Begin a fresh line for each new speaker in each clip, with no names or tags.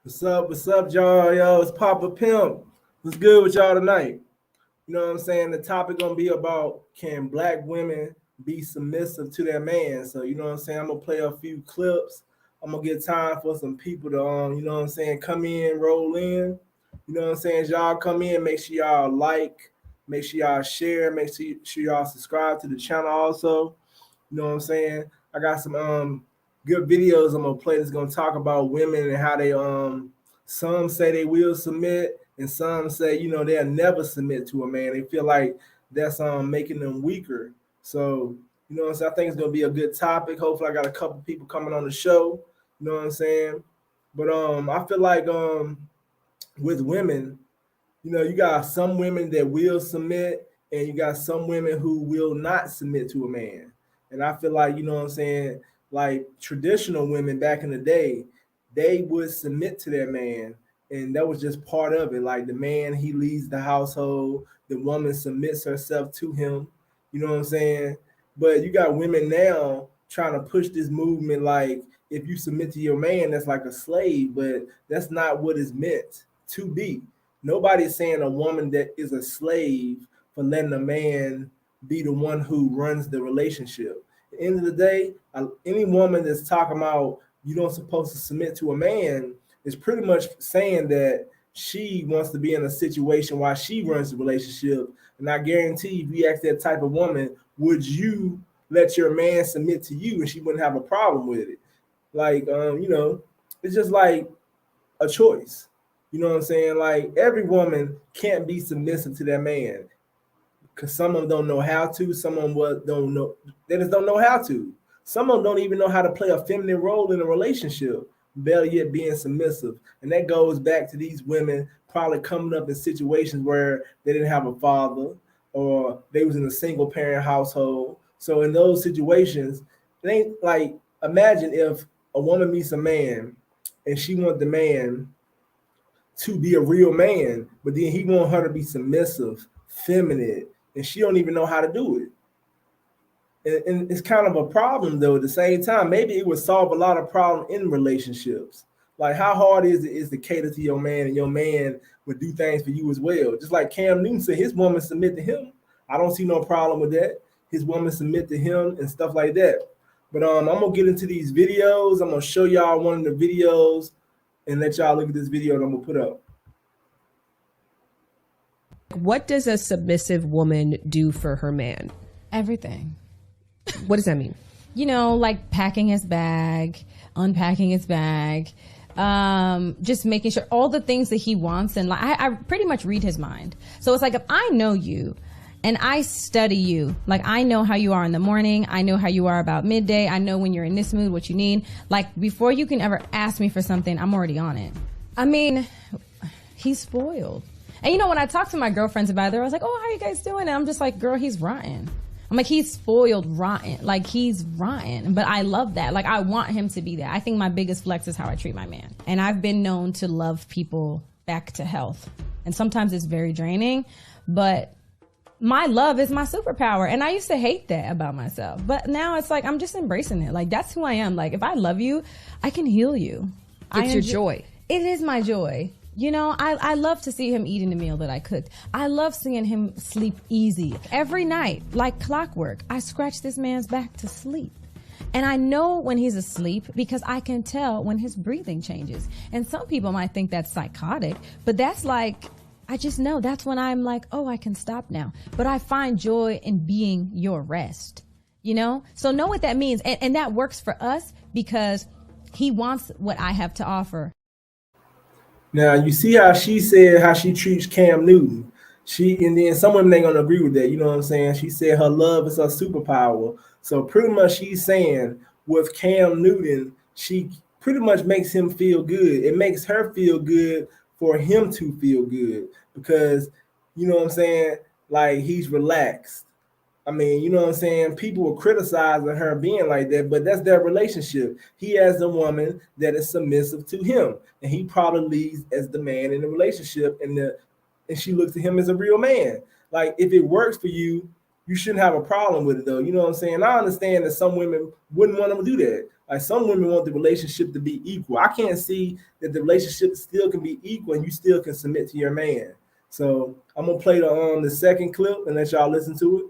What's up, y'all? Yo, it's Papa Pimp. What's good with y'all tonight? You know what I'm saying? The topic gonna be about, can black women be submissive to their man? So you know what I'm saying? I'm gonna play a few clips. I'm gonna get time for some people to you know what I'm saying, come in, roll in. You know what I'm saying? As y'all come in, make sure y'all like, make sure y'all share, make sure y'all subscribe to the channel also. You know what I'm saying? I got some good videos I'm gonna play that's gonna talk about women and how they some say they will submit and some say, you know, they'll never submit to a man. They feel like that's making them weaker. So, you know what I'm saying? I think it's gonna be a good topic. Hopefully I got a couple people coming on the show. You know what I'm saying? But I feel like with women, you know, you got some women that will submit and you got some women who will not submit to a man. And I feel like, you know what I'm saying, like traditional women back in the day, they would submit to their man, and that was just part of it. Like the man, he leads the household, the woman submits herself to him. You know what I'm saying? But you got women now trying to push this movement like if you submit to your man, that's like a slave, but that's not what it's meant to be. Nobody's saying a woman that is a slave for letting a man be the one who runs the relationship. At the end of the day, any woman that's talking about you don't supposed to submit to a man is pretty much saying that she wants to be in a situation while she runs the relationship. And I guarantee if you ask that type of woman, would you let your man submit to you? And she wouldn't have a problem with it. Like, it's just like a choice. You know what I'm saying? Like every woman can't be submissive to their man because some of them don't know how to. Some of them don't know. They just don't know how to. Some of them don't even know how to play a feminine role in a relationship, better yet being submissive. And that goes back to these women probably coming up in situations where they didn't have a father or they was in a single parent household. So in those situations, it ain't like, imagine if a woman meets a man and she wants the man to be a real man, but then he want her to be submissive, feminine, and she don't even know how to do it. And it's kind of a problem though. At the same time, maybe it would solve a lot of problems in relationships. Like how hard is it to cater to your man, and your man would do things for you as well. Just like Cam Newton said, his woman submit to him. I don't see no problem with that. His woman submit to him and stuff like that. But I'm gonna get into these videos. I'm gonna show y'all one of the videos and let y'all look at this video that I'm gonna put up.
What does a submissive woman do for her man?
Everything.
What does that mean?
You know, like packing his bag, unpacking his bag, just making sure all the things that he wants. And like, I pretty much read his mind. So it's like, if I know you and I study you, like I know how you are in the morning, I know how you are about midday, I know when you're in this mood, what you need. Like before you can ever ask me for something, I'm already on it. I mean, he's spoiled. And you know, when I talk to my girlfriends about it, I was like, oh, how you guys doing? And I'm just like, girl, he's rotten. I'm like, he's spoiled rotten. Like, he's rotten. But I love that. Like, I want him to be that. I think my biggest flex is how I treat my man. And I've been known to love people back to health. And sometimes it's very draining, but my love is my superpower. And I used to hate that about myself. But now it's like, I'm just embracing it. Like, that's who I am. Like, if I love you, I can heal you.
It's your joy.
It is my joy. You know, I love to see him eating the meal that I cooked. I love seeing him sleep easy. Every night, like clockwork, I scratch this man's back to sleep. And I know when he's asleep because I can tell when his breathing changes. And some people might think that's psychotic, but that's like, I just know that's when I'm like, oh, I can stop now. But I find joy in being your rest, you know? So know what that means. And that works for us because he wants what I have to offer.
Now you see how she said how she treats Cam Newton. And then some women ain't gonna agree with that. You know what I'm saying? She said her love is her superpower. So pretty much she's saying with Cam Newton, she pretty much makes him feel good. It makes her feel good for him to feel good because you know what I'm saying? Like he's relaxed. I mean, you know what I'm saying? People were criticizing her being like that, but that's their relationship. He has a woman that is submissive to him, and he probably leads as the man in the relationship, and she looks at him as a real man. Like, if it works for you, you shouldn't have a problem with it, though. You know what I'm saying? I understand that some women wouldn't want to do that. Like, some women want the relationship to be equal. I can't see that the relationship still can be equal and you still can submit to your man. So I'm going to play the second clip and let y'all listen to it.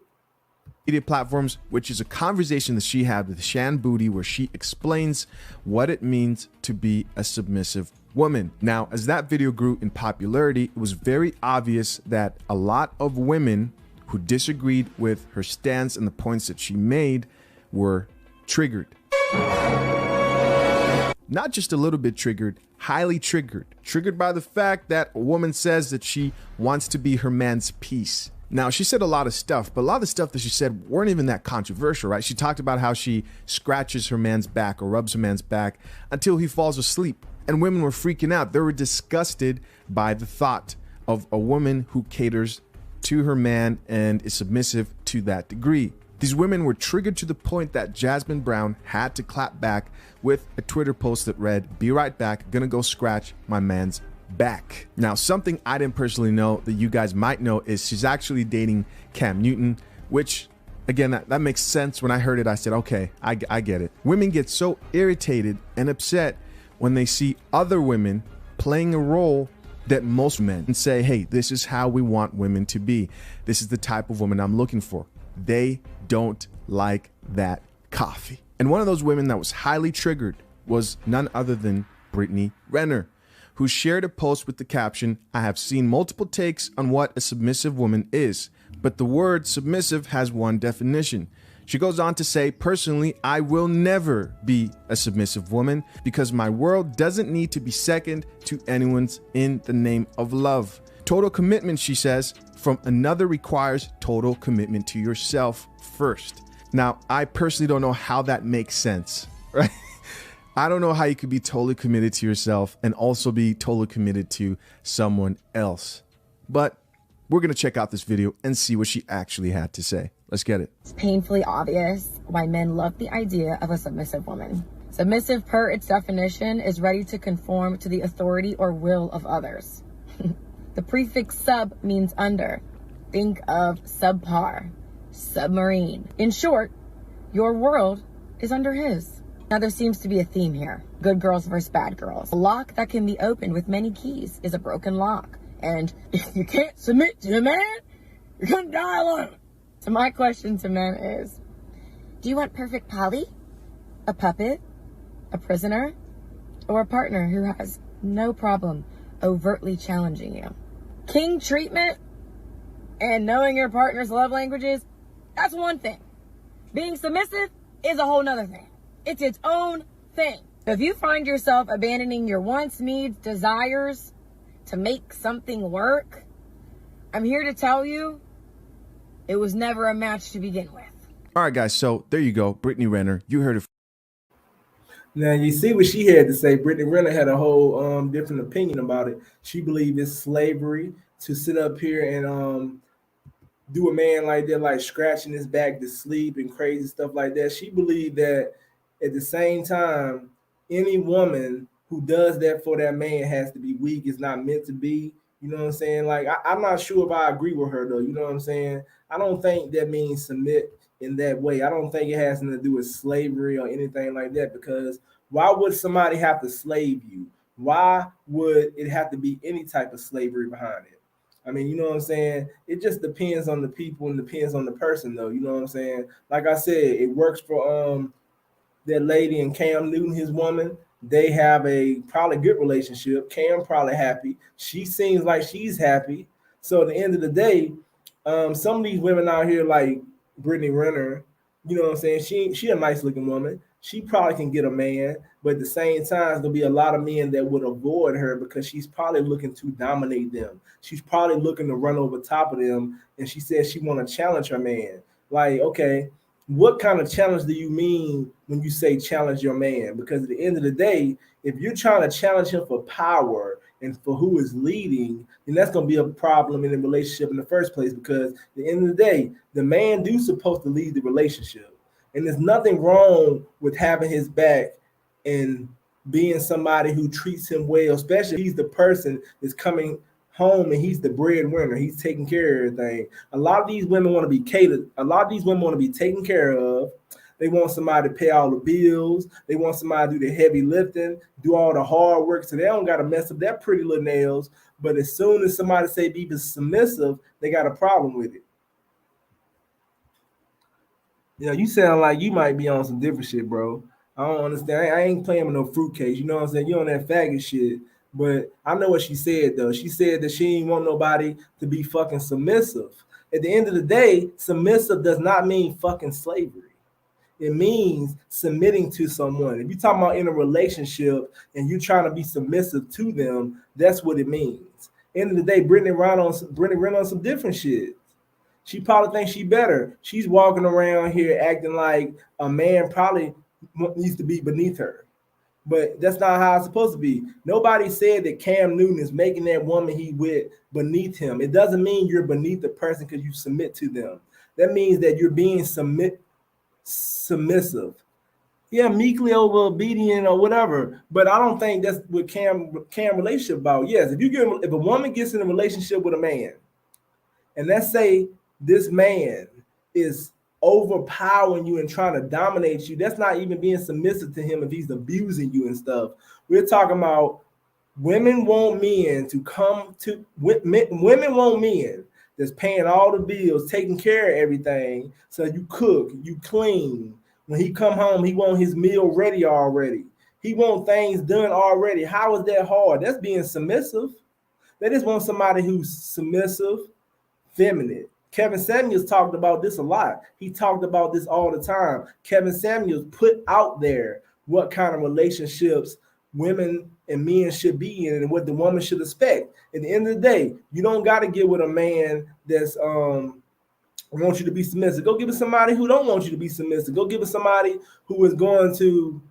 Media platforms, which is a conversation that she had with Shan Boody, where she explains what it means to be a submissive woman. Now, as that video grew in popularity, it was very obvious that a lot of women who disagreed with her stance and the points that she made were triggered. Not just a little bit triggered, highly triggered. Triggered by the fact that a woman says that she wants to be her man's piece. Now, she said a lot of stuff, but a lot of the stuff that she said weren't even that controversial, right? She talked about how she scratches her man's back or rubs her man's back until he falls asleep. And women were freaking out. They were disgusted by the thought of a woman who caters to her man and is submissive to that degree. These women were triggered to the point that Jasmine Brown had to clap back with a Twitter post that read, "Be right back, gonna go scratch my man's back." Now, something I didn't personally know that you guys might know is she's actually dating Cam Newton, which, again, that makes sense. When I heard it, I said, okay, I get it. Women get so irritated and upset when they see other women playing a role that most men say, hey, this is how we want women to be. This is the type of woman I'm looking for. They don't like that coffee. And one of those women that was highly triggered was none other than Brittany Renner, who shared a post with the caption, "I have seen multiple takes on what a submissive woman is, but the word submissive has one definition." She goes on to say, "Personally, I will never be a submissive woman because my world doesn't need to be second to anyone's in the name of love. Total commitment," she says, "from another requires total commitment to yourself first." Now, I personally don't know how that makes sense, right? I don't know how you could be totally committed to yourself and also be totally committed to someone else. But we're going to check out this video and see what she actually had to say. Let's get it.
It's painfully obvious why men love the idea of a submissive woman. Submissive, per its definition, is ready to conform to the authority or will of others. The prefix sub means under. Think of subpar, submarine. In short, your world is under his. Now, there seems to be a theme here. Good girls versus bad girls. A lock that can be opened with many keys is a broken lock. And if you can't submit to a man, you're gonna die alone. So my question to men is, do you want perfect Polly? A puppet? A prisoner? Or a partner who has no problem overtly challenging you? King treatment and knowing your partner's love languages, that's one thing. Being submissive is a whole nother thing. It's its own thing. So if you find yourself abandoning your wants, needs, desires to make something work, I'm here to tell you, it was never a match to begin with.
All right, guys. So there you go. Brittany Renner. You heard it.
Now you see what she had to say. Brittany Renner had a whole different opinion about it. She believed it's slavery to sit up here and do a man like that, like scratching his back to sleep and crazy stuff like that. She believed that at the same time, any woman who does that for that man has to be weak. It's not meant to be. You know what I'm saying? Like, I'm not sure if I agree with her, though. You know what I'm saying? I don't think that means submit in that way. I don't think it has nothing to do with slavery or anything like that, because why would somebody have to slave you? Why would it have to be any type of slavery behind it? I mean, you know what I'm saying? It just depends on the people and depends on the person, though. You know what I'm saying? Like I said, it works for that lady and Cam Newton, his woman. They have a probably good relationship. Cam probably happy. She seems like she's happy. So at the end of the day, some of these women out here like Brittany Renner, you know what I'm saying? She a nice looking woman. She probably can get a man, but at the same time, there'll be a lot of men that would avoid her because she's probably looking to dominate them. She's probably looking to run over top of them, and she says she want to challenge her man. Like, okay, what kind of challenge do you mean when you say challenge your man? Because at the end of the day, if you're trying to challenge him for power and for who is leading, then that's going to be a problem in the relationship in the first place, because at the end of the day, the man do supposed to lead the relationship. And there's nothing wrong with having his back and being somebody who treats him well, especially if he's the person that's coming home and he's the breadwinner. He's taking care of everything. A lot of these women want to be catered. A lot of these women want to be taken care of. They want somebody to pay all the bills. They want somebody to do the heavy lifting, do all the hard work, so they don't got to mess up their pretty little nails. But as soon as somebody say be submissive, they got a problem with it. You know, you sound like you might be on some different shit, bro. I don't understand. I ain't playing with no fruitcake. You know what I'm saying? You on that faggot shit. But I know what she said, though. She said that she ain't want nobody to be fucking submissive. At the end of the day, submissive does not mean fucking slavery. It means submitting to someone. If you're talking about in a relationship and you're trying to be submissive to them, that's what it means. End of the day, Brittany ran on some different shit. She probably thinks she better. She's walking around here acting like a man probably needs to be beneath her. But that's not how it's supposed to be. Nobody said that Cam Newton is making that woman he with beneath him. It doesn't mean you're beneath the person because you submit to them. That means that you're being submissive. Yeah, meekly over obedient or whatever. But I don't think that's what Cam relationship about. Yes, if a woman gets in a relationship with a man, and let's say this man is overpowering you and trying to dominate you, that's not even being submissive to him if he's abusing you and stuff. We're talking about women want men to come to women want men that's paying all the bills, taking care of everything. So you cook, you clean. When he come home, he want his meal ready already. He want things done already. How is that hard? That's being submissive. They just want somebody who's submissive, feminine. Kevin Samuels talked about this a lot. He talked about this all the time. Kevin Samuels put out there what kind of relationships women and men should be in and what the woman should expect. At the end of the day, you don't got to get with a man that's wants you to be submissive. Go give it somebody who don't want you to be submissive. Go give it somebody who is going to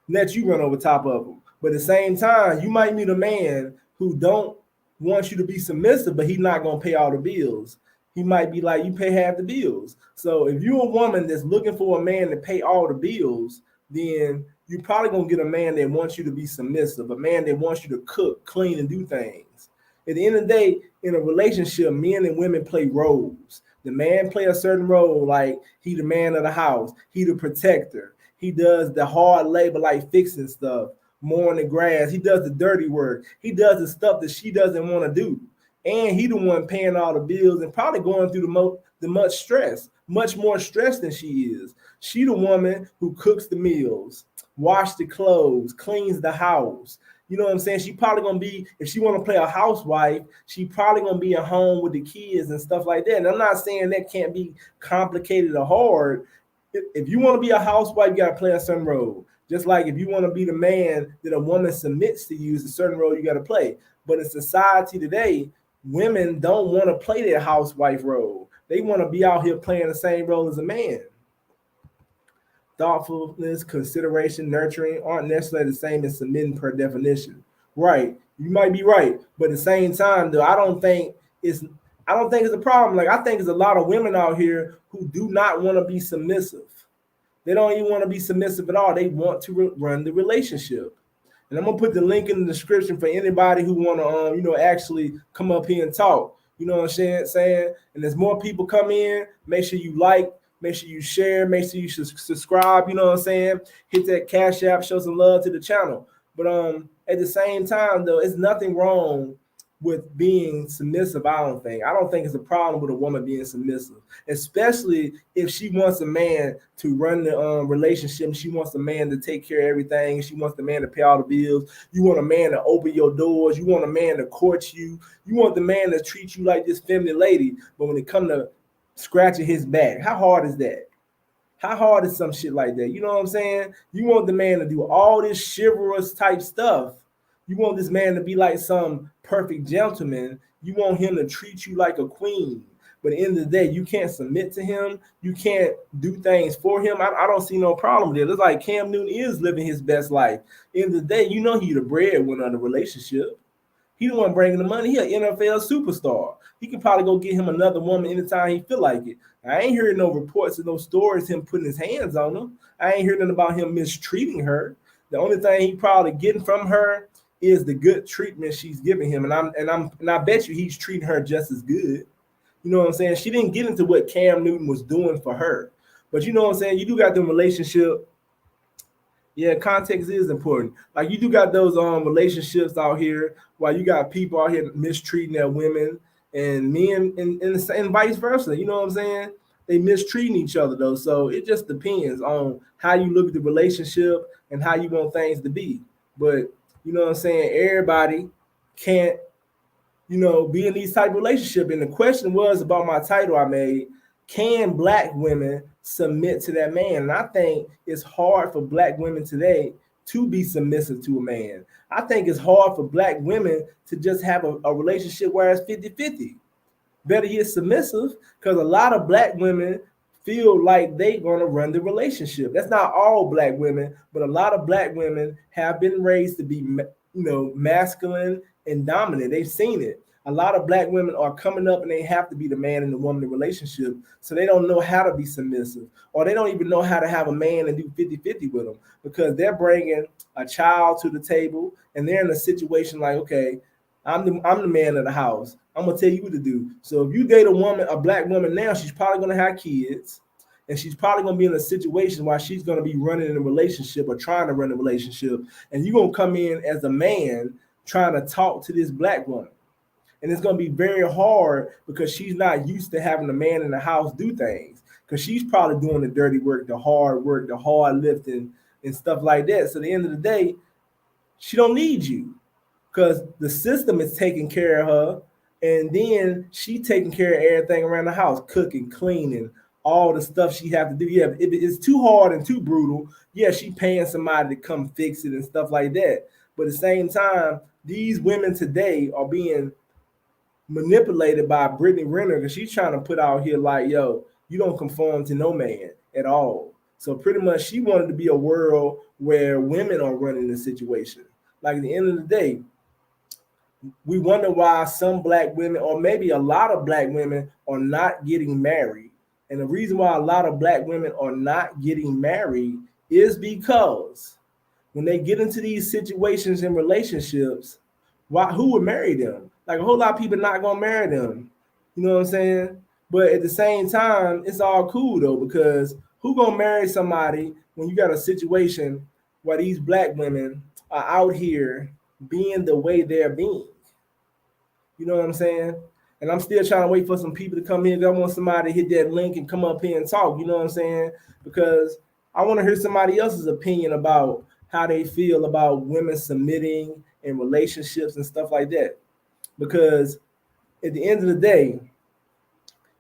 let you run over top of them. But at the same time, you might meet a man who don't want you to be submissive, but he's not going to pay all the bills. He might be like, you pay half the bills. So if you're a woman that's looking for a man to pay all the bills, then you're probably going to get a man that wants you to be submissive, a man that wants you to cook, clean, and do things. At the end of the day, in a relationship, men and women play roles. The man play a certain role, like he the man of the house, he the protector. He does the hard labor, like fixing stuff, mowing the grass. He does the dirty work. He does the stuff that she doesn't want to do. And he the one paying all the bills and probably going through the much stress, much more stress than she is. She the woman who cooks the meals, wash the clothes, cleans the house. You know what I'm saying? She probably going to be, if she want to play a housewife, she probably going to be at home with the kids and stuff like that. And I'm not saying that can't be complicated or hard. If you want to be a housewife, you got to play a certain role. Just like if you want to be the man that a woman submits to you, it's a certain role you got to play. But in society today, women don't want to play that housewife role. They want to be out here playing the same role as a man. Thoughtfulness, consideration, nurturing aren't necessarily the same as submitting per definition. Right. You might be right. But at the same time, though, I don't think it's a problem. Like, I think there's a lot of women out here who do not want to be submissive. They don't even want to be submissive at all. They want to run the relationship. And I'm gonna put the link in the description for anybody who want to actually come up here and talk. You know what I'm saying? And as more people come in, make sure you like, make sure you share, make sure you subscribe, you know what I'm saying? Hit that Cash App, show some love to the channel. But at the same time, though, it's nothing wrong with being submissive. I don't think it's a problem with a woman being submissive, especially if she wants a man to run the relationship, and she wants a man to take care of everything, she wants the man to pay all the bills. You want a man to open your doors, you want a man to court you, you want the man to treat you like this feminine lady. But when it comes to scratching his back, how hard is that? How hard is some shit like that? You know what I'm saying? You want the man to do all this chivalrous type stuff. You want this man to be like some perfect gentleman. You want him to treat you like a queen. But at the end of the day, you can't submit to him. You can't do things for him. I don't see no problem there. It's like Cam Newton is living his best life. At the end of the day, you know he the breadwinner of the relationship. He the one bringing the money. He an NFL superstar. He can probably go get him another woman anytime he feel like it. I ain't hearing no reports and no stories him putting his hands on her. I ain't hearing nothing about him mistreating her. The only thing he probably getting from her is the good treatment she's giving him, and I bet you he's treating her just as good. You know what I'm saying? She didn't get into what Cam Newton was doing for her, but you know what I'm saying? You do got the relationship. Yeah, context is important. Like, you do got those relationships out here while you got people out here mistreating their women and men and vice versa. You know what I'm saying? They mistreating each other though. So it just depends on how you look at the relationship and how you want things to be. But you know what I'm saying? Everybody can't, be in these type of relationship. And the question was about my title I made, can Black women submit to that man? And I think it's hard for Black women today to be submissive to a man. I think it's hard for Black women to just have a relationship where it's 50-50. Better get submissive, because a lot of Black women feel like they're going to run the relationship. That's not all Black women, but a lot of Black women have been raised to be, masculine and dominant. They've seen it. a lot of black women are coming up and they have to be the man and the woman in relationship. So they don't know how to be submissive, or they don't even know how to have a man and do 50-50 with them, because they're bringing a child to the table and they're in a situation like, okay, I'm the man of the house. I'm going to tell you what to do. So if you date a black woman now, she's probably going to have kids, and she's probably going to be in a situation where she's going to be running a relationship or trying to run a relationship. And you're going to come in as a man trying to talk to this black woman. And it's going to be very hard because she's not used to having a man in the house do things, because she's probably doing the dirty work, the hard lifting and stuff like that. So at the end of the day, she don't need you because the system is taking care of her. And then she taking care of everything around the house, cooking, cleaning, all the stuff she have to do. Yeah, if it's too hard and too brutal, yeah, she paying somebody to come fix it and stuff like that. But at the same time, these women today are being manipulated by Brittany Renner, because she's trying to put out here like, yo, you don't conform to no man at all. So pretty much she wanted to be a world where women are running the situation. Like at the end of the day, we wonder why some black women, or maybe a lot of black women, are not getting married. And the reason why a lot of black women are not getting married is because when they get into these situations and relationships, who would marry them? Like a whole lot of people not gonna marry them. You know what I'm saying? But at the same time, it's all cool though, because who gonna marry somebody when you got a situation where these black women are out here being the way they're being? You know what I'm saying? And I'm still trying to wait for some people to come in. I want somebody to hit that link and come up here and talk. You know what I'm saying? Because I want to hear somebody else's opinion about how they feel about women submitting in relationships and stuff like that. Because at the end of the day,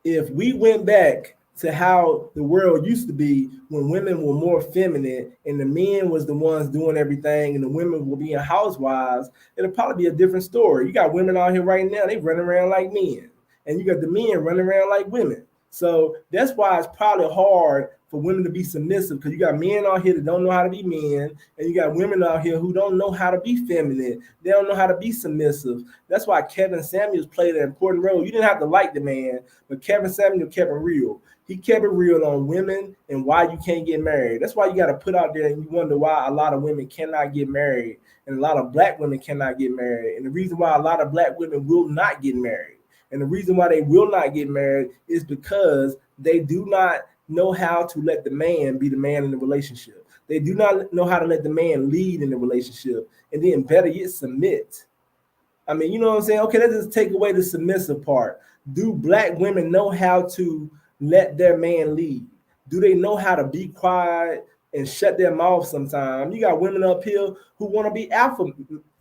if we went back to how the world used to be when women were more feminine and the men was the ones doing everything and the women were being housewives, it'll probably be a different story. You got women out here right now, they running around like men, and you got the men running around like women. So that's why it's probably hard for women to be submissive, because you got men out here that don't know how to be men, and you got women out here who don't know how to be feminine. They don't know how to be submissive. That's why Kevin Samuels played an important role. You didn't have to like the man, but Kevin Samuels kept it real. He kept it real on women and why you can't get married. That's why you got to put out there and you wonder why a lot of women cannot get married and a lot of black women cannot get married. And the reason why a lot of black women will not get married, and the reason why they will not get married, is because they do not know how to let the man be the man in the relationship. They do not know how to let the man lead in the relationship, and then better yet, submit. I mean, you know what I'm saying? Okay, let's just take away the submissive part. Do black women know how to let their man lead? Do they know how to be quiet and shut their mouth sometimes? You got women up here who want to be alpha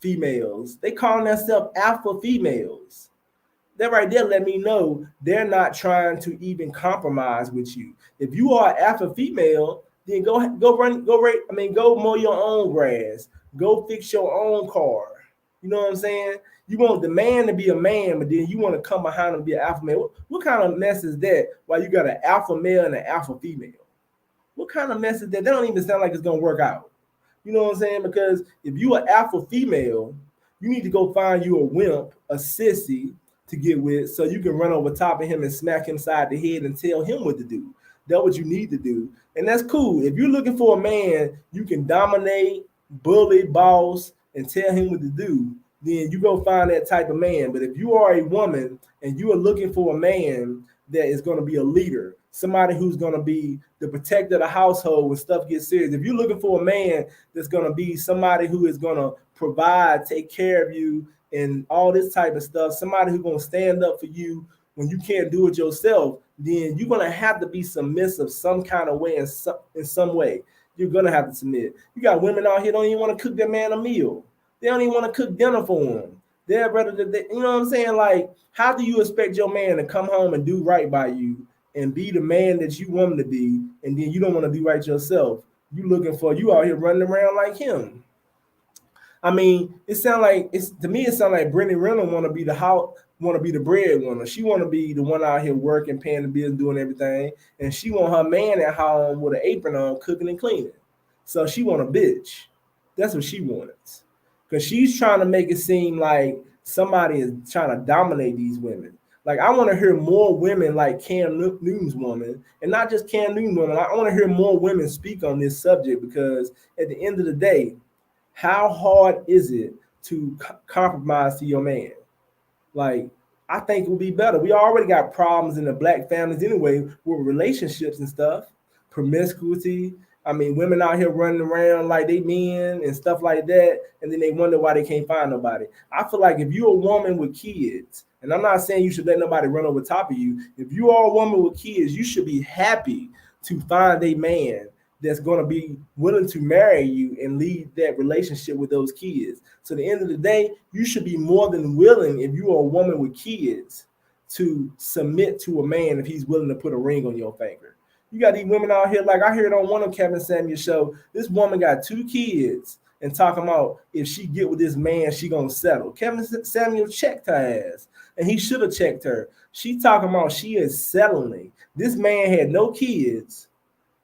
females. They calling themselves alpha females. That right there let me know they're not trying to even compromise with you. If you are an alpha female, then go mow your own grass. Go fix your own car. You know what I'm saying? You want the man to be a man, but then you want to come behind him and be an alpha male. What kind of mess is that? Why you got an alpha male and an alpha female? What kind of mess is that? That don't even sound like it's gonna work out. You know what I'm saying? Because if you are alpha female, you need to go find you a wimp, a sissy to get with, so you can run over top of him and smack him side the head and tell him what to do. That's what you need to do. And that's cool. If you're looking for a man you can dominate, bully, boss, and tell him what to do, then you go find that type of man. But if you are a woman and you are looking for a man that is going to be a leader, somebody who's going to be the protector of the household when stuff gets serious, if you're looking for a man that's going to be somebody who is going to provide, take care of you, and all this type of stuff, somebody who's going to stand up for you when you can't do it yourself, then you're going to have to be submissive some kind of way, in some way. You're going to have to submit. You got women out here don't even want to cook their man a meal. They don't even want to cook dinner for him. They're rather, you know what I'm saying? Like, how do you expect your man to come home and do right by you and be the man that you want him to be, and then you don't want to do right yourself? You out here running around like him. I mean, it sounds like Brittany Renner want to be the breadwinner. She want to be the one out here working, paying the bills, doing everything, and she want her man at home with an apron on, cooking and cleaning. So she want a bitch. That's what she wants, because she's trying to make it seem like somebody is trying to dominate these women. Like I want to hear more women like Cam Newton's woman, and not just Cam Newton's woman. I want to hear more women speak on this subject because at the end of the day, how hard is it to compromise to your man? Like I think it would be better. We already got problems in the black families anyway with relationships and stuff, promiscuity. I mean, women out here running around like they men and stuff like that, and then they wonder why they can't find nobody. I feel like if you're a woman with kids, and I'm not saying you should let nobody run over top of you. If you are a woman with kids, you should be happy to find a man that's going to be willing to marry you and lead that relationship with those kids. So at the end of the day, you should be more than willing, if you are a woman with kids, to submit to a man if he's willing to put a ring on your finger. You got these women out here, like I heard on one of Kevin Samuel's show, this woman got 2 kids and talking about if she get with this man, she gonna settle. Kevin Samuel checked her ass, and he should have checked her. She talking about she is settling. This man had no kids.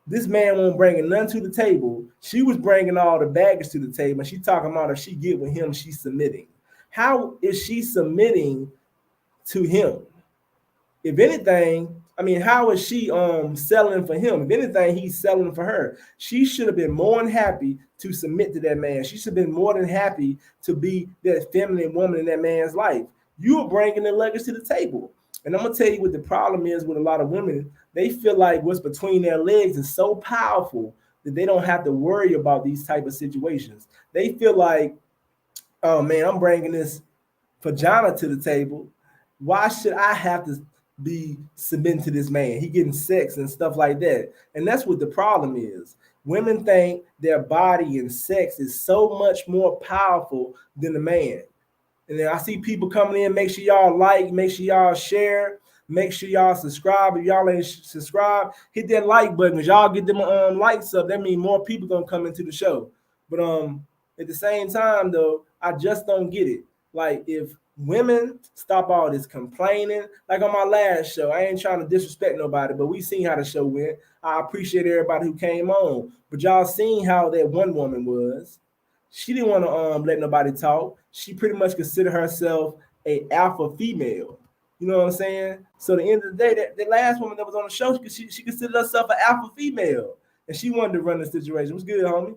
This man won't bring none to the table. She was bringing all the baggage to the table, and she talking about if she get with him, she's submitting. How is she submitting to him? If anything, I mean, how is she selling for him? If anything, he's selling for her. She should have been more than happy to submit to that man. She should have been more than happy to be that feminine woman in that man's life. You are bringing the luggage to the table. And I'm going to tell you what the problem is with a lot of women. They feel like what's between their legs is so powerful that they don't have to worry about these type of situations. They feel like, oh man, I'm bringing this vagina to the table. Why should I have to be submitting to this man? He getting sex and stuff like that. And that's what the problem is. Women think their body and sex is so much more powerful than the man. And then I see people coming in. Make sure y'all like, make sure y'all share, make sure y'all subscribe. If y'all ain't subscribed, hit that like button. Cause y'all get them likes up. That means more people gonna come into the show. But at the same time though, I just don't get it. Like if women stop all this complaining, like on my last show, I ain't trying to disrespect nobody, but we seen how the show went. I appreciate everybody who came on, but y'all seen how that one woman was. She didn't want to let nobody talk. She pretty much considered herself a alpha female. You know what I'm saying? So at the end of the day, that last woman that was on the show, she considered herself an alpha female, and she wanted to run the situation. What's good, homie?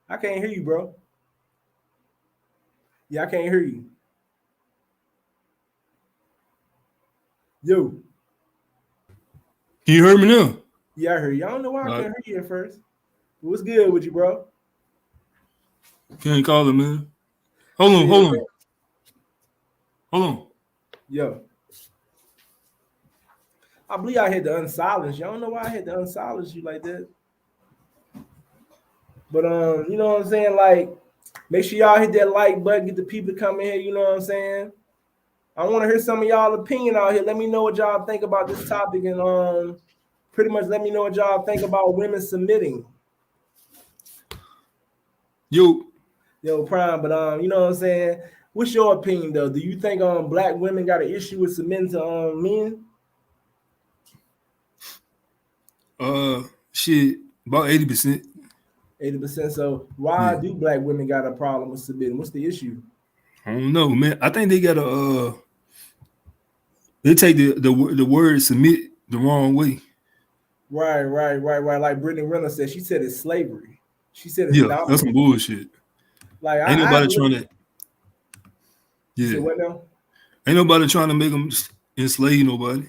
I can't hear you, bro. Yeah, I can't hear you. Yo.
Can you hear me now?
Yeah, I heard you. I don't know why I couldn't hear you at first. What's good with you, bro?
Can't call it, man. Hold on.
Yo. I believe I had to unsilence you. I don't know why I had to unsilence you like that. But you know what I'm saying? Like, make sure y'all hit that like button, get the people to come in here, you know what I'm saying? I want to hear some of y'all opinion out here. Let me know what y'all think about this topic, and pretty much let me know what y'all think about women submitting. Yo, Prime, but you know what I'm saying? What's your opinion though? Do you think black women got an issue with submitting to men?
Shit, about 80%.
80%. So why do black women got a problem with submitting? What's the issue?
I don't know, man. I think they got they take the word submit the wrong way.
Right. Like Brittany Reynolds said, she said it's slavery. She said it's
dominant. That's some bullshit.
Like
ain't nobody trying to. Yeah.
What now?
Ain't nobody trying to make them enslave nobody.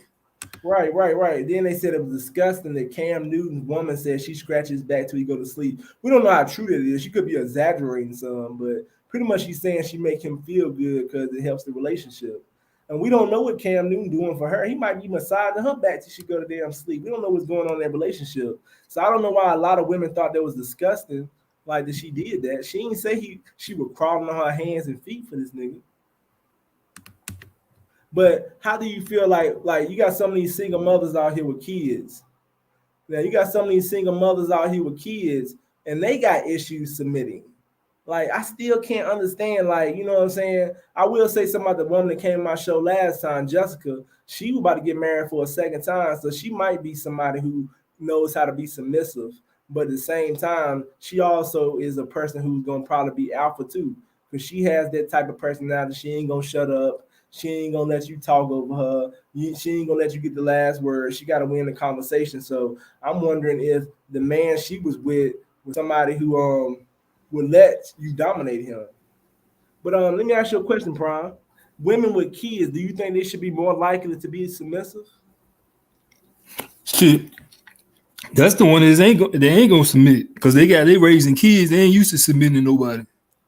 Right. Then they said it was disgusting that Cam Newton's woman said she scratches back till he go to sleep. We don't know how true that is. She could be exaggerating some, but pretty much she's saying she make him feel good because it helps the relationship. And we don't know what Cam Newton doing for her. He might be massaging her back till she go to damn sleep. We don't know what's going on in that relationship. So I don't know why a lot of women thought that was disgusting, like that she did that. She didn't say she was crawling on her hands and feet for this nigga. But how do you feel like you got some of these single mothers out here with kids? Now you got some of these single mothers out here with kids, and they got issues submitting. Like, I still can't understand, like, you know what I'm saying? I will say something about the woman that came on my show last time, Jessica. She was about to get married for a second time, so she might be somebody who knows how to be submissive. But at the same time, she also is a person who's going to probably be alpha too. because she has that type of personality. She ain't gonna shut up. She ain't gonna let you talk over her. She ain't gonna let you get the last word. She gotta win the conversation. So I'm wondering if the man she was with was somebody who would let you dominate him. But let me ask you a question, Prime. Women with kids, do you think they should be more likely to be submissive?
Shit. That's the one that they ain't gonna submit because they raising kids. They ain't used to submitting to nobody.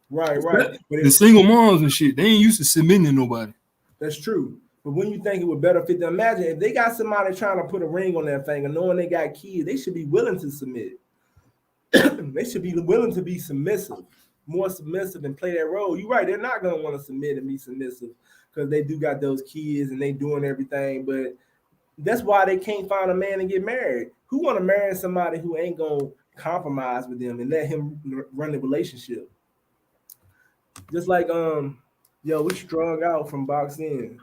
Right. But
The single moms and shit, they ain't used to submitting to nobody.
that's true. But when you think it would better fit them, imagine if they got somebody trying to put a ring on their finger, knowing they got kids, they should be willing to submit. They should be willing to be submissive, more submissive, and play that role. You're right. They're not gonna want to submit and be submissive because they do got those kids and they doing everything. But that's why they can't find a man to get married. Who want to marry somebody who ain't gonna compromise with them and let him run the relationship? Just like yo, we strung out from Box In.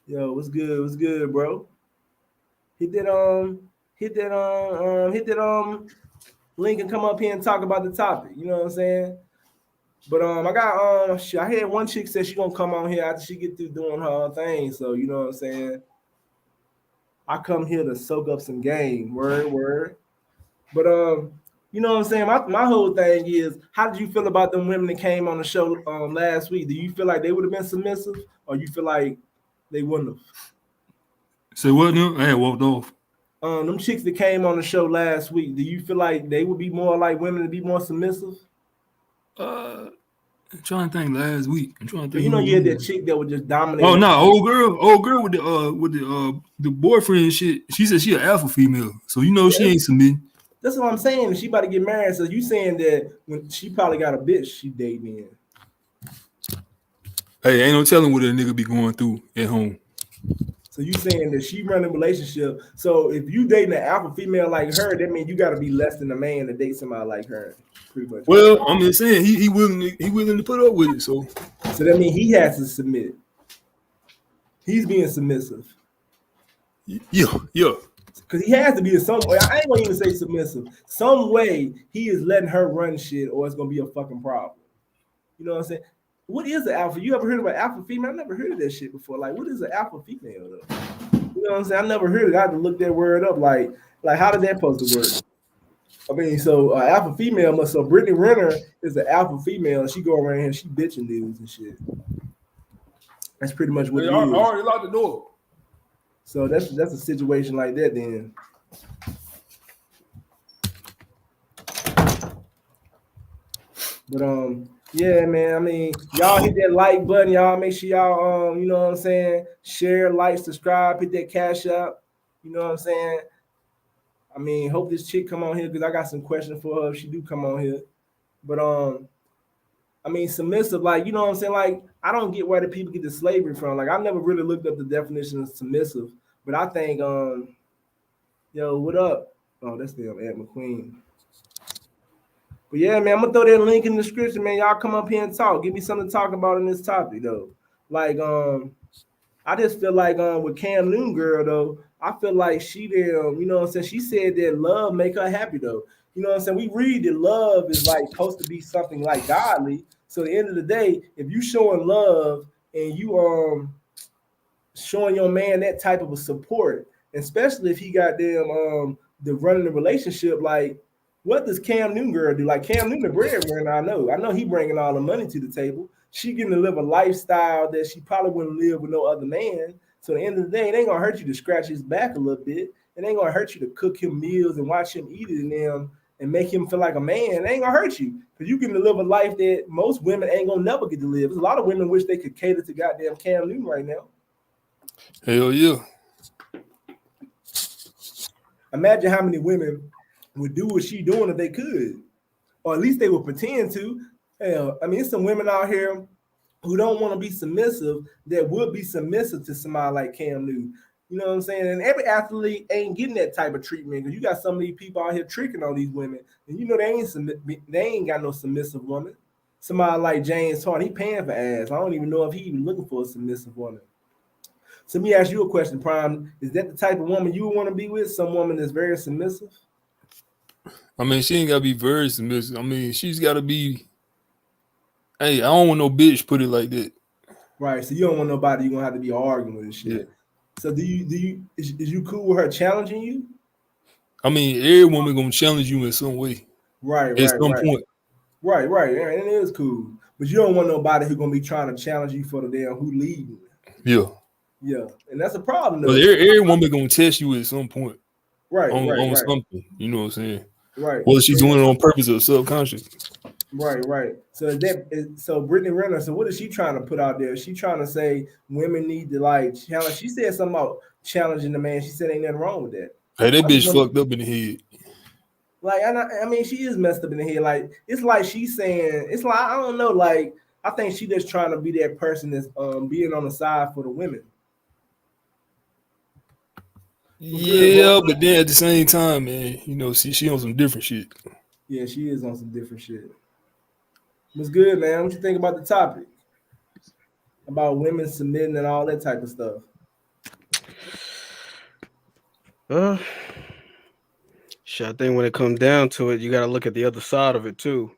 Yo, what's good, bro? Hit that link and come up here and talk about the topic. You know what I'm saying? But I got I had one chick said she gonna come on here after she get through doing her thing. So you know what I'm saying? I come here to soak up some game. Word. But you know what I'm saying? My whole thing is, how did you feel about them women that came on the show last week? Do you feel like they would have been submissive, or you feel like they wouldn't have?
Say what now? I had walked off.
Them chicks that came on the show last week, do you feel like they would be more like women to be more submissive?
I'm trying to think last week. I'm trying to think.
You know, you had that chick that would just dominate.
Oh no, old girl with the boyfriend and shit. She said she an alpha female, so you know she ain't submitting.
That's what I'm saying. She about to get married, so you saying that when she probably got a bitch she dating.
Hey, ain't no telling what a nigga be going through at home.
So you saying that she running a relationship. So if you dating an alpha female like her, that means you got to be less than a man to date somebody like her. Pretty much.
Well, I'm just saying he willing to put up with it. So
that means he has to submit. He's being submissive.
Yeah.
Because he has to be in some way. I ain't gonna even say submissive. Some way he is letting her run shit, or it's gonna be a fucking problem. You know what I'm saying? What is an alpha? You ever heard of an alpha female? I never heard of that shit before. Like, what is an alpha female though? You know what I'm saying? I never heard it. I had to look that word up. Like how did that supposed to work? I mean, so alpha female must. So Brittany Renner is an alpha female, and she go around here and she bitching dudes and shit. That's pretty much what it is.
I already locked the door.
So that's a situation like that then. But yeah, man. I mean, y'all hit that like button. Y'all make sure y'all you know what I'm saying, share, like, subscribe, hit that cash up. You know what I'm saying? I mean, hope this chick come on here because I got some questions for her if she do come on here. But I mean, submissive, like, you know what I'm saying? Like, I don't get where the people get the slavery from. Like, I never really looked up the definition of submissive, but I think, yo, what up? Oh, that's them, Ed McQueen. But yeah, man, I'm gonna throw that link in the description, man. Y'all come up here and talk. Give me something to talk about in this topic, though. Like, I just feel like with Cam Newton girl, though, I feel like she you know what I'm saying? She said that love make her happy, though. You know what I'm saying? We read that love is like supposed to be something like godly. So at the end of the day, if you showing love and you showing your man that type of a support, especially if he got them the running the relationship, like, what does Cam Newton girl do? Like, Cam Newton the breadwinner, I know he bringing all the money to the table. She getting to live a lifestyle that she probably wouldn't live with no other man. So at the end of the day, it ain't gonna hurt you to scratch his back a little bit. It ain't gonna hurt you to cook him meals and watch him eat it in them and make him feel like a man. It ain't gonna hurt you because you get to live a life that most women ain't gonna never get to live. There's a lot of women wish they could cater to goddamn Cam Newton right now.
Hell yeah.
Imagine how many women would do what she doing if they could, or at least they would pretend to. Hell, I mean, there's some women out here who don't want to be submissive that would be submissive to somebody like Cam Newton. You know what I'm saying? And every athlete ain't getting that type of treatment because you got so many people out here tricking on these women, and you know they ain't got no submissive woman. Somebody like James Harden, he paying for ass. I don't even know if he even looking for a submissive woman. So let me ask you a question, Prime. Is that the type of woman you want to be with? Some woman that's very submissive?
I mean, she ain't gotta be very submissive. I mean, she's gotta be. Hey, I don't want no bitch put it like that.
Right. So you don't want nobody you're gonna have to be arguing with and shit.
Yeah.
So is you cool with her challenging you?
I mean, every woman gonna challenge you in some way
Right,
at
right,
some
right.
point.
Right. And it is cool. But you don't want nobody who's gonna be trying to challenge you for the damn who leading.
Yeah.
Yeah. And that's a problem
But
though.
every woman gonna test you at some point
Right.
on something. You know what I'm saying?
Right.
Whether she's doing it on purpose or subconscious.
Right. So Brittany Renner, so what is she trying to put out there? Is she trying to say women need to like challenge? She said something about challenging the man. She said ain't nothing wrong with that.
Hey, that
I just
bitch
wanna-
fucked up in the head.
Like, I mean, she is messed up in the head. Like, it's like she's saying, it's like, I don't know, like, I think she just trying to be that person that's being on the side for the women.
Yeah, but then at the same time, man, you know, she on some different shit.
Yeah, she is on some different shit. What's good, man? What you think about the topic? About women submitting and all that type of stuff.
Shit, I think when it comes down to it, you got to look at the other side of it too.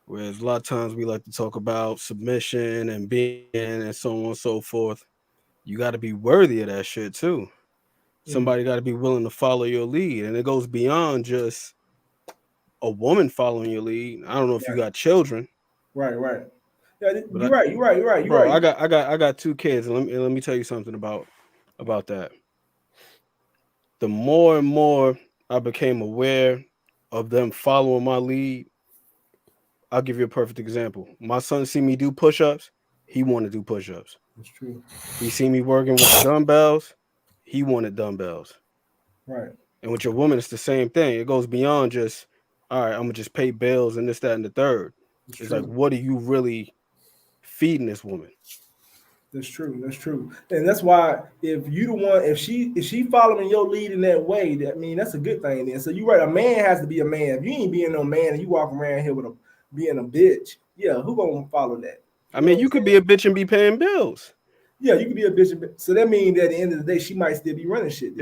Whereas a lot of times we like to talk about submission and being and so on and so forth. You got to be worthy of that shit too. Somebody got to be willing to follow your lead, and it goes beyond just a woman following your lead. I don't know if you got children.
Right. Yeah, you're right.
Bro, I got 2 kids, and let me tell you something about that. The more and more I became aware of them following my lead, I'll give you a perfect example. My son see me do push-ups, he want to do push-ups.
That's true.
He see me working with the dumbbells, he wanted dumbbells.
Right.
And with your woman, it's the same thing. It goes beyond just, all right, I'm gonna just pay bills and this, that, and the third. It's like, what are you really feeding this woman?
That's true. And that's why if you the one, if she following your lead in that way, that's a good thing then. So you're right, a man has to be a man. If you ain't being no man and you walk around here with being a bitch, yeah, who gonna follow that?
I mean, you could be a bitch and be paying bills.
Yeah, you could be a bitch. So that means that at the end of the day, she might still be running shit.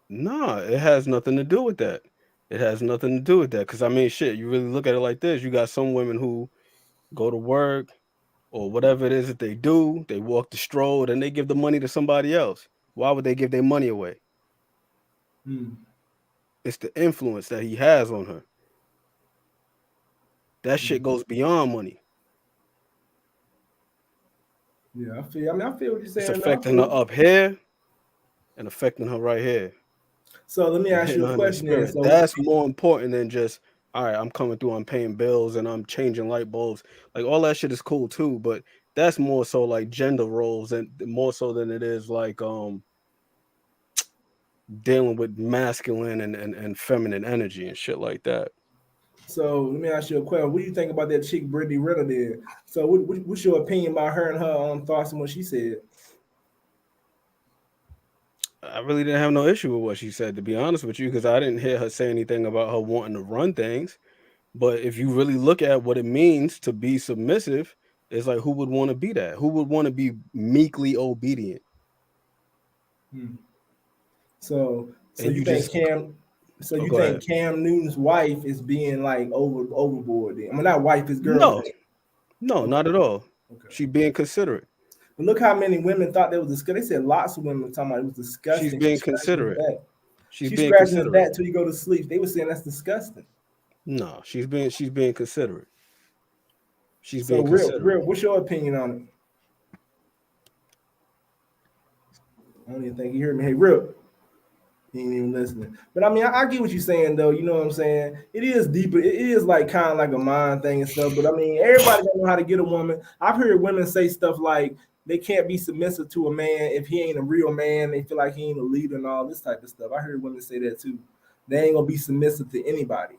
Nah, it has nothing to do with that. Because I mean, shit, you really look at it like this. You got some women who go to work or whatever it is that they do, they walk the stroll, and they give the money to somebody else. Why would they give their money away? It's the influence that he has on her. That shit goes beyond money.
Yeah, I feel what you're saying.
It's affecting her up here and affecting her right here.
So let me ask you a question.
So that's more important than just, all right, I'm coming through, I'm paying bills and I'm changing light bulbs. Like all that shit is cool too, but that's more so like gender roles and more so than it is like dealing with masculine and feminine energy and shit like that.
So let me ask you a question. What do you think about that chick Brittany Renner did? So what's your opinion about her and her thoughts on what she said?
I really didn't have no issue with what she said, to be honest with you, because I didn't hear her say anything about her wanting to run things. But if you really look at what it means to be submissive, it's like, who would want to be that? Who would want to be meekly obedient?
So you think Cam? So you think Cam Newton's wife is being like overboard? Then? I mean, not wife, his girlfriend.
No, not at all. Okay. She being considerate.
But look how many women thought that was disgusting. They said lots of women talking about it was disgusting.
She's being considerate.
She's scratching his back till you go to sleep. They were saying that's disgusting.
No, she's being considerate. She's
so
being considerate.
Real, what's your opinion on it? I don't even think you heard me. Hey, Real. He ain't even listening. But I mean, I get what you're saying, though. You know what I'm saying? It is deeper. It is like kind of like a mind thing and stuff. But I mean, everybody don't know how to get a woman. I've heard women say stuff like they can't be submissive to a man if he ain't a real man. They feel like he ain't a leader and all this type of stuff. I heard women say that too. They ain't gonna be submissive to anybody.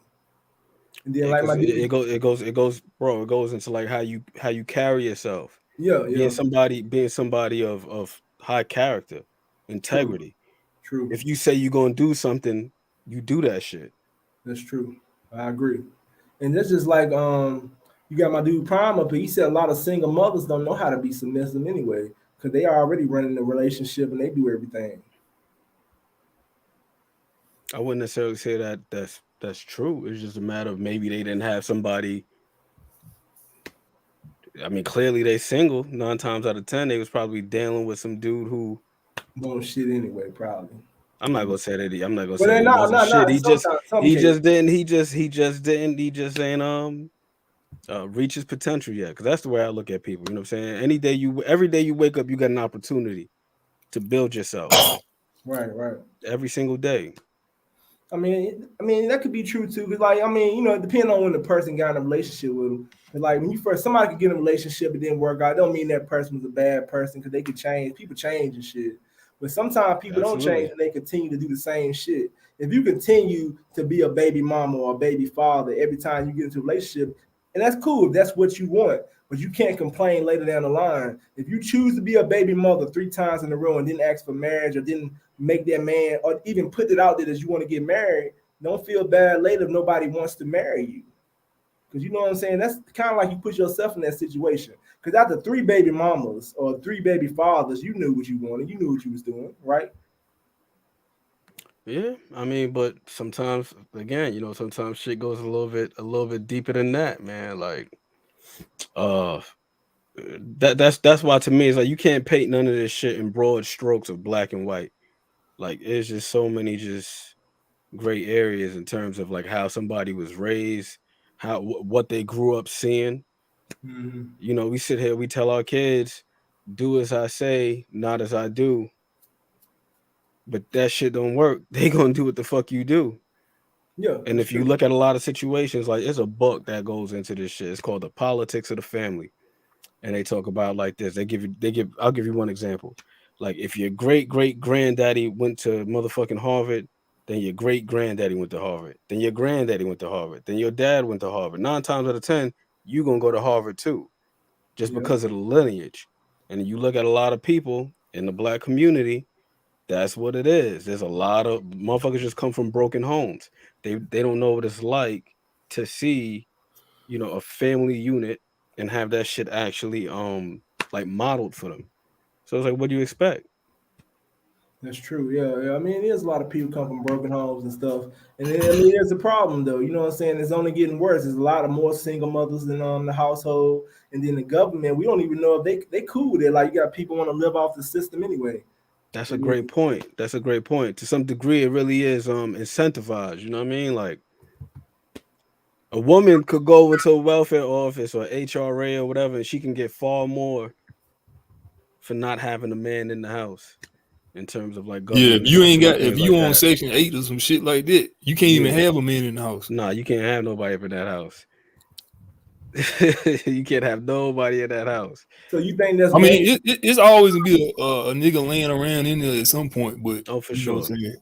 And then like
it goes, bro. It goes into like how you carry yourself. Being somebody of high character, integrity.
True.
If you say you're gonna do something, you do that shit.
That's true. I agree. And that's just like you got my dude Prime up here. He said a lot of single mothers don't know how to be submissive anyway, because they are already running the relationship and they do everything.
I wouldn't necessarily say that that's true. It's just a matter of maybe they didn't have somebody I mean, clearly they single. 9 times out of 10, they was probably dealing with some dude who
Doing shit anyway, probably.
I'm not gonna say that I'm not gonna
But
say that
then
he wasn't shit.
Sometimes, some
He
cases.
just didn't. He just ain't reach his potential yet. Because that's the way I look at people. You know what I'm saying? Every day you wake up, you got an opportunity to build yourself.
Right.
Every single day.
I mean that could be true too. Cause like, I mean, you know, it depends on when the person got in a relationship with them. Cause like when you first, somebody could get in a relationship and didn't work out. It don't mean that person was a bad person because they could change. People change and shit. But sometimes people don't change and they continue to do the same shit. If you continue to be a baby mama or a baby father every time you get into a relationship, and that's cool if that's what you want, but you can't complain later down the line. If you choose to be a baby mother 3 times in a row and didn't ask for marriage or didn't make that man or even put it out there that you want to get married, don't feel bad later if nobody wants to marry you. Because you know what I'm saying? That's kind of like you put yourself in that situation. Because after 3 baby mamas or 3 baby fathers, you knew what you wanted. You knew what you was doing, right?
Yeah, I mean, but sometimes, again, you know, sometimes shit goes a little bit deeper than that, man. Like, uh, that's why to me it's like you can't paint none of this shit in broad strokes of black and white. Like, it's just so many just gray areas in terms of like how somebody was raised, what they grew up seeing.
Mm-hmm.
You know, we sit here, we tell our kids, do as I say, not as I do. But that shit don't work. They gonna do what the fuck you do.
Yeah,
And
that's
if you
true.
look at a lot of situations, like it's a book that goes into this shit. It's called The Politics of the Family. And they talk about like this. I'll give you one example. Like if your great granddaddy went to motherfucking Harvard, then your great granddaddy went to Harvard. Then your granddaddy went to Harvard. Then your dad went to Harvard. 9 times out of 10, you gonna go to Harvard too, just
Yeah.
because of the lineage. And you look at a lot of people in the black community, that's what it is. There's a lot of motherfuckers just come from broken homes. They don't know what it's like to see, you know, a family unit and have that shit actually like modeled for them. So it's like, what do you expect?
That's true. Yeah. I mean, there's a lot of people come from broken homes and stuff. And then, I mean, there's a problem though. You know what I'm saying? It's only getting worse. There's a lot of more single mothers in the household, and then the government. We don't even know if they cool with it. Like you got people want to live off the system anyway.
That's a great point. That's a great point. To some degree, it really is incentivized. You know what I mean? Like a woman could go over to a welfare office or HRA or whatever, and she can get far more for not having a man in the house in terms of like
Yeah,
government assistance and
if
things
you
like
on
that.
Section 8 or some shit like that, you can't even
Yeah.
have a man in the house.
Nah, you can't have nobody up in that house. You can't have nobody in that house.
So you think that's?
I mean, it's always gonna be a nigga laying around in there at some point, but
Oh, for
you know
sure.
what I'm saying?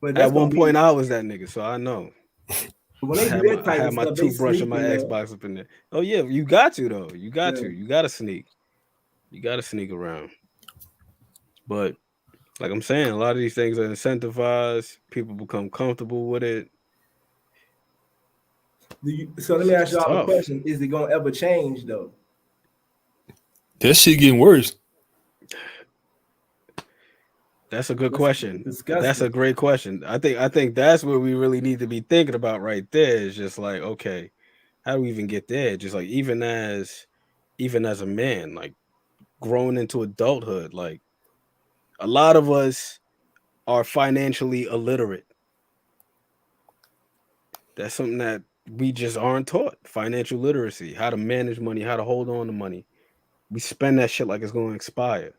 But that's
At one
gonna be
point, I was that nigga, so I know.
when they do that
I
type
had
of
my
stuff, they
toothbrush and my
sneaking though.
Xbox up in there. Oh yeah, you got to though. You got
Yeah.
to. You got to sneak. You got to sneak around. But like I'm saying, a lot of these things are incentivized. People become comfortable with it.
So let me ask
It's
y'all a
tough.
question: is it gonna ever change though?
That shit getting worse.
That's a good
That's
question. That's a
disgusting.
great question. I think that's what we really need to be thinking about right there. Is just like, okay, how do we even get there? Just like even as a man, like growing into adulthood, like a lot of us are financially illiterate. That's something that we just aren't taught. Financial literacy, how to manage money, how to hold on to money. We spend that shit like it's going to expire.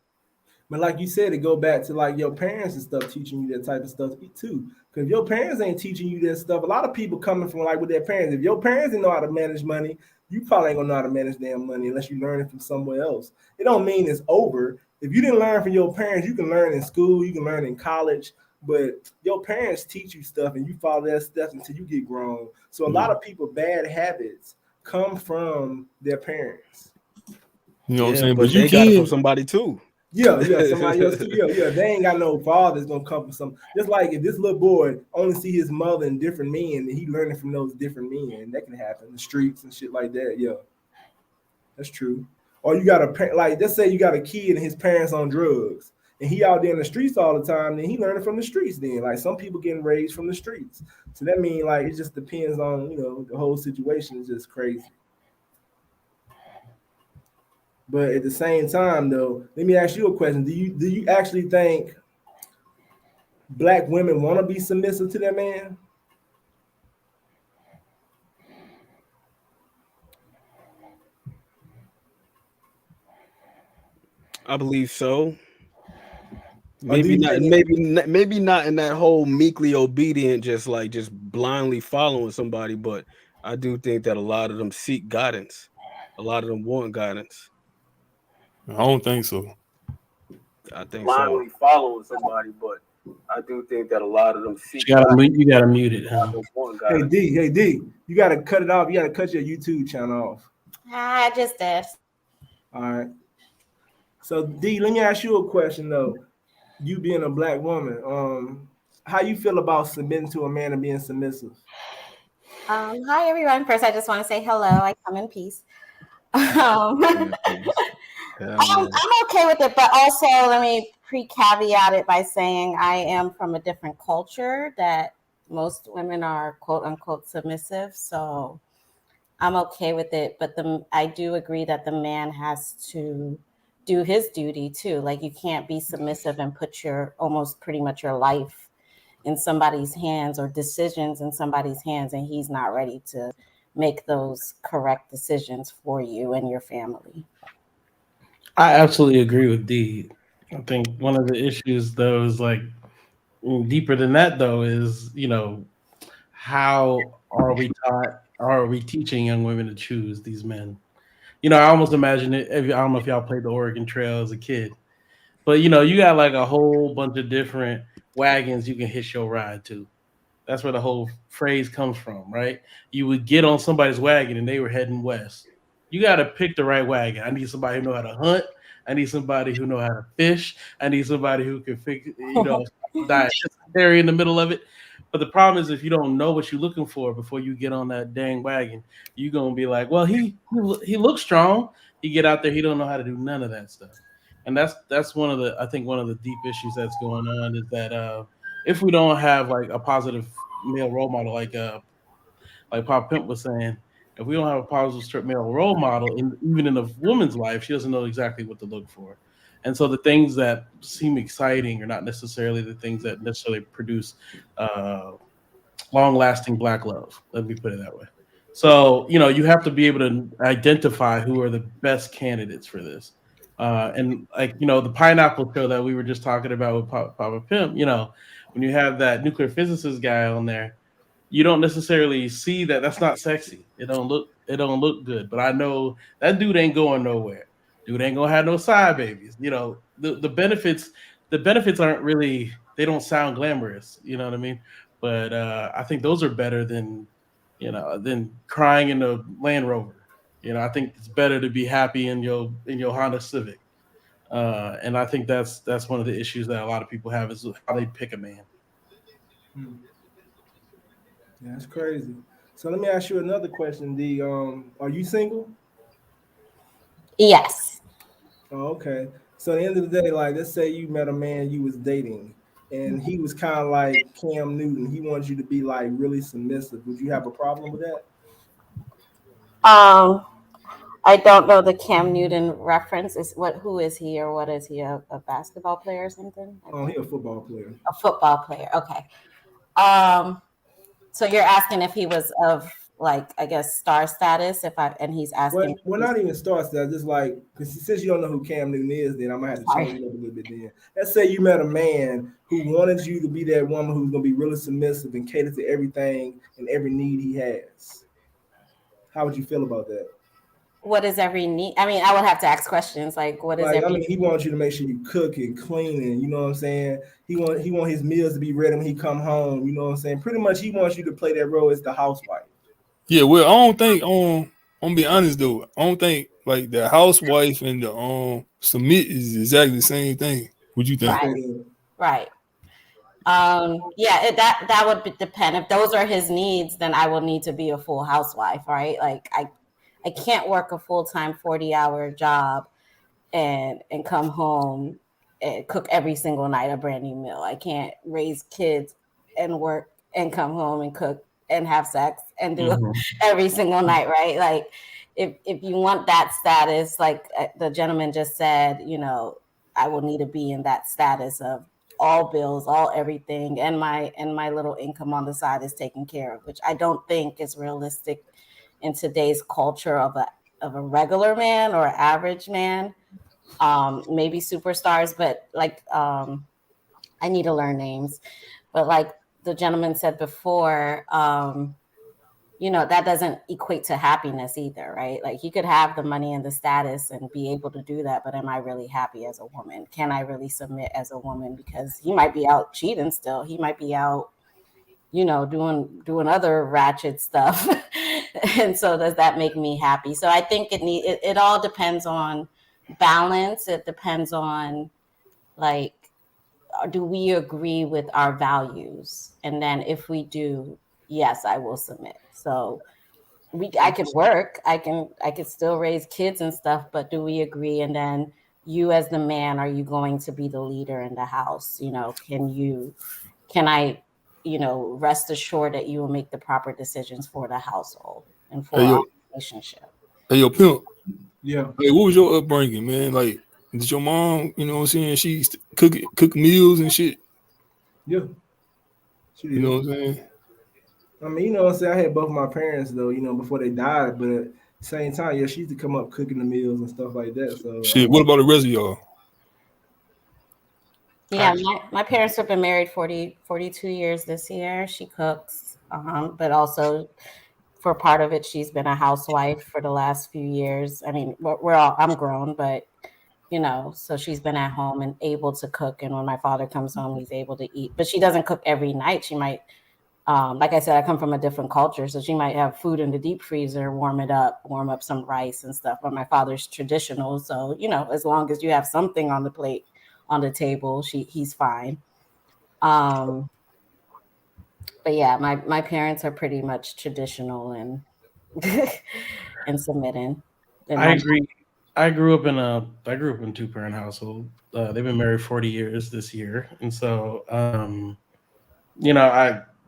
But like you said, it go back to like your parents and stuff teaching you that type of stuff too. Because your parents ain't teaching you that stuff. A lot of people coming from like with their parents. If your parents didn't know how to manage money, you probably ain't gonna know how to manage damn money unless you learn it from somewhere else. It don't mean it's over. If you didn't learn from your parents, you can learn in school, you can learn in college, but your parents teach you stuff and you follow that stuff until you get grown. So a lot of people bad habits come from their parents.
You know what I'm
Yeah,
saying? But
but
you
they got it from
can.
somebody too.
Yeah, somebody else too. Yeah. They ain't got no father that's gonna come from some. Just like if this little boy only see his mother and different men, and he learning from those different men, that can happen. The streets and shit like that. Yeah, that's true. Or you got a like, let's say you got a kid and his parents on drugs, and he out there in the streets all the time. Then he learning from the streets. Then like some people getting raised from the streets. So that means like it just depends on the whole situation is just crazy. But at the same time, though, let me ask you a question: Do you actually think black women want to be submissive to their man?
I believe so.
Or do
Maybe
you
not.
think
Maybe not in that whole meekly obedient, just blindly following somebody. But I do think that a lot of them seek guidance. A lot of them want guidance.
I don't think so.
I think so. Blindly following somebody, but I do think that a lot of them seek
You gotta
guidance.
mute. You gotta mute it.
A lot
Huh?
of them want
hey
guidance.
D, you gotta cut it off. You gotta cut your YouTube channel off.
I just did.
All right. So D, let me ask you a question though. You being a black woman, how you feel about submitting to a man and being submissive?
Hi everyone. First, I just want to say hello. I come in peace. I'm okay with it, but also let me pre-caveat it by saying I am from a different culture that most women are quote unquote submissive. So I'm okay with it, but I do agree that the man has to do his duty too. Like you can't be submissive and put your almost pretty much your life in somebody's hands or decisions in somebody's hands, and he's not ready to make those correct decisions for you and your family.
I absolutely agree with D. I think one of the issues, though, is like deeper than that. Though, is how are we taught? Are we teaching young women to choose these men? I almost imagine it. I don't know if y'all played the Oregon Trail as a kid, but you got like a whole bunch of different wagons you can hitch your ride to. That's where the whole phrase comes from, right? You would get on somebody's wagon and they were heading west. You got to pick the right wagon. I need somebody who know how to hunt. I need somebody who know how to fish. I need somebody who can fix, diet area in the middle of it. But the problem is if you don't know what you're looking for before you get on that dang wagon, you're gonna be like, well, he looks strong. He get out there, he don't know how to do none of that stuff. And that's one of the I think one of the deep issues that's going on is that if we don't have like a positive male role model, like Pop Pimp was saying, if we don't have a positive straight male role model, even in a woman's life, she doesn't know exactly what to look for. And so the things that seem exciting are not necessarily the things that necessarily produce uh, long-lasting black love. Let me put it that way. So you have to be able to identify who are the best candidates for this. And like the pineapple show that we were just talking about with Papa Pimp, when you have that nuclear physicist guy on there, you don't necessarily see that that's not sexy. It don't look good. But I know that dude ain't going nowhere. Dude ain't gonna have no side babies. The benefits aren't really, they don't sound glamorous, you know what I mean? But I think those are better than crying in a Land Rover. I think it's better to be happy in your Honda Civic. And I think that's one of the issues that a lot of people have is how they pick a man.
Hmm. Yeah, that's crazy. So let me ask you another question, D. Are you single?
Yes.
Oh, okay. So at the end of the day, like let's say you met a man you was dating and he was kind of like Cam Newton. He wants you to be like really submissive. Would you have a problem with that?
Um, I don't know the Cam Newton reference. Is what? Who is he, or what is he? A basketball player or something?
Oh, he a football player.
A football player. Okay. Um, so you're asking if he was of like I guess star status. And he's asking.
Well, we're not even starts that. Just like because since you don't know who Cam Newton is, then I'm gonna have to change it up a little bit. Then let's say you met a man who wanted you to be that woman who's gonna be really submissive and cater to everything and every need he has. How would you feel about that?
What is every need? I mean, I would have to ask questions like, what is
Like, I
every?
mean, he wants you to make sure you cook and clean, and you know what I'm saying. He want his meals to be ready when he come home. You know what I'm saying. Pretty much, he wants you to play that role as the housewife.
Yeah, well, I don't think I'm gonna be honest though. I don't think like the housewife and the submit is exactly the same thing. What you think?
Right. Right. Yeah, that would depend. If those are his needs, then I will need to be a full housewife, right? Like I can't work a full-time 40-hour job and come home and cook every single night a brand new meal. I can't raise kids and work and come home and cook and have sex and do every single night, right? Like if you want that status, like the gentleman just said, you know, I will need to be in that status of all bills, all everything, and my little income on the side is taken care of, which I don't think is realistic in today's culture of a regular man or average man. Maybe superstars, but like I need to learn names. But like the gentleman said before, you know, that doesn't equate to happiness either, right? Like, you could have the money and the status and be able to do that, but am I really happy as a woman? Can I really submit as a woman? Because he might be out cheating still. He might be out, you know, doing other ratchet stuff. And so does that make me happy? So I think it all depends on balance. It depends on, like, do we agree with our values? And then if we do, yes, I will submit. So I could work, I could still raise kids and stuff, but do we agree? And then you as the man, are you going to be the leader in the house? You know, can I, you know, rest assured that you will make the proper decisions for the household and for our relationship?
Hey, yo, Pimp.
Yeah.
Hey, what was your upbringing, man? Like, did your mom, you know what I'm saying, she used to cook meals and shit?
Yeah.
You know what I'm saying?
I mean, you know what I'm saying? I had both my parents though, you know, before they died, but at the same time, yeah, she used to come up cooking the meals and stuff like that. So
Shit, what about the rest of y'all?
Yeah, my parents have been married 42 years this year. She cooks, but also for part of it, she's been a housewife for the last few years. I mean, I'm grown, but you know, so she's been at home and able to cook. And when my father comes home, he's able to eat. But she doesn't cook every night. She might, like I said, I come from a different culture, so she might have food in the deep freezer, warm up some rice and stuff. But my father's traditional, so you know, as long as you have something on the plate, on the table, he's fine. But yeah, my parents are pretty much traditional and and submitting. And
I agree. I grew up in a 2-parent household. They've been married 40 years this year, and so you know,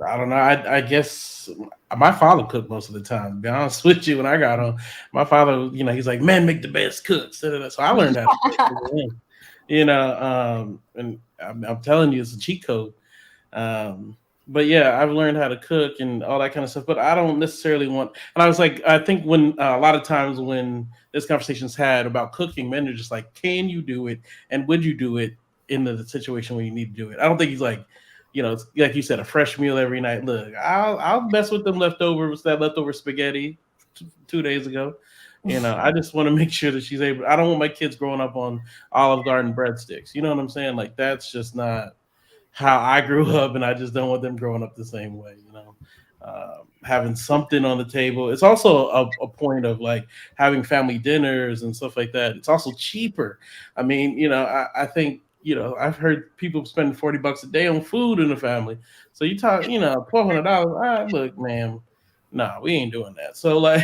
I don't know. I guess my father cooked most of the time. To be honest with you, when I got home, my father, you know, he's like, "Men make the best cooks." So I learned how to cook from him. You know, and I'm telling you, it's a cheat code. But yeah, I've learned how to cook and all that kind of stuff. But I don't necessarily want. And I was like, I think when a lot of times when this conversation's had about cooking, men are just like, "Can you do it? And would you do it in the situation where you need to do it?" I don't think he's like, you know, like you said, a fresh meal every night. Look, I'll mess with them leftovers, that leftover spaghetti 2 days ago. You know, I just want to make sure that she's able. I don't want my kids growing up on Olive Garden breadsticks. You know what I'm saying? Like, that's just not how I grew up, and I just don't want them growing up the same way. You know, having something on the table. It's also a point of like having family dinners and stuff like that. It's also cheaper. I mean, you know, I think, you know, I've heard people spend $40 a day on food in the family. So you talk, you know, $1,200. Look, man, no, we ain't doing that. So like,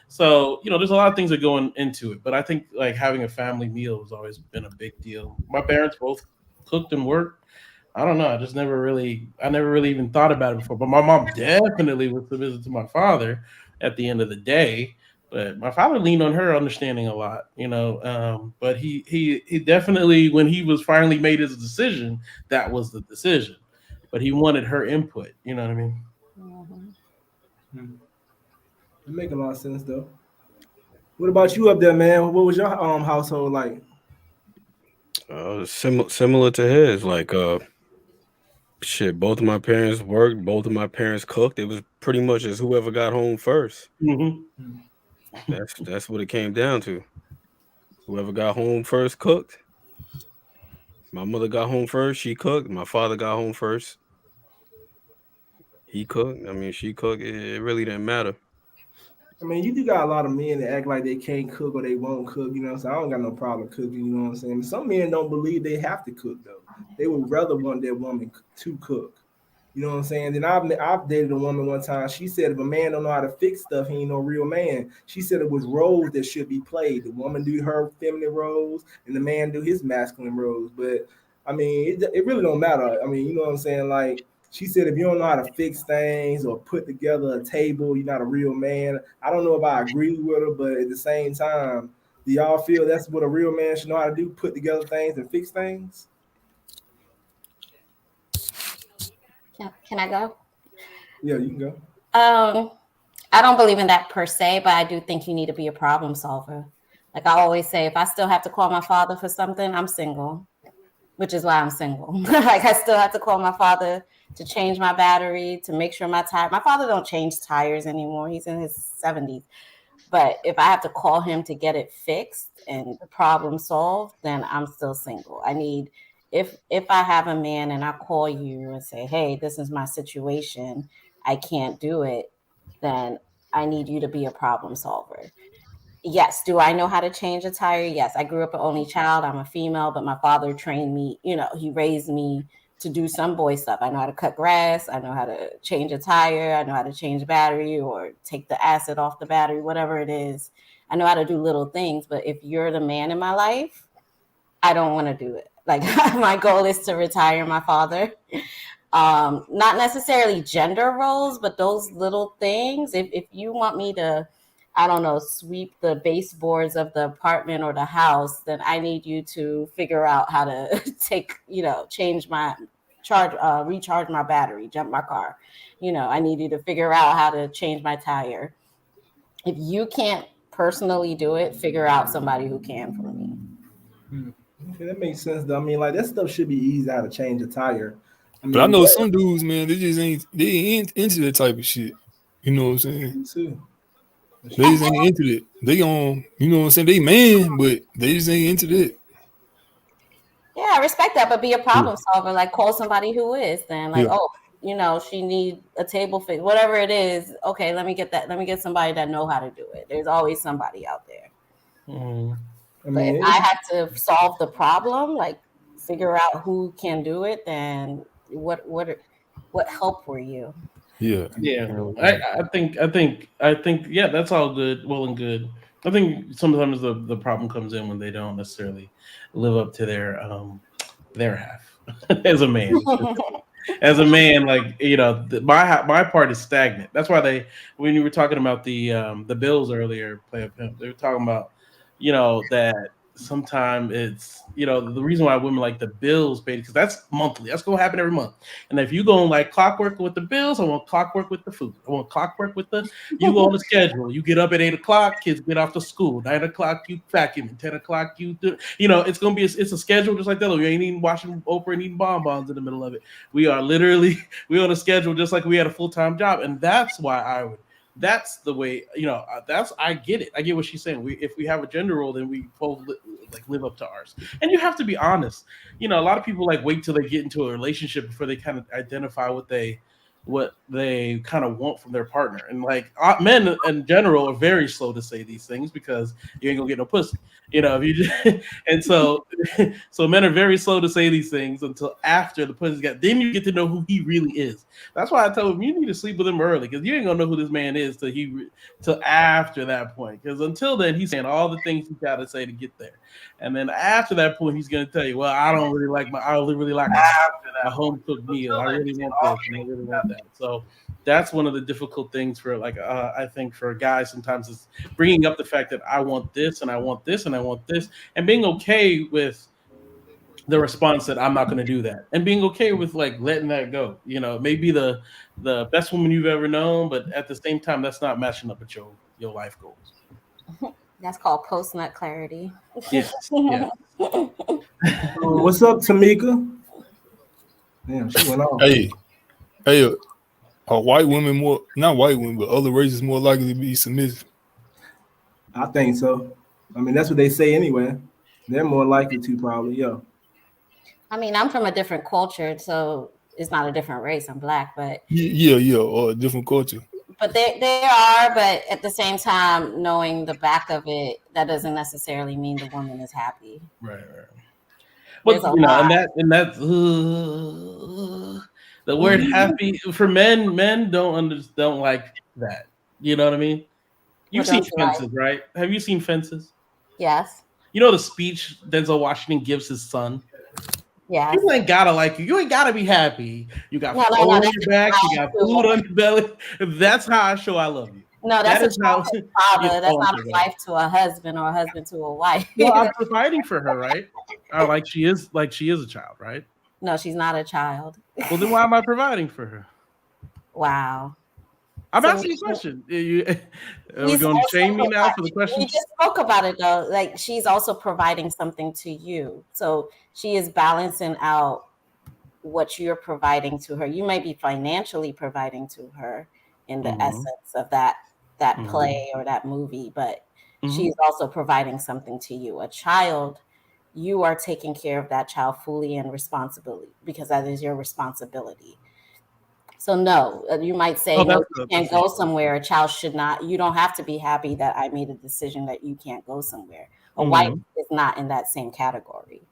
so you know, there's a lot of things that go into it. But I think like having a family meal has always been a big deal. My parents both cooked and worked. I don't know. I never really even thought about it before. But my mom definitely was to visit to my father at the end of the day. But my father leaned on her understanding a lot, you know. But he definitely, when he was finally made his decision, that was the decision. But he wanted her input. You know what I mean?
it make a lot of sense though. What about you up there, man? What was your household like?
Similar to his, like shit. Both of my parents worked. Both of my parents cooked. It was pretty much as whoever got home first.
Mm-hmm.
That's what it came down to. Whoever got home first cooked. My mother got home first. She cooked. My father got home first. He cooked. I mean, she cooked. It really didn't matter.
I mean, you do got a lot of men that act like they can't cook or they won't cook, you know what I'm saying? I don't got no problem cooking, you know what I'm saying? Some men don't believe they have to cook, though. They would rather want their woman to cook. You know what I'm saying? Then I've dated a woman one time. She said if a man don't know how to fix stuff, he ain't no real man. She said it was roles that should be played. The woman do her feminine roles and the man do his masculine roles. But I mean, it really don't matter. I mean, you know what I'm saying? Like She said, if you don't know how to fix things or put together a table, you're not a real man. I don't know if I agree with her, but at the same time, do y'all feel that's what a real man should know how to do? Put together things and fix things?
Can I go?
Yeah, you can go.
I don't believe in that per se, but I do think you need to be a problem solver. Like I always say, if I still have to call my father for something, I'm single, which is why I'm single. Like I still have to call my father to change my battery, to make sure my tire. My father don't change tires anymore. He's in his 70s. But if I have to call him to get it fixed and the problem solved, then I'm still single. I need if I have a man and I call you and say, "Hey, this is my situation. I can't do it," then I need you to be a problem solver. Yes. Do I know how to change a tire? Yes. I grew up an only child. I'm a female, but my father trained me, he raised me to do some boy stuff. I know how to cut grass. I know how to change a tire. I know how to change a battery or take the acid off the battery, whatever it is. I know how to do little things. But if you're the man in my life, I don't want to do it. Like my goal is to retire my father. Not necessarily gender roles, but those little things. If you want me to, I don't know, sweep the baseboards of the apartment or the house, then I need you to figure out how to change my recharge my battery, jump my car. I need you to figure out how to change my tire. If you can't personally do it, figure out somebody who can for me.
Okay, that makes sense though. I mean, like that stuff should be easy how to change a tire. I
But I
mean,
know some dudes, man, they ain't into that type of shit. You know what I'm saying?
me too.
They just ain't into it. They on, you know what I'm saying? They man, but they just ain't into that.
Yeah, I respect that, but be a problem solver. Like call somebody who is. Then like,
Yeah.
she need a table fix, whatever it is. Okay, let me get that. Let me get somebody that know how to do it. There's always somebody out there.
I
But if
mean,
I had to solve the problem, like figure out who can do it, then what help were you?
Yeah.
I think yeah, that's all good, well and good. I think sometimes the problem comes in when they don't necessarily live up to their half as a man. As a man, like my part is stagnant. That's why when you were talking about the bills earlier, Play a Pimp, they were talking about that sometimes it's the reason why women like the bills paid because that's monthly. That's gonna happen every month. And if you go like clockwork with the bills, I want clockwork with the food. I want clockwork with you go on the schedule. You get up at 8 o'clock, kids get off to school. 9 o'clock, you vacuum. 10 o'clock, you do. It's gonna be it's a schedule just like that. You ain't even watching Oprah and eating bonbons in the middle of it. We are literally on a schedule just like we had a full-time job, and that's why that's the way I get it. I get what she's saying. If we have a gender role, then we both live up to ours. And you have to be honest. A lot of people wait till they get into a relationship before they kind of identify what they kind of want from their partner. And men in general are very slow to say these things because you ain't gonna get no pussy. If you just, and so men are very slow to say these things until after the pussy's got. Then you get to know who he really is. That's why I tell him you need to sleep with him early because you ain't gonna know who this man is till after that point. Because until then, he's saying all the things he's got to say to get there, and then after that point, he's gonna tell you, "Well, I don't really like a home cooked meal. I really want this and I really want that." So that's one of the difficult things for I think for guys sometimes is bringing up the fact that I want this and I want this and I want this and being okay with the response that I'm not going to do that and being okay with letting that go. Maybe the best woman you've ever known, but at the same time, that's not matching up with your life goals.
That's called post-nut clarity.
Yes. Yeah.
What's up, Tamika? Damn, she went off.
Hey, are white women not white women, but other races more likely to be submissive?
I think so. I mean, that's what they say anyway. They're more likely to probably, yeah.
I mean, I'm from a different culture, so it's not a different race. I'm Black, but
or a different culture.
But they are, but at the same time, knowing the back of it, that doesn't necessarily mean the woman is happy.
Right. But and that's the word happy for men don't like that. You know what I mean? You've seen Fences, right? Have you seen Fences?
Yes.
You know the speech Denzel Washington gives his son?
Yes.
People ain't gotta like you. You ain't gotta be happy. You got
No,
food on
that's
your
a
back. You
child
got
to
food on your belly. That's how I show I love you.
No,
That
that's
is
a
how.
child to a father. That's
I'm
not
sorry,
a
go ahead.
wife to a husband or a husband to a wife.
Well, I'm providing for her, right? Like she is a child, right?
No, she's not a child.
Well, then why am I providing for her?
Wow.
I'm
So
asking you a question. Are we
he's
going to
also
shame me now for the
we
questions?
just spoke about it though. Like she's also providing something to you. So she is balancing out what you're providing to her. You might be financially providing to her in the essence of that play or that movie, but she's also providing something to you. A child, you are taking care of that child fully and responsibly because that is your responsibility. So no, you might say, no, you can't go somewhere. A child should not. You don't have to be happy that I made a decision that you can't go somewhere. A wife is not in that same category.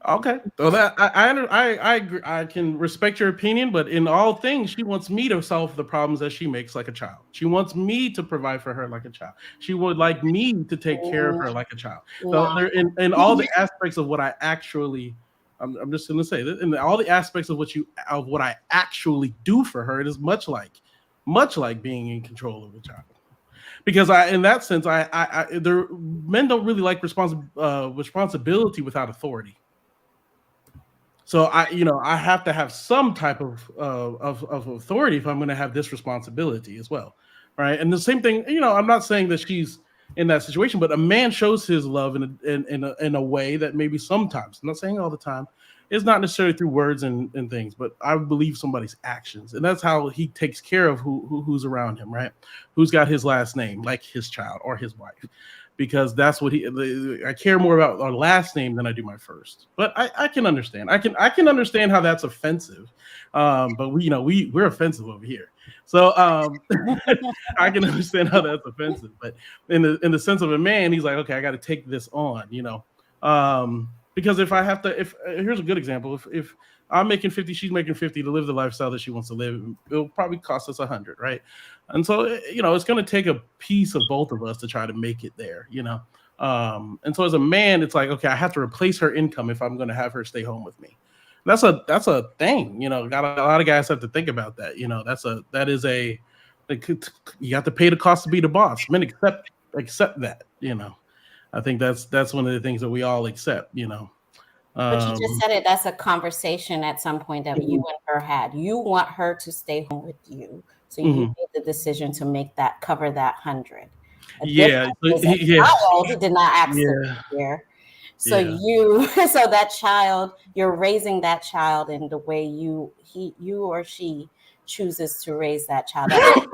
Okay, so that I agree. I can respect your opinion, but in all things, she wants me to solve the problems that she makes like a child. She wants me to provide for her like a child. She would like me to take care of her like a child. So there, in all the aspects of what I actually, I'm just going to say that in all the aspects of what I actually do for her, it is much like being in control of a child. Because in that sense, men don't really like responsibility without authority. So I have to have some type of authority if I'm going to have this responsibility as well, right? And the same thing, I'm not saying that she's in that situation, but a man shows his love in a way that maybe sometimes, I'm not saying all the time, it's not necessarily through words and things, but I believe somebody's actions, and that's how he takes care of who's around him, right? Who's got his last name, like his child or his wife. Because that's what I care more about our last name than I do my first. But I can understand. I can understand how that's offensive. But we're offensive over here. So I can understand how that's offensive. But in the sense of a man, he's like, okay, I got to take this on, because here's a good example. If I'm making 50, she's making 50 to live the lifestyle that she wants to live, it'll probably cost us 100, right? And so, it's going to take a piece of both of us to try to make it there, and so as a man, it's like, okay, I have to replace her income if I'm going to have her stay home with me. That's a thing, got a lot of guys have to think about that. You have to pay the cost to be the boss. Men accept that, I think that's one of the things that we all accept,
But you just said it. That's a conversation at some point that you and her had. You want her to stay home with you, so you made the decision to cover that 100.
Yeah,
child did not ask here. So so that child, you're raising that child in the way you or she chooses to raise that child.
I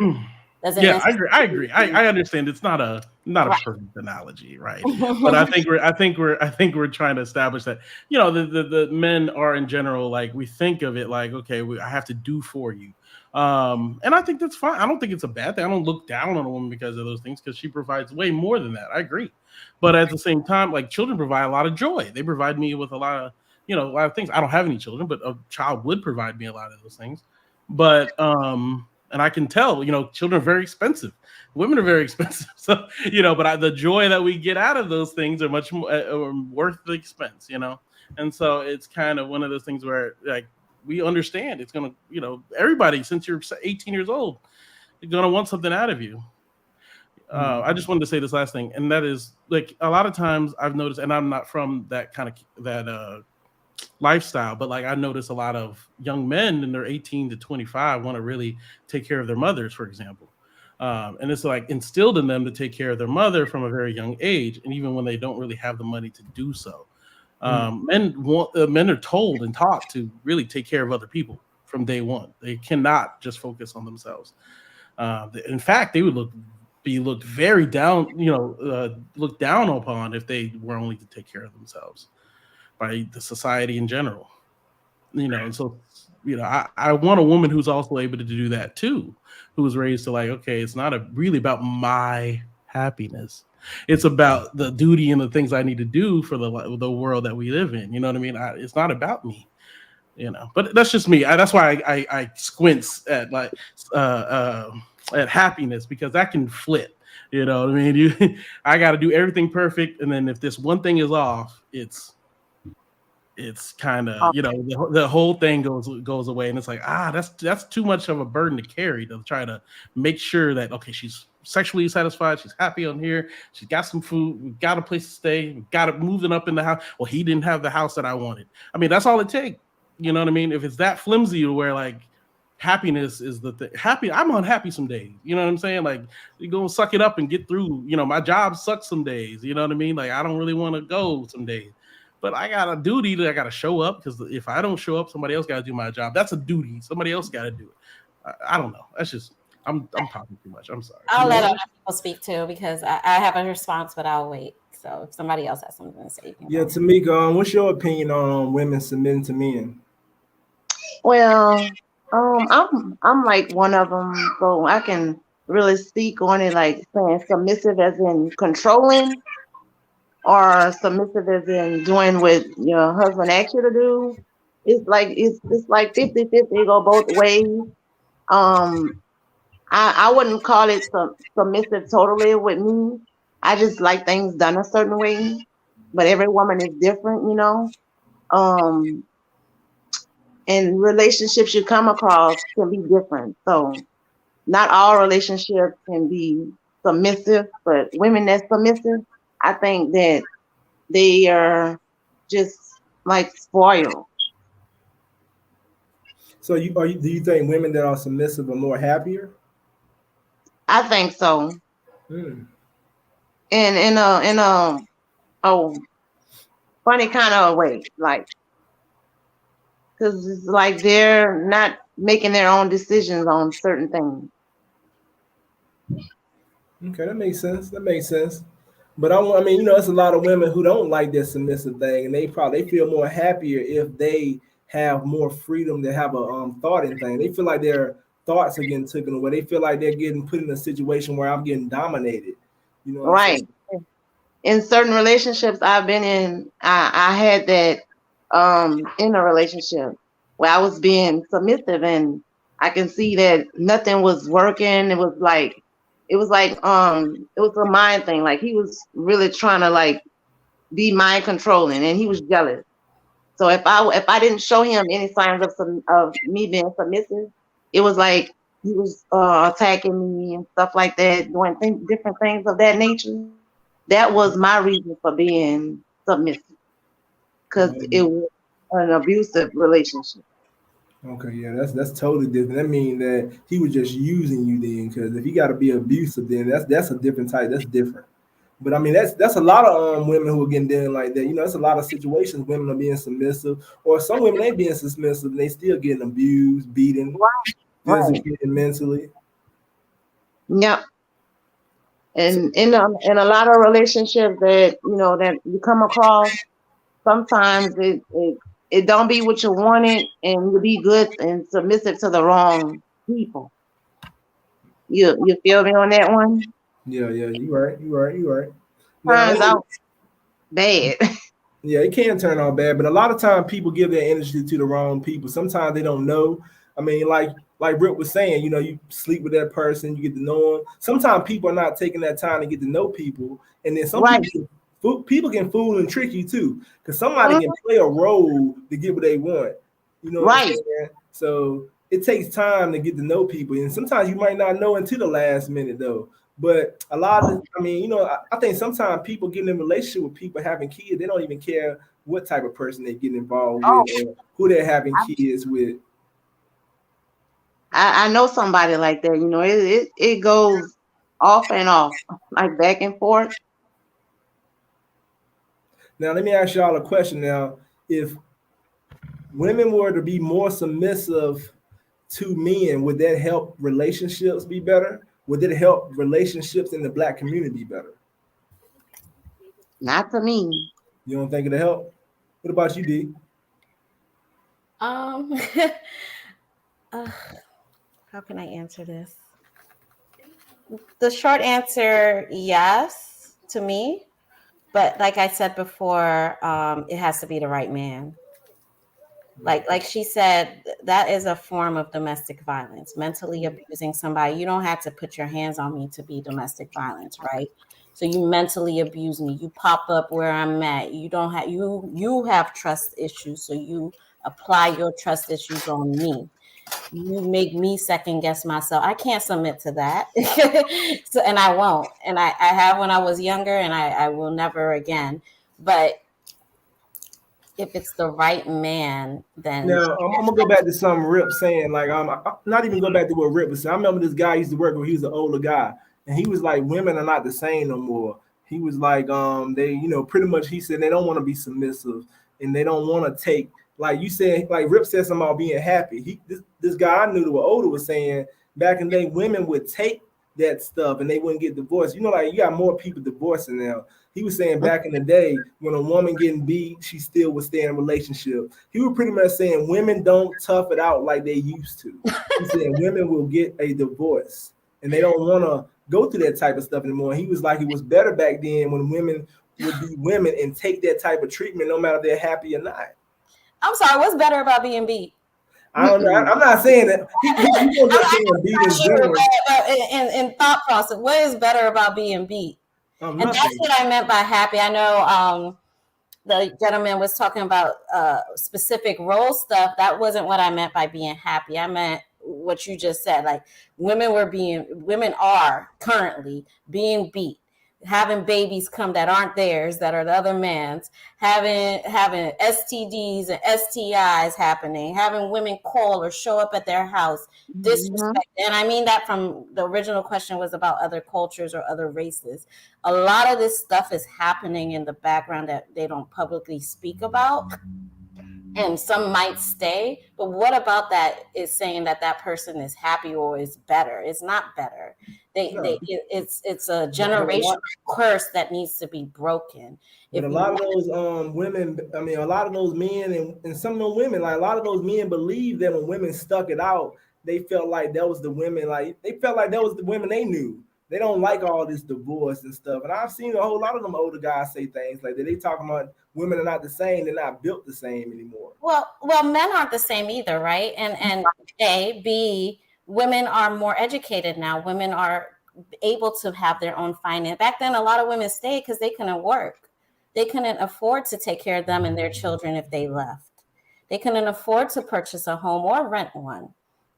agree. I understand. It's not a perfect analogy, right? But I think we're trying to establish that the men are in general, like, we think of it like, okay, I have to do for you, and I think that's fine. I don't think it's a bad thing. I don't look down on a woman because of those things, because she provides way more than that. I agree, but at the same time, like, children provide a lot of joy. They provide me with a lot of things. I don't have any children, but a child would provide me a lot of those things. But and I can tell, children are very expensive. Women are very expensive. So, but the joy that we get out of those things are much more worth the expense, And so it's kind of one of those things where, like, we understand it's going to, everybody, since you're 18 years old, you're going to want something out of you. I just wanted to say this last thing. And that is, like, a lot of times I've noticed, and I'm not from that kind of lifestyle, but, like, I notice a lot of young men in their 18 to 25 want to really take care of their mothers, for example, and it's like instilled in them to take care of their mother from a very young age, and even when they don't really have the money to do so, men are told and taught to really take care of other people from day one. They cannot just focus on themselves. In fact, they would be looked very down, looked down upon if they were only to take care of themselves by the society in general, and so, I want a woman who's also able to do that too, who was raised to, like, okay, it's not really about my happiness. It's about the duty and the things I need to do for the world that we live in. You know what I mean? It's not about me, but that's just me. That's why I squints at, like, at happiness, because that can flip. You know what I mean? I got to do everything perfect, and then if this one thing is off, it's it's kind of, you know, the whole thing goes away, and it's like, that's too much of a burden to carry, to try to make sure that, okay, she's sexually satisfied, she's happy on here, she's got some food, we got a place to stay, we got it moving up in the house. Well, he didn't have the house that I wanted. I mean, that's all it takes. You know what I mean? If it's that flimsy to where like happiness is the thing. I'm unhappy some days. You know what I'm saying? Like, you go suck it up and get through. You know, my job sucks some days. You know what I mean? Like, I don't really want to go some days. But I got a duty that I got to show up, because if I don't show up, somebody else got to do my job. That's a duty. Somebody else got to do it. I don't know. That's just, I'm talking too much. I'm sorry.
I'll let other people speak too, because I have a response, but I'll wait. So if somebody else has something to say, you can
Yeah, Tamika, what's your opinion on women submitting to men?
Well, I'm like one of them, so I can really speak on it, like saying submissive as in controlling, or submissive as in doing what your husband asks you to do. It's like 50-50, it go both ways. I wouldn't call it submissive totally with me. I just like things done a certain way, but every woman is different, you know. And relationships you come across can be different. So not all relationships can be submissive, but women that's submissive, I think that they are just like spoiled.
So do you think women that are submissive are more happier?
I think so. And in a funny kind of way, like, because it's like they're not making their own decisions on certain things.
Okay, that makes sense. But I mean, you know, it's a lot of women who don't like this submissive thing, and they feel more happier if they have more freedom to have a thought in things. They feel like their thoughts are getting taken away. They feel like they're getting put in a situation where I'm getting dominated. You know,
right? In certain relationships I've been in, I had that in a relationship where I was being submissive, and I can see that nothing was working. It was a mind thing. Like, he was really trying to like be mind controlling, and he was jealous. So if I didn't show him any signs of me being submissive, it was like he was attacking me and stuff like that, doing different things of that nature. That was my reason for being submissive, because it was an abusive relationship.
Okay, yeah, that's totally different. That means that he was just using you then, because if he got to be abusive, then that's a different type. That's different. But I mean, that's a lot of women who are getting done like that. You know, it's a lot of situations women are being submissive, or some women ain't being submissive and they still getting abused, beaten, physically and mentally.
Yep. And in a lot of relationships that that you come across, sometimes it don't be what you wanted, and you be good and submissive to the wrong people. You feel me on that one?
Yeah, you right.
Turns out bad.
Yeah, it can turn out bad, but a lot of times people give their energy to the wrong people. Sometimes they don't know. I mean, like Rick was saying, you know, you sleep with that person, you get to know them. Sometimes people are not taking that time to get to know people, and then people can fool and trick you too, because somebody can play a role to get what they want. You know what I'm saying? So it takes time to get to know people, and sometimes you might not know until the last minute though. But a lot of, I mean, you know, I think sometimes people get in a relationship with people having kids, they don't even care what type of person they get involved with or who they're having kids with.
I know somebody like that. You know, it goes off and off, like back and forth.
Now, let me ask y'all a question now. If women were to be more submissive to men, would that help relationships be better? Would it help relationships in the Black community better?
Not to me.
You don't think it'll help? What about you, D?
How can I answer this? The short answer, yes, to me. But like I said before, it has to be the right man. Like she said, that is a form of domestic violence, mentally abusing somebody. You don't have to put your hands on me to be domestic violence, right? So you mentally abuse me. You pop up where I'm at. You don't have you have trust issues, so you apply your trust issues on me. You make me second guess myself. I can't submit to that. So, and I won't. And I have when I was younger, and I will never again. But if it's the right man, then
Now I'm gonna go back to something Rip saying. Like I'm not even go back to what Rip was saying. I remember this guy I used to work with. He was an older guy, and he was like, "Women are not the same no more." He was like, they, pretty much. He said they don't want to be submissive, and they don't want to take. Like you said, like Rip said something about being happy. This guy I knew that was older was saying back in the day, women would take that stuff and they wouldn't get divorced. Like you got more people divorcing now. He was saying back in the day, when a woman getting beat, she still would stay in a relationship. He was pretty much saying women don't tough it out like they used to. He said women will get a divorce and they don't want to go through that type of stuff anymore. He was like, it was better back then when women would be women and take that type of treatment no matter if they're happy or not.
I'm sorry, what's better about being beat?
I don't know. I'm not saying that.
In thought process, what is better about being beat? And that's what I meant by happy. I know the gentleman was talking about specific role stuff. That wasn't what I meant by being happy. I meant what you just said. Like women are currently being beat, having babies come that aren't theirs, that are the other man's, having STDs and STIs happening, having women call or show up at their house, disrespect. And I mean that from the original question was about other cultures or other races. A lot of this stuff is happening in the background that they don't publicly speak about. And some might stay, but what about that is saying that person is happy or is better? It's not better. It's a generational curse that needs to be broken.
But a lot of those women, a lot of those men and some of those women, like a lot of those men believe that when women stuck it out, they felt like that was the women, like they felt like that was the women they knew. They don't like all this divorce and stuff. And I've seen a whole lot of them older guys say things like that. They talking about women are not the same. They're not built the same anymore.
Well, men aren't the same either, right? And A, B, women are more educated now. Women are able to have their own finance. Back then, a lot of women stayed because they couldn't work. They couldn't afford to take care of them and their children if they left. They couldn't afford to purchase a home or rent one.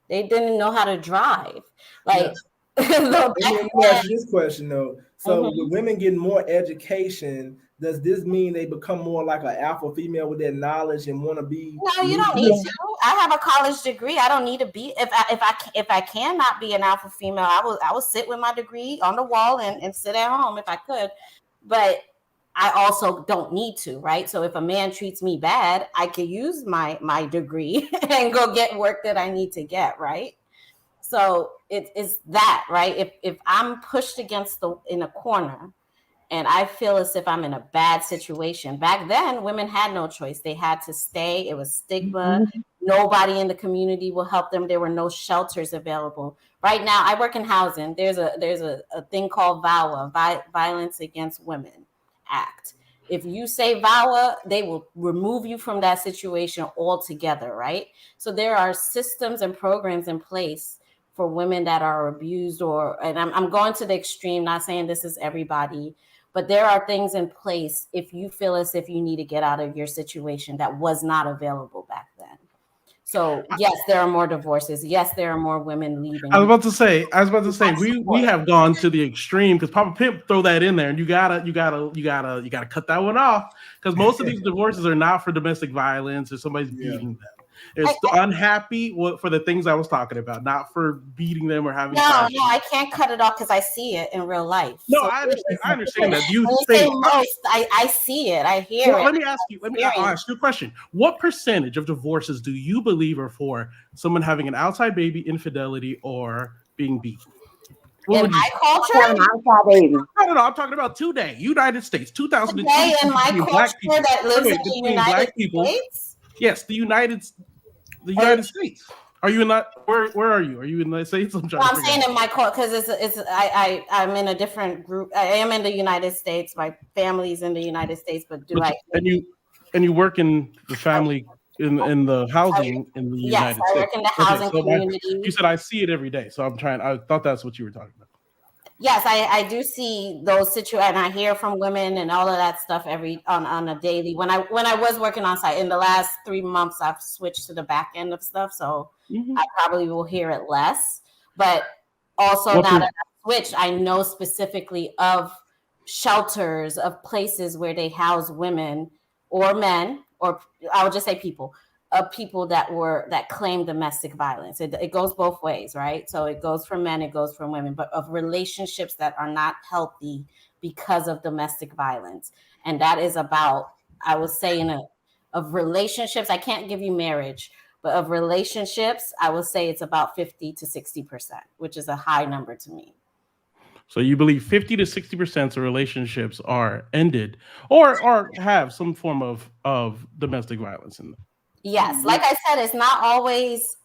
They didn't know how to drive. Like,
let me ask you this question though. So with women getting more education, does this mean they become more like an alpha female with their knowledge and want to be?
No, you don't need to. I have a college degree. I don't need to be. If I cannot be an alpha female, I will sit with my degree on the wall and sit at home if I could. But I also don't need to, right? So if a man treats me bad, I could use my degree and go get work that I need to get, right? So it's that, right? If I'm pushed in a corner and I feel as if I'm in a bad situation. Back then, women had no choice. They had to stay. It was stigma. Nobody in the community will help them. There were no shelters available. Right now, I work in housing. There's a thing called VAWA, Violence Against Women Act. If you say VAWA, they will remove you from that situation altogether, right? So there are systems and programs in place for women that are abused and I'm going to the extreme, not saying this is everybody, but there are things in place if you feel as if you need to get out of your situation that was not available back then. So yes, there are more divorces. Yes, there are more women leaving.
I was about to say, we have gone to the extreme because Papa Pimp throw that in there, and you gotta cut that one off because most of these divorces are not for domestic violence or somebody's beating them. It's unhappy for the things I was talking about, not for beating them or having.
No, I can't cut it off because I see it in real life.
No, so I understand that.
I see it. I hear it.
Let me ask you a question. What percentage of divorces do you believe are for someone having an outside baby, infidelity, or being beaten?
In my culture?
No, I'm talking about today, United States, 2002.
Today in my culture that lives in the United States?
Yes, the United States. Are you in that? Where are you? Are you in the States?
I'm saying in my culture because I'm in a different group. I am in the United States. My family's in the United States, but
and you work in the family in the housing in the United States.
Yes, I work in the housing community.
You said I see it every day, so I thought that's what you were talking about.
Yes, I do see those situations, and I hear from women and all of that stuff on a daily. When I was working on site in the last 3 months, I've switched to the back end of stuff, so I probably will hear it less. But also now that I switched, I know specifically of shelters, of places where they house women or men, or I would just say people, of people that claim domestic violence. It goes both ways, right? So it goes for men, it goes for women, but of relationships that are not healthy because of domestic violence. And that is about, I would say, of relationships, I can't give you marriage, but of relationships, I would say it's about 50 to 60%, which is a high number to me.
So you believe 50 to 60% of relationships are ended or have some form of domestic violence in them?
Yes, like I said, it's not always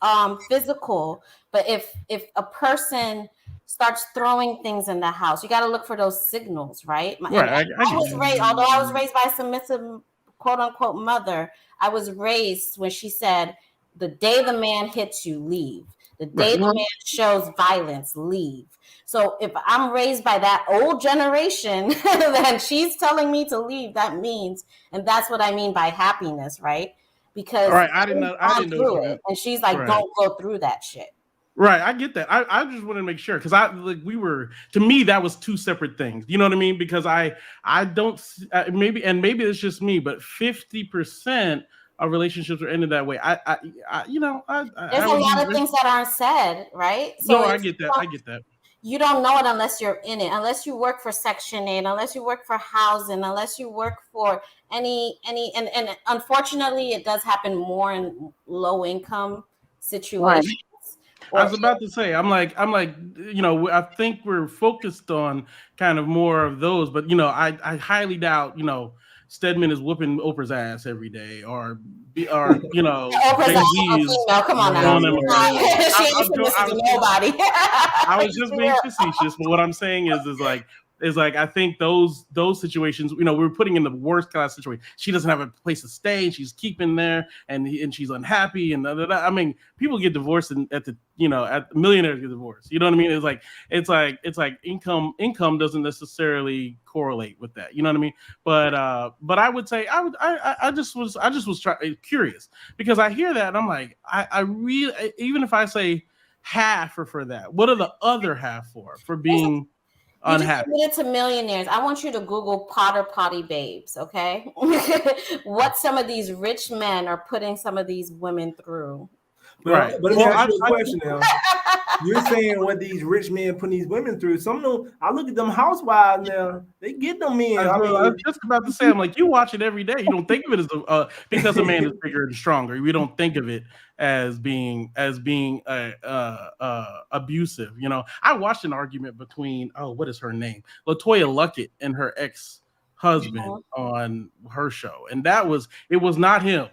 physical, but if a person starts throwing things in the house, you got to look for those signals, right?
Right.
Although I was raised by a submissive, quote unquote, mother, I was raised when she said, "The day the man hits you, leave. The day the man shows violence, leave." So if I'm raised by that old generation, then she's telling me to leave. That means, and that's what I mean by happiness, right? Because
I didn't know
it, and she's like, "Don't go through that shit."
Right, I get that. I just wanted to make sure because to me that was two separate things. You know what I mean? Because I don't maybe it's just me, but 50% of relationships are ended that way.
There's a lot of things that aren't said, right?
So no, I get that. I get that.
You don't know it unless you're in it, unless you work for Section 8, unless you work for housing, unless you work for any and unfortunately it does happen more in low income situations.
I was about to say, I'm like, I think we're focused on kind of more of those, but I highly doubt, Stedman is whooping Oprah's ass every day, or
Oprah's ass, come on now. She ain't submissive to nobody.
I was just being facetious, but what I'm saying is like I think those situations, we're putting in the worst class situation. She doesn't have a place to stay, and she's keeping there, and she's unhappy, and I mean, people get divorced at millionaires get divorced. You know what I mean? It's like income doesn't necessarily correlate with that. You know what I mean? But I would say I just was curious because I hear that and I'm like I really, even if I say half are for that, what are the other half for being unhappy?
You just committed to millionaires. I want you to Google Potter Potty babes, okay? What some of these rich men are putting some of these women through.
But let me ask you a question now. You're saying what these rich men putting these women through. Some of them, I look at them housewives now. They get them in.
I was just about to say, I'm like, you watch it every day. You don't think of it as because a man is bigger and stronger. We don't think of it as being abusive. I watched an argument between what is her name, LaToya Luckett, and her ex-husband on her show, and it was not him.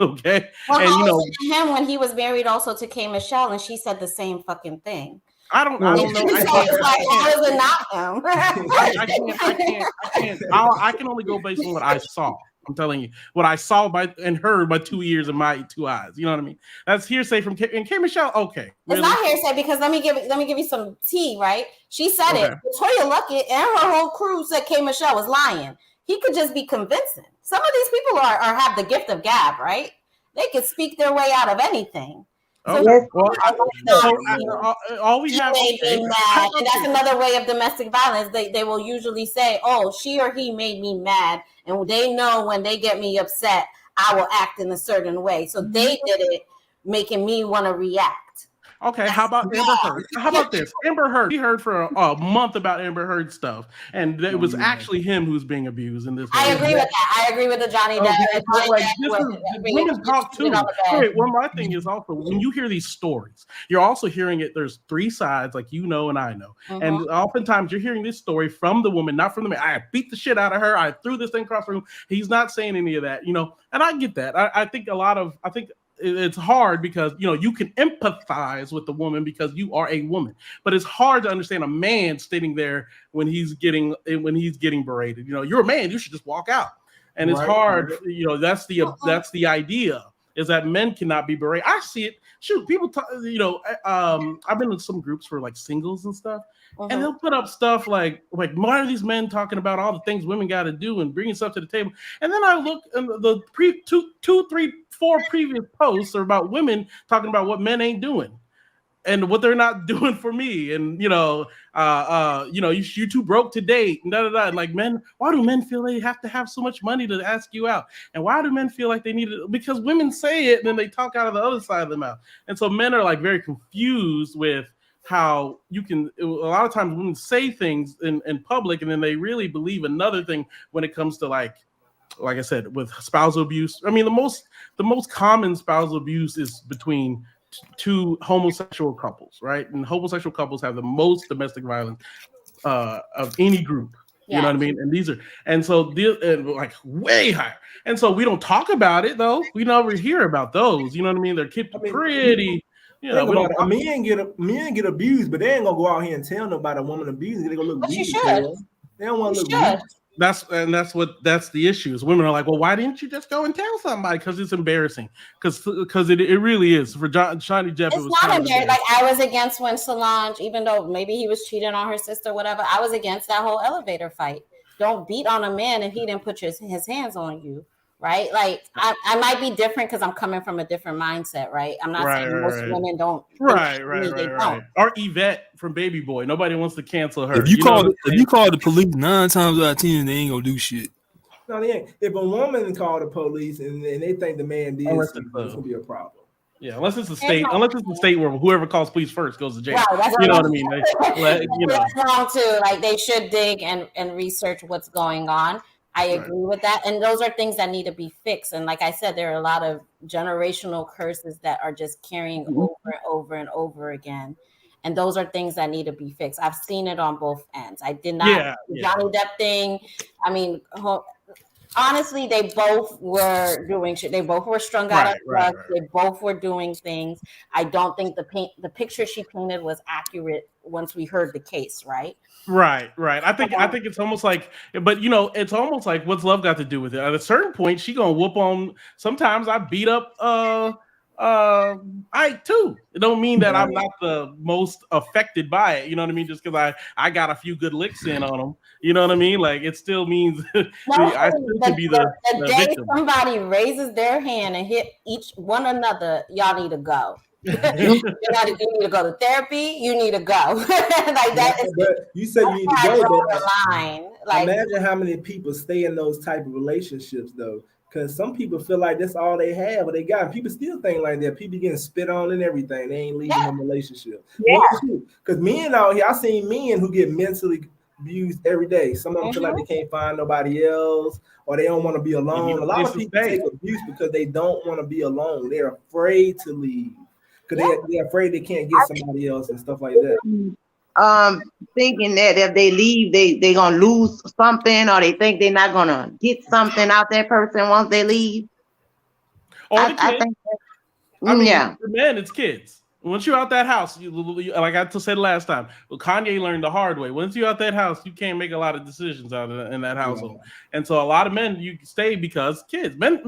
Okay.
Well, and him when he was married also to K. Michelle, and she said the same fucking thing.
I don't know.
How is it not him?
I can't. I can only go based on what I saw. I'm telling you what I saw and heard by 2 years of my 2 eyes. You know what I mean? That's hearsay from K. And K. Michelle. Okay,
it's not hearsay because let me give you some tea. Right? She said it. Toya Luckett and her whole crew said K. Michelle was lying. He could just be convincing. Some of these people are have the gift of gab, right? They could speak their way out of anything.
All we have
and that's another way of domestic violence. They will usually say, "Oh, she or he made me mad," and they know when they get me upset, I will act in a certain way. So they did it, making me want to react.
Okay, how about Amber Heard? How about this? Amber Heard. We heard for a month about Amber Heard stuff, and it was actually him who's being abused in this.
I agree with that. I agree with the Johnny Depp.
Women talk too. Wait, one more thing is also when you hear these stories, you're also hearing it. There's 3 sides, like and I know, and oftentimes you're hearing this story from the woman, not from the man. I beat the shit out of her. I threw this thing across the room. He's not saying any of that, and I get that. I think it's hard because you can empathize with the woman because you are a woman, but it's hard to understand a man sitting there when he's getting berated. You're a man, you should just walk out, and it's hard. That's the idea is that men cannot be berated. I see it. Shoot, people talk, I've been in some groups for like singles and stuff, and they'll put up stuff like why are these men talking about all the things women got to do and bringing stuff to the table? And then I look, and the two, three, 4 previous posts are about women talking about what men ain't doing and what they're not doing for me, and you too broke to date, and And like, men, why do men feel they have to have so much money to ask you out? And why do men feel like they need it? Because women say it and then they talk out of the other side of their mouth. And so men are like very confused with how you can, a lot of times women say things in public and then they really believe another thing when it comes to like I said, with spousal abuse. I mean, the most common spousal abuse is between two homosexual couples, right? And homosexual couples have the most domestic violence of any group. You know what I mean? And these are, and so like way higher. And so we don't talk about it though. We never hear about those. You know what I mean? They're kept pretty. You know,
men get abused, but they ain't gonna go out here and tell nobody a woman abused. They gonna look weak. They don't want to look weak.
That's the issue. Is women are like, well, why didn't you just go and tell somebody? Because it's embarrassing. Because it really is for Johnny Depp.
It's not embarrassing. Like I was against when Solange, even though maybe he was cheating on her sister, whatever. I was against that whole elevator fight. Don't beat on a man if he didn't put his hands on you, right? Like I might be different because I'm coming from a different mindset, right? I'm not saying most women don't.
Right. Or Yvette from Baby Boy. Nobody wants to cancel her.
If you call the police 9 times out of 10, they ain't gonna do shit.
No, they ain't. If a woman call the police and they think the man did, it's gonna be a problem.
Yeah, unless it's a state where whoever calls police first goes to jail. Right, you know what I mean?
That's wrong too. Like they should dig and research what's going on. I agree with that. And those are things that need to be fixed. And like I said, there are a lot of generational curses that are just carrying over and over and over again. And those are things that need to be fixed. I've seen it on both ends. I did not Johnny Depp thing. I mean, honestly, they both were doing shit. They both were strung out of drugs. They both were doing things. I don't think the picture she painted was accurate once we heard the case, right?
Right. I think it's almost like, but it's almost like what's love got to do with it? At a certain point, she gonna whoop on. Sometimes I beat up I too. It don't mean that I'm not the most affected by it. You know what I mean? Just because I got a few good licks in on them. You know what I mean? Like it still means I still can be the
day
victim.
Somebody raises their hand and hit each one another. Y'all need to go. You need to go to therapy. You need to go. Like that is.
But you said you need to go.
The line. Like,
imagine how many people stay in those type of relationships though. Because some people feel like that's all they have, or they got. And people still think like that. People getting spit on and everything. They ain't leaving them relationship. Because men out here, I seen men who get mentally abused every day. Some of them feel like they can't find nobody else, or they don't want to be alone. A lot of people take abuse because they don't want to be alone. They're afraid to leave because they're afraid they can't get somebody else and stuff like that.
Thinking that if they leave, they gonna lose something, or they think they're not gonna get something out that person once they leave.
I think for men, it's kids. Once you're out that house, like I said last time, Kanye learned the hard way. Once you're out that house, you can't make a lot of decisions in that household. And so a lot of men, you stay because kids. Men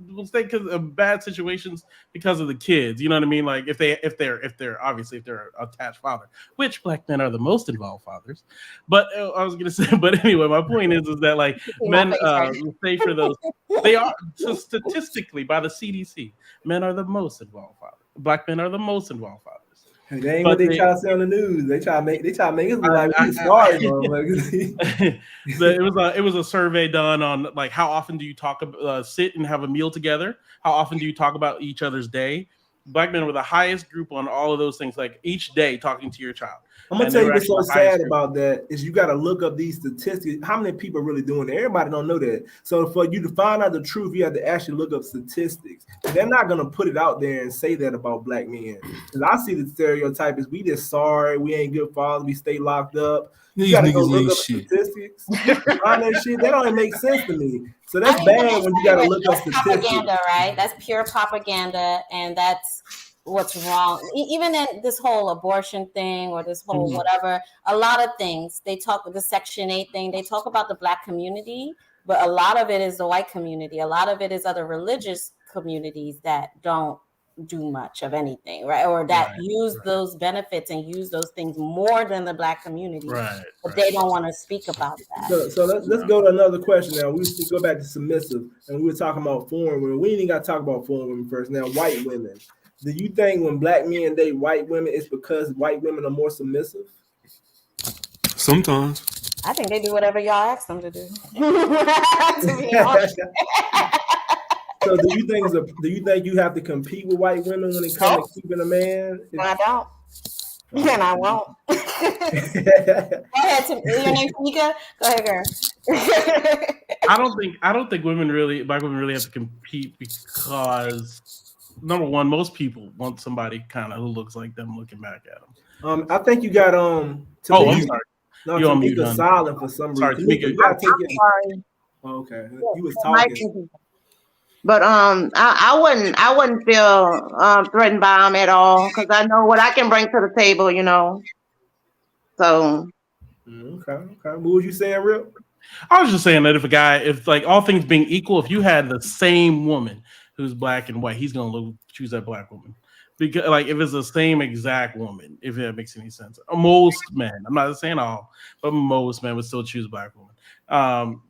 will stay because of bad situations because of the kids. You know what I mean? Like if they're attached father, which black men are the most involved fathers. But I was gonna say, but anyway, my point is that like men will stay for those. They are statistically by the CDC, men are the most involved fathers. Black men are the most involved fathers.
They ain't what they try to say on the news. They try to make us look like we sorry,
It was a survey done on like how often do you sit and have a meal together? How often do you talk about each other's day? Black men were the highest group on all of those things, like each day talking to your child.
I'm gonna tell you what's so sad about that is you got to look up these statistics. How many people are really doing it? Everybody don't know that. So for you to find out the truth, you have to actually look up statistics. They're not gonna put it out there and say that about black men. Because I see the stereotype is we just sorry, we ain't good fathers, we stay locked up. You gotta go look up statistics. Find that shit. That don't make sense to me. So that's bad when you gotta look up statistics.
Propaganda, right? That's pure propaganda, and that's what's wrong. Even in this whole abortion thing or this whole whatever, a lot of things they talk with the Section 8 thing. They talk about the black community, but a lot of it is the white community. A lot of it is other religious communities that don't do much of anything, right? Or that use those benefits and use those things more than the Black community, but they don't want to speak about that.
So let's go to another question now. We go back to submissive, and we were talking about foreign women. We ain't even got to talk about foreign women first. Now, white women. Do you think when Black men date white women, it's because white women are more submissive?
Sometimes.
I think they do whatever y'all ask them to do. To be honest.
So do you think you have to compete with white women when it comes to keeping a man?
I don't. And I won't. Go ahead, your name Tamika? Go ahead, girl.
I don't think Black women really have to compete because number one, most people want somebody kind of who looks like them looking back at them.
I think you got
I'm sorry.
No,
You're on mute,
Tamika's silent for some reason.
Tamika,
you gotta take it.
Sorry.
Okay, you was talking.
But I wouldn't feel threatened by them at all because I know what I can bring to the table, you know. So.
Okay. What was you saying, Rip?
I was just saying that if like all things being equal, if you had the same woman who's Black and white, he's gonna choose that Black woman. Because like if it's the same exact woman, if that makes any sense. Most men, I'm not saying all, but most men would still choose Black women.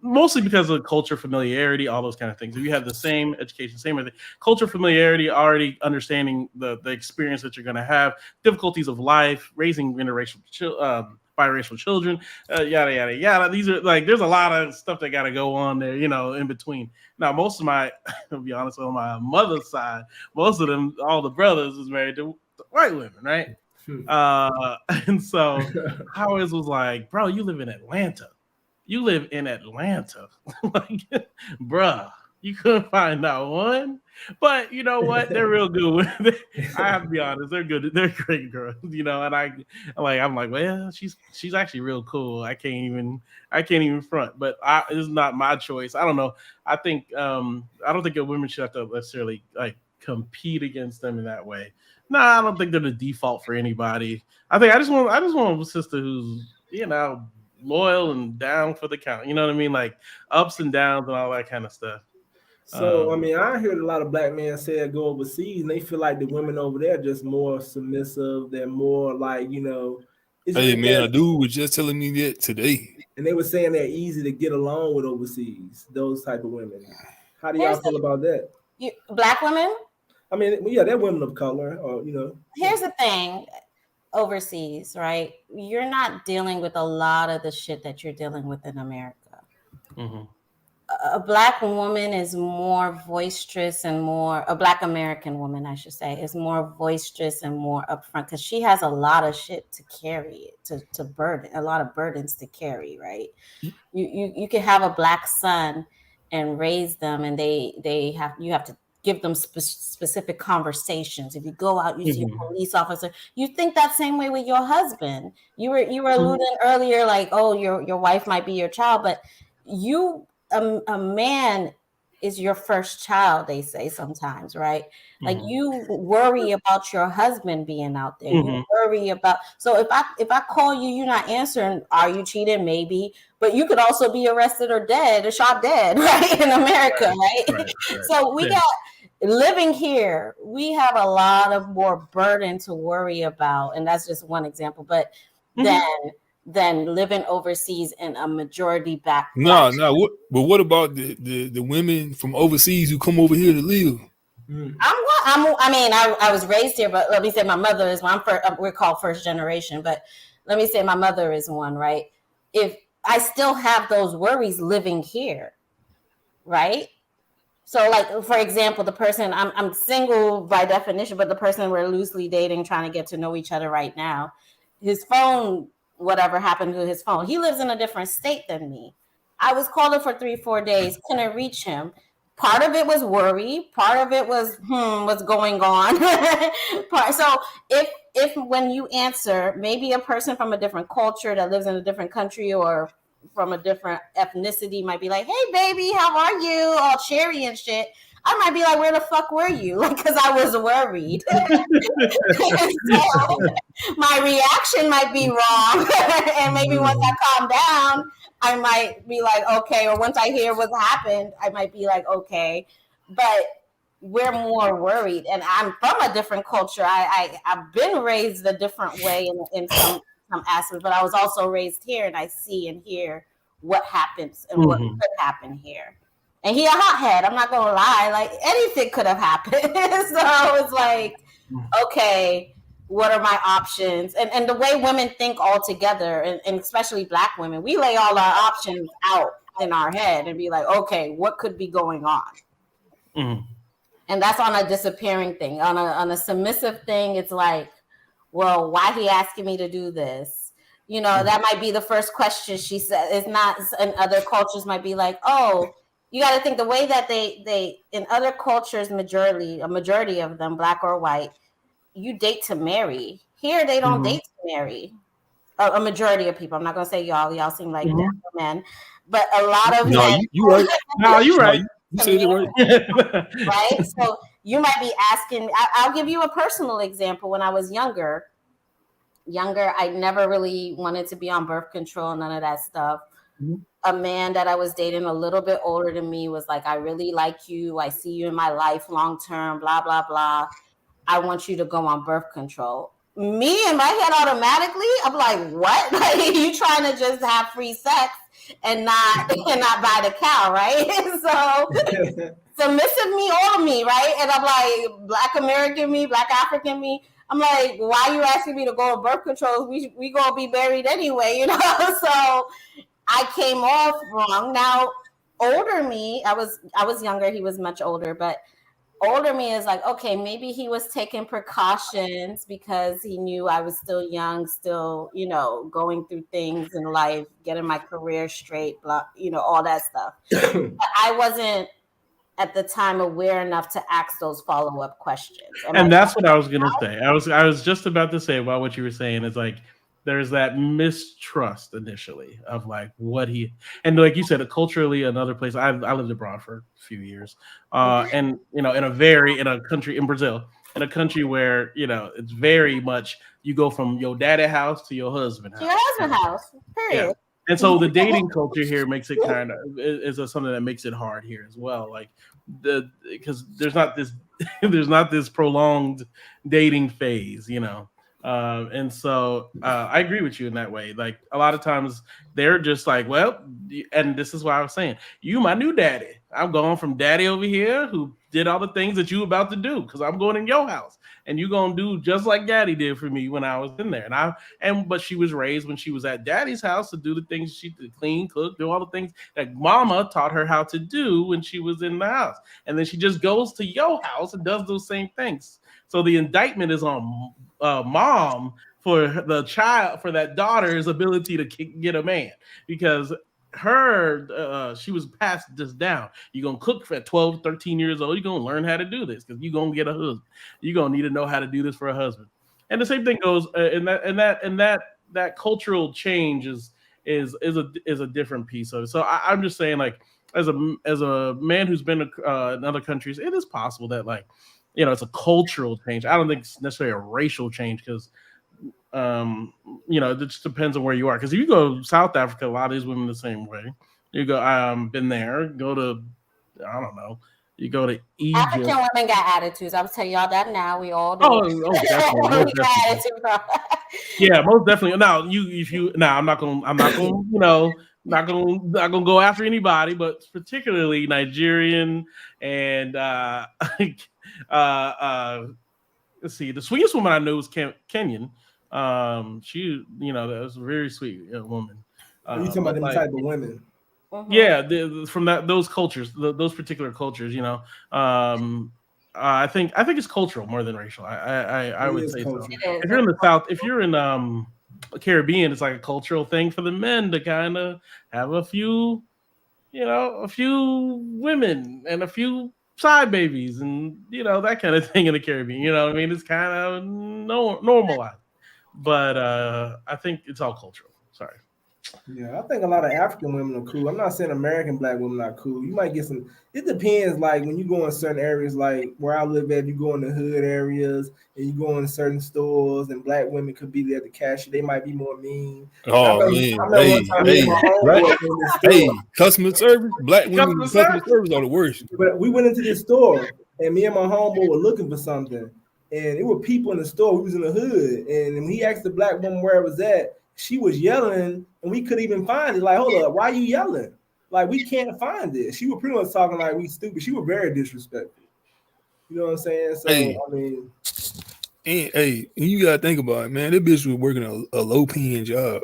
Mostly because of culture, familiarity, all those kind of things. If you have the same education, same everything, culture, familiarity, already understanding the experience that you're going to have, difficulties of life, raising biracial children, yada yada yada. These are like there's a lot of stuff that got to go on there, you know, in between. Now, most of my, to be honest, on my mother's side, most of them, all the brothers, is married to white women, right? And so I always was like, bro, you live in Atlanta. You live in Atlanta. Like, bruh, you couldn't find that one. But you know what? They're real good with it. I have to be honest. They're good. They're great girls, you know. And I'm like, well, she's actually real cool. I can't even front. But it's not my choice. I don't know. I don't think that women should have to necessarily like compete against them in that way. No, I don't think they're the default for anybody. I just want a sister who's, you know, loyal and down for the count. You know what I mean? Like ups and downs and all that kind of stuff.
So, I mean, I heard a lot of Black men say go overseas and they feel like the women over there are just more submissive. They're more like, you know.
Hey, man, a dude was just telling me that today.
And they were saying they're easy to get along with overseas, those type of women. How do y'all feel about that?
Black women?
I mean, yeah, they're women of color, or, you know.
Here's the thing. Overseas, right? You're not dealing with a lot of the shit that you're dealing with in America.
Mm-hmm.
A Black woman is more boisterous and a Black American woman, I should say, is more boisterous and more upfront because she has a lot of shit to carry, to burden, a lot of burdens to carry, right? You can have a Black son and raise them, and you have to give them specific conversations. If you go out, you see a police officer, you think that same way with your husband. You were alluding earlier, like, oh, your wife might be your child, but a man is your first child, they say sometimes, right? Like you worry about your husband being out there. You worry about, so if I call you, you're not answering, are you cheating? Maybe, but you could also be arrested or shot dead, right? In America, right? So we got, living here, we have a lot of more burden to worry about. And that's just one example, but than living overseas in a majority Black.
What about the women from overseas who come over here to live?
I was raised here, but let me say my mother is one. We're called first generation, but let me say my mother is one, right? If I still have those worries living here, right? So, like, for example, the person, I'm single by definition, but the person we're loosely dating, trying to get to know each other right now, his phone, whatever happened to his phone, he lives in a different state than me. I was calling for 3-4 days, couldn't reach him. Part of it was worry. Part of it was, what's going on? So if when you answer, maybe a person from a different culture that lives in a different country or from a different ethnicity might be like, hey, baby, how are you? All cheery and shit. I might be like, where the fuck were you? Like, because I was worried. So my reaction might be wrong. And maybe once I calm down, I might be like, okay. Or once I hear what's happened, I might be like, okay. But we're more worried. And I'm from a different culture. I've been raised a different way in some aspects, but I was also raised here, and I see and hear what happens and what could happen here. And he a hothead. I'm not gonna lie. Like anything could have happened. So it's like, okay, what are my options? And the way women think altogether, and especially Black women, we lay all our options out in our head and be like, okay, what could be going on? And that's on a disappearing thing. On a submissive thing, it's like, well, why he asking me to do this? You know, that might be the first question she said. It's not, in other cultures might be like, oh, you got to think the way that they in other cultures, a majority of them, Black or white, you date to marry. Here, they don't date to marry. A majority of people. I'm not gonna say y'all. Y'all seem like men, but a lot of men.
You right.
No, you right.
You said it right.
Right. So you might be asking. I'll give you a personal example. When I was younger, I never really wanted to be on birth control, none of that stuff. A man that I was dating a little bit older than me was like, I really like you. I see you in my life long term, blah, blah, blah. I want you to go on birth control. Me in my head automatically, I'm like, what? Like, you trying to just have free sex and not buy the cow, right? So submissive me, all of me, right? And I'm like, Black American me, Black African me. I'm like, why are you asking me to go on birth control? We gonna be married anyway, you know? So I came off wrong. Now, older me, I was younger, he was much older, but older me is like, okay, maybe he was taking precautions because he knew I was still young, still, you know, going through things in life, getting my career straight, blah, you know, all that stuff. But I wasn't at the time aware enough to ask those follow-up questions.
And that's what I was gonna say. I was just about to say about what you were saying. Is like there's that mistrust initially of like what he, and like you said, culturally another place. I lived abroad for a few years, and you know, in a country in Brazil, in a country where, you know, it's very much you go from your daddy house to your husband house.
Your husband house, period.
Yeah. And so the dating culture here makes it kind of is something that makes it hard here as well. Like because there's not this prolonged dating phase, you know. And so I agree with you in that way. Like a lot of times they're just like, well, and this is why I was saying, you my new daddy. I'm going from daddy over here who did all the things that you about to do because I'm going in your house and you gonna do just like daddy did for me when I was in there. But she was raised when she was at daddy's house to do the things she did, clean, cook, do all the things that mama taught her how to do when she was in the house. And then she just goes to your house and does those same things. So the indictment is on mom for the child, for that daughter's ability to get a man, because she was passed this down. You're gonna cook for 12, 13 years old. You're gonna learn how to do this because you're gonna get a husband. You're gonna need to know how to do this for a husband. And the same thing goes in that cultural change is a different piece of it. So I'm just saying, like, as a man who's been in other countries, it is possible that, like, you know, it's a cultural change. I don't think it's necessarily a racial change because, you know, it just depends on where you are. Because if you go to South Africa, a lot of these women the same way. You go, been there. Go to, I don't know. You go to Egypt.
African women got attitudes. I'll tell y'all that now. We all do.
Oh, definitely. Yeah, most definitely. Now, I'm not gonna, you know, not gonna go after anybody, but particularly Nigerian and let's see, the sweetest woman I know is Kenyan. She, you know, that was a very sweet woman.
You talking about them type of women?
Yeah, from those cultures, those particular cultures, you know. I think it's cultural more than racial. I would say so. If you're in the South, if you're in the Caribbean, it's like a cultural thing for the men to kind of have a few women and a few side babies and, you know, that kind of thing in the Caribbean. You know what I mean? It's kind of normalized. But I think it's all cultural. Sorry.
Yeah, I think a lot of African women are cool. I'm not saying American black women are cool. You might get some. It depends. Like when you go in certain areas, like where I live at, you go in the hood areas and you go in certain stores, and black women could be there at the cashier. They might be more mean. I
Oh
remember, I
man,
remember one time me and my
black,
homeboy in the
hey,
store.
customer service, black women
Customer
in customer
service.
service are the worst.
But we went into this store, and me and my homeboy were looking for something, and it were people in the store. We was in the hood, and when he asked the black woman where it was at, she was yelling, and we couldn't even find it. Like, hold up, why are you yelling? Like, we can't find it. She was pretty much talking like we stupid. She was very disrespectful. You know what I'm saying? So
Hey,
I mean,
and hey, you gotta think about it, man. That bitch was working a low paying job.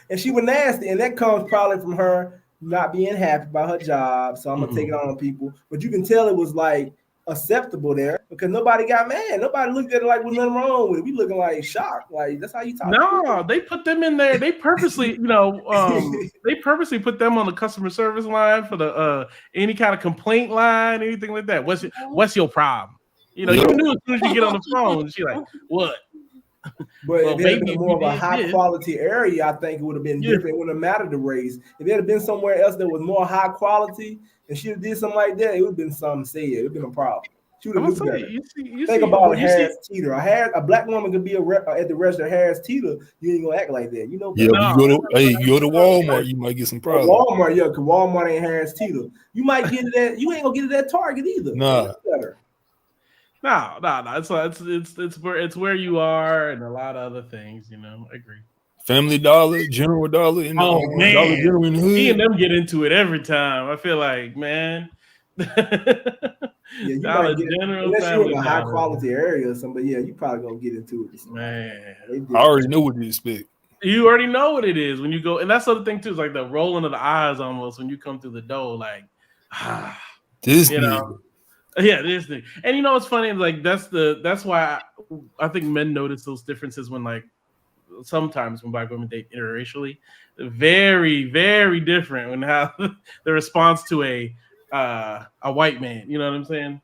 and she was nasty, and that comes probably from her not being happy about her job. So I'm gonna take it on people, but you can tell it was like acceptable there because nobody got mad. Nobody looked at it like there's nothing wrong with it. We looking like shocked, like that's how you talk.
No, they put them in there. They purposely, they purposely put them on the customer service line for the any kind of complaint line, anything like that. What's your problem? You knew as soon as you get on the phone, she like, what?
But
Well,
if it had
maybe
been more of a
did
high
this.
quality area, I think it would have been different. It wouldn't have mattered the race. If it had been somewhere else that was more high quality and she did something like that, it would have been something said. It would have been a problem. She would
I'm
have
gonna
looked
say,
better.
you
Think
see,
about
when you
Harris
see,
Teeter. A black woman could be at the register Harris Teeter. You ain't gonna act like that. You know
Yeah,
better.
but you go to Walmart, you might get some
Or
problems.
Walmart, yeah, because Walmart ain't Harris Teeter. You might get it at. You ain't gonna get it at Target either.
Nah.
Better.
No. It's where you are and a lot of other things. I agree.
Family Dollar, General Dollar, and
Oh
Dollar
man,
General in the hood.
me and them get into it every time. I feel like, man.
Yeah, you
Dollar
might get it
General,
unless you're in
Family
a high
Dollar.
quality area or something. But yeah, you probably gonna get into it.
Man,
I already know what to expect.
you already know what it is when you go, and that's the other thing too. Is like the rolling of the eyes almost when you come through the door, like,
this
nigga. Yeah, this thing. And it's funny. Like that's why I think men notice those differences when like sometimes when black women date interracially, very very different when how the response to a white man. You know what I'm saying?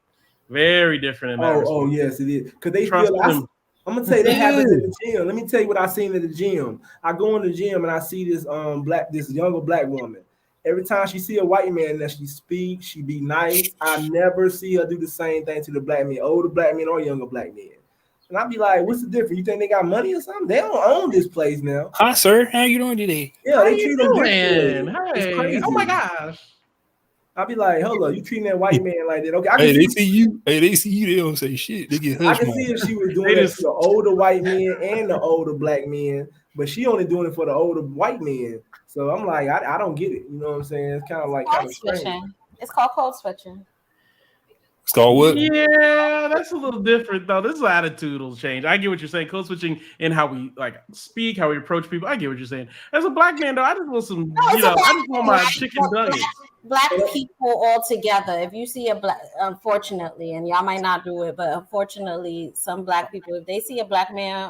Very different in that response.
Oh yes, it is. Because they
Trust
feel
them.
I'm gonna tell you that happens in the gym. Let me tell you what I seen at the gym. I go in the gym and I see this younger black woman. Every time she see a white man that she speaks, she be nice. I never see her do the same thing to the black men, older black men or younger black men. And I be like, what's the difference? You think they got money or something? They don't own this place now.
Hi, sir. How you doing today?
Yeah,
How
they
you
treat them
doing?
differently. It's
Hey,
crazy.
oh my gosh.
I be like, hold up, you treating that white man like that? Okay,
Hey, they see you. Hey, they see you. They don't say shit. They get
I
hush
can
money.
see if she was doing that to the older white men and the older black men, but she only doing it for the older white men. So I'm like, I don't get it. You know what I'm saying? It's kind of strange.
It's called code switching.
It's called what?
Yeah, that's a little different though. This attitude will change. I get what you're saying. Code switching in how we like speak, how we approach people. I get what you're saying. As a black man though, I just want some, I just want my chicken nuggets.
Black people all together. If you see a black, unfortunately, and y'all might not do it, but unfortunately, some black people, if they see a black man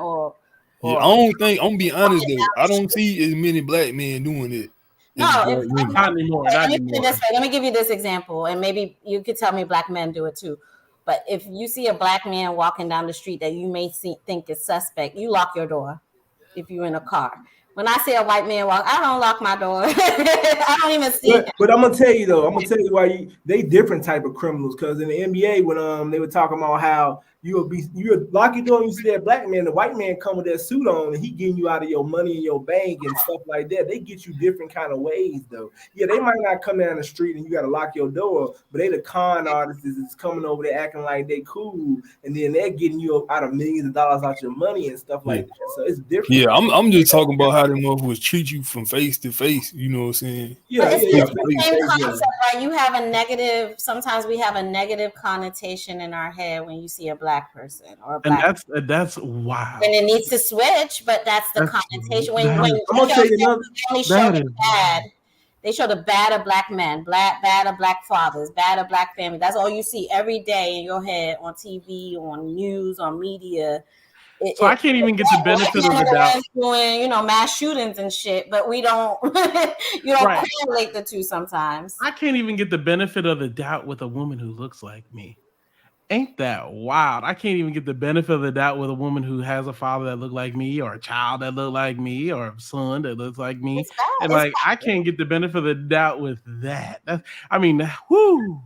Yeah, I don't think. I'm gonna be honest though. I don't see as many black men doing it.
Not
anymore.
Let me give you this example, and maybe you could tell me black men do it too. But if you see a black man walking down the street that you may think is suspect, you lock your door if you're in a car. When I see a white man walk, I don't lock my door. I don't even see it.
But I'm gonna tell you though, why they different type of criminals. Because in the NBA, when they were talking about how you lock your door and you see that black man, the white man come with that suit on and he getting you out of your money in your bank and stuff like that. They get you different kind of ways though. Yeah, they might not come down the street and you gotta lock your door, but they the con artists is coming over there acting like they cool, and then they're getting you out of millions of dollars out your money and stuff like that. So it's different.
Yeah, I'm just talking about how them motherfuckers treat you from face to face. You know what I'm saying?
Yeah,
it's the same concept, right? You have a negative. Sometimes we have a negative connotation in our head when you see a black person or a black.
And that's wow.
And it needs to switch, but that's the connotation. When
I'm gonna tell you another.
They show the bad of black men, bad of black fathers, bad of black family. That's all you see every day in your head on TV, on news, on media.
So I can't even get the benefit of the doubt.
Doing, mass shootings and shit, but we don't. You don't correlate the two sometimes.
I can't even get the benefit of the doubt with a woman who looks like me, Ain't that wild? I can't even get the benefit of the doubt with a woman who has a father that look like me, or a child that look like me, or a son that looks like me.
It's bad.
And
It's
like,
bad.
I can't get the benefit of the doubt with that. I mean, whoo.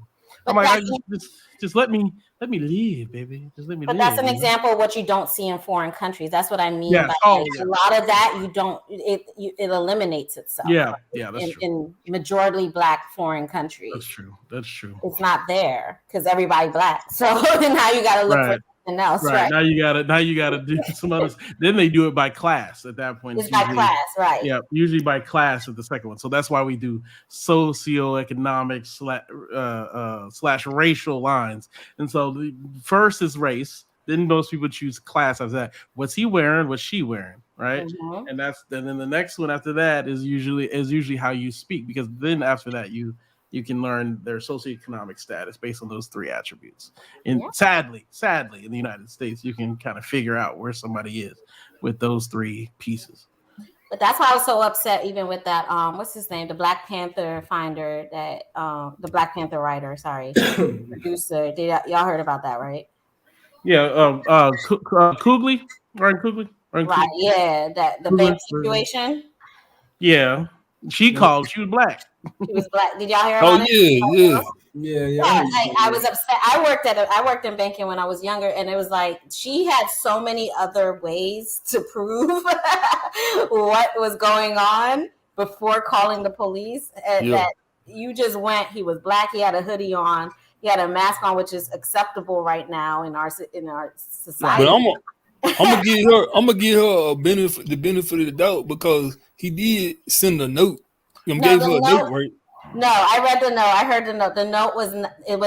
I'm
But
like,
that's
just let me live, baby. Just let me
But
live.
that's an example of what you don't see in foreign countries. That's what I mean
Yeah.
by
Oh,
like,
yeah.
a lot of that you don't. It eliminates itself.
Yeah. Yeah. That's true.
In majority black foreign countries.
That's true. That's true.
It's not there because everybody black. So now you got to look for something else, right?
Now you gotta do some others. Then they do it by class at that point.
It's by class, right?
Yeah, usually by class at the second one. So that's why we do socioeconomic slash racial lines. And so the first is race. Then most people choose class as that. What's he wearing? What's she wearing? Right?
Mhm.
And then the next one after that is usually how you speak, because then after that you can learn their socioeconomic status based on those three attributes. And sadly, in the United States, you can kind of figure out where somebody is with those three pieces.
But that's why I was so upset, even with that. What's his name? The Black Panther finder, that the Black Panther writer. Sorry, producer. Y'all heard about that, right?
Yeah, Coogly, Ryan Coogly,
right? Yeah, that the bank situation.
Yeah, she called. She was black.
She was black. Did y'all hear about it?
Yeah.
Like, I was upset. I worked in banking when I was younger, and it was like she had so many other ways to prove what was going on before calling the police. And that you just went. He was black. He had a hoodie on. He had a mask on, which is acceptable right now in our society.
But I'm gonna give her the benefit of the doubt, because he did send a note. Gave her a note, right?
No, I read the note. I heard the note. The note was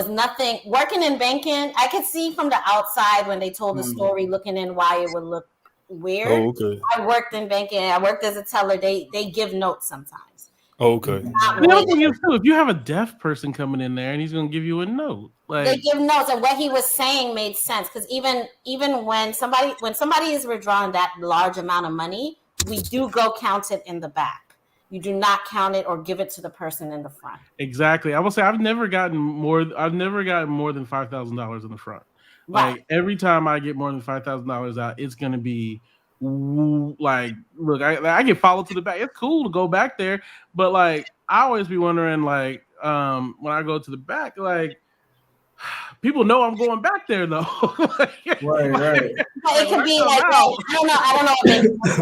nothing. Working in banking, I could see from the outside when they told the story, looking in, why it would look weird.
Oh, okay.
I worked in banking. I worked as a teller. They give notes sometimes.
Oh, okay.
The other thing is too, if you have a deaf person coming in there and he's going to give you a note, like,
they give notes, and what he was saying made sense, because even when somebody is withdrawing that large amount of money, we do go count it in the back. You do not count it or give it to the person in the front.
Exactly. I will say I've never gotten more than $5,000 in the front.
Right.
Like, every time I get more than $5,000 out, it's gonna be like, look, I get followed to the back. It's cool to go back there, but like, I always be wondering, like, when I go to the back, like, people know I'm going back there though.
Right.
But it could be like, I don't know.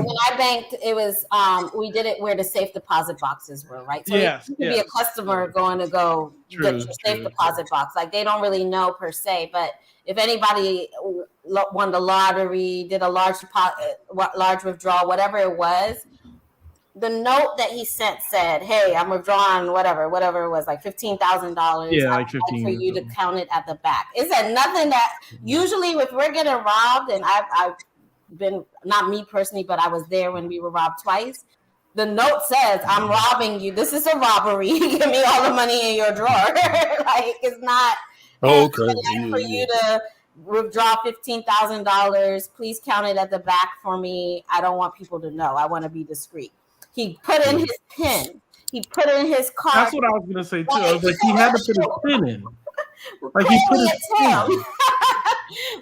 When I banked, it was we did it where the safe deposit boxes were, right? So you could be a customer going to go get your safe deposit box. Like, they don't really know per se, but if anybody won the lottery, did a large withdrawal, whatever it was, the note that he sent said, "Hey, I'm withdrawing whatever it was, like $15,000.
Yeah, like 15
for you to count it at the back." It said nothing that usually, if we're getting robbed, and I've been, not me personally, but I was there when we were robbed twice. The note says, "I'm robbing you. This is a robbery. Give me all the money in your drawer." Like, it's not.
Oh, okay.
For you to withdraw $15,000, please count it at the back for me. I don't want people to know. I want to be discreet. He put in his PIN. He put in his card.
That's what I was gonna say too. I was like, he had to put his PIN in. Like, he put his PIN.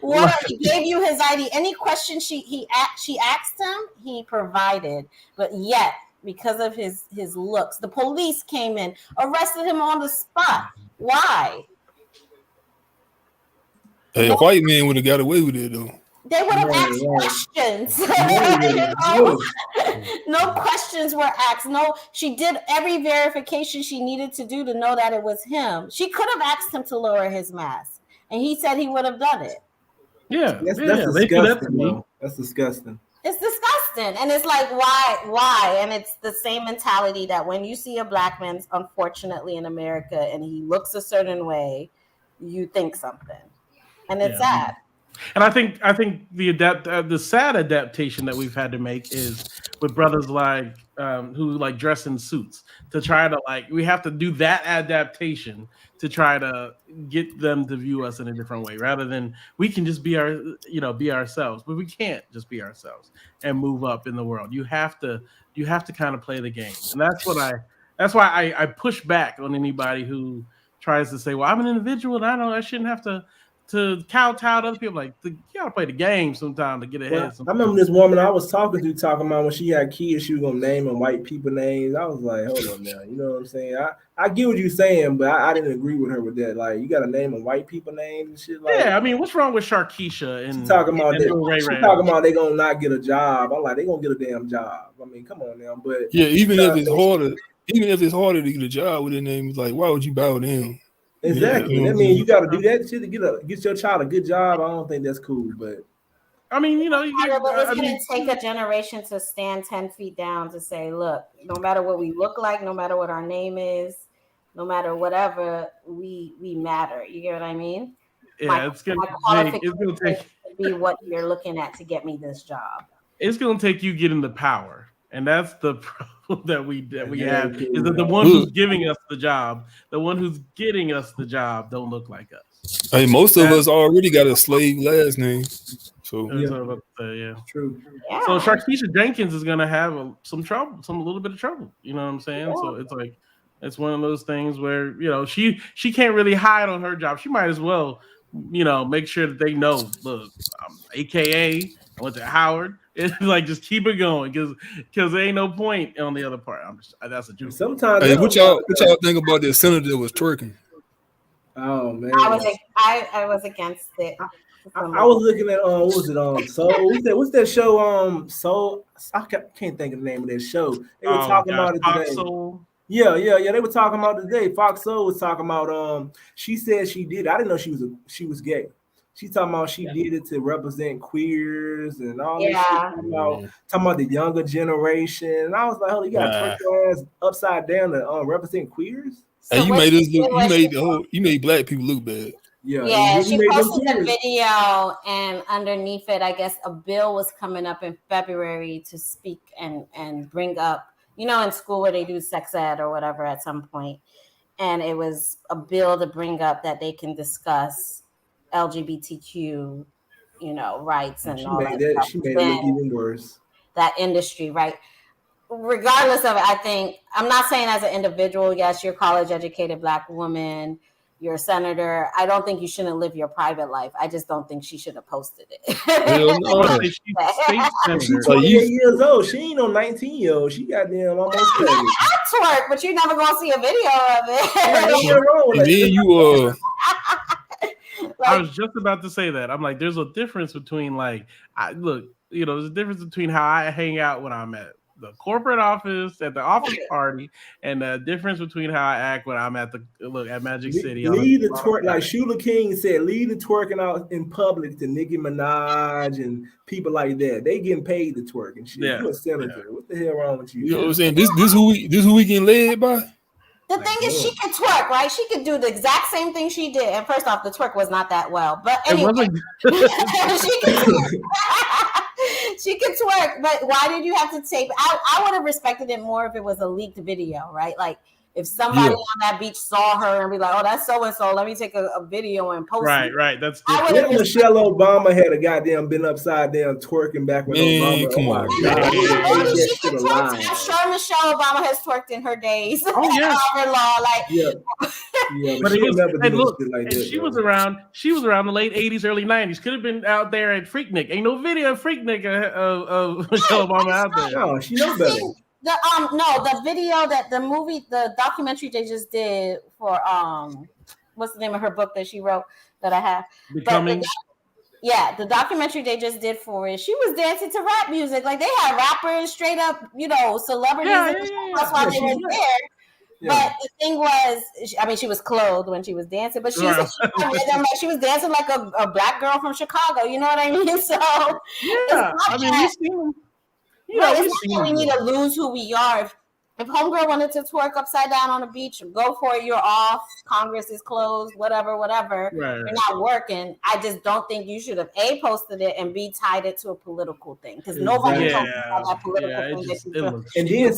What, he gave you his ID. Any question she asked him, he provided. But yet, because of his looks, the police came in, arrested him on the spot. Why?
Hey, a white man would have got away with it though.
They would have asked questions. No questions were asked. No, she did every verification she needed to do to know that it was him. She could have asked him to lower his mask, and he said he would have done it.
Yeah,
that's disgusting. That's disgusting.
It's disgusting, and it's like, why? And it's the same mentality that when you see a black man, unfortunately in America, and he looks a certain way, you think something, and it's sad.
And I think the sad adaptation that we've had to make is with brothers like who like dress in suits to try to, like, we have to do that adaptation to try to get them to view us in a different way, rather than we can just be ourselves. But we can't just be ourselves and move up in the world. You have to kind of play the game, and that's why I push back on anybody who tries to say, well, I'm an individual and I shouldn't have to to kowtow to other people. Like you gotta play the game sometime to get ahead.
Well, I remember this woman I was talking about when she had kids, she was gonna name them white people names. I was like, hold on now, you know what I'm saying? I get what you're saying, but I didn't agree with her with that. Like, you gotta name them white people names and shit. Like,
yeah, I mean, what's wrong with Sharkeisha? And
she talking about
and
that. She talking about they gonna not get a job. I'm like, they gonna get a damn job. I mean, come on now. But
yeah, even if it's harder to get a job with their name, it's like, why would you bow down?
Exactly.
Yeah,
I mean, you got to do that shit to get your child a good job. I don't think that's cool, but
I mean, you know,
it's going to take a generation to stand 10 feet down to say, look, no matter what we look like, no matter what our name is, no matter whatever, we matter. You get what I mean?
Yeah, it's gonna take
be what you're looking at to get me this job.
It's gonna take you getting the power, and that's the problem that we have. Is that the one who's giving us the job, the one who's getting us the job, don't look like us.
Hey, most of us already got a slave last name, so
yeah,
true.
Yeah.
So Sharkeisha Jenkins is gonna have a little bit of trouble. You know what I'm saying? Yeah. So it's like it's one of those things where she can't really hide on her job. She might as well make sure that they know. Look, AKA I went to Howard. It's like just keep it going because there ain't no point on the other part. That's a joke.
Sometimes.
Hey, what y'all think about this senator that was twerking?
Oh man,
I was against it.
I was looking at what was it Soul? What's that show? Soul. I can't think of the name of that show. They were talking about it today.
Soul.
Yeah. They were talking about it today. Fox Soul was talking about. She said she did. I didn't know she was gay. She's talking about she did it to represent queers and all this shit. Talking about the younger generation. And I was like, "Holy, you got to turn your ass upside down to represent queers."
So you made black people look bad.
Yeah, she posted the video, and underneath it, I guess a bill was coming up in February to speak and bring up, in school where they do sex ed or whatever at some point, and it was a bill to bring up that they can discuss LGBTQ, rights and all that.
She made it look even worse.
That industry, right? Regardless of it, I think I'm not saying as an individual. Yes, you're a college-educated Black woman. You're a senator. I don't think you shouldn't live your private life. I just don't think she should have posted it.
She's 28 years old. She ain't no 19-year-old. She goddamn almost 30.
Twerk, but you're never gonna see a video of it.
And then you
I was just about to say that. I'm like, there's a difference between there's a difference between how I hang out when I'm at the corporate office, at the office party, and the difference between how I act when I'm at Magic City.
Leave the twerk, like Shula King said, leave the twerking out in public to Nicki Minaj and people like that. They getting paid to twerk and shit. Yeah. You a senator. What the hell wrong with you?
You know what I'm saying? This who we getting led by?
The thing is, she could twerk, right? She could do the exact same thing she did. And first off, the twerk was not that well. But anyway, she could twerk. But why did you have to tape? I would have respected it more if it was a leaked video, right? Like if somebody on that beach saw her and be like, "Oh, that's so and so. Let me take a video and post it."
Right. That's
different. Michelle Obama had a goddamn been upside down twerking back when Obama.
Come on.
I'm sure Michelle Obama has twerked in her days.
Oh yes.
But she never did
look,
shit like that.
She was around the late 80s, early 90s. Could have been out there at Freaknik. Ain't no video of Freaknik of Michelle Obama out there.
No, she knows better.
The video that the documentary they just did for what's the name of her book that she wrote that I have?
Becoming.
The documentary they just did for it. She was dancing to rap music. Like they had rappers, straight up, celebrities. That's why they were there. But the thing was, she was clothed when she was dancing, but she was dancing like a Black girl from Chicago. You know what I mean? So
we've seen them.
We need to lose who we are. If homegirl wanted to twerk upside down on the beach, go for it. You're off. Congress is closed. Whatever.
Right.
You're not working. I just don't think you should have posted it and tied it to a political thing because nobody talks about that political thing.
And then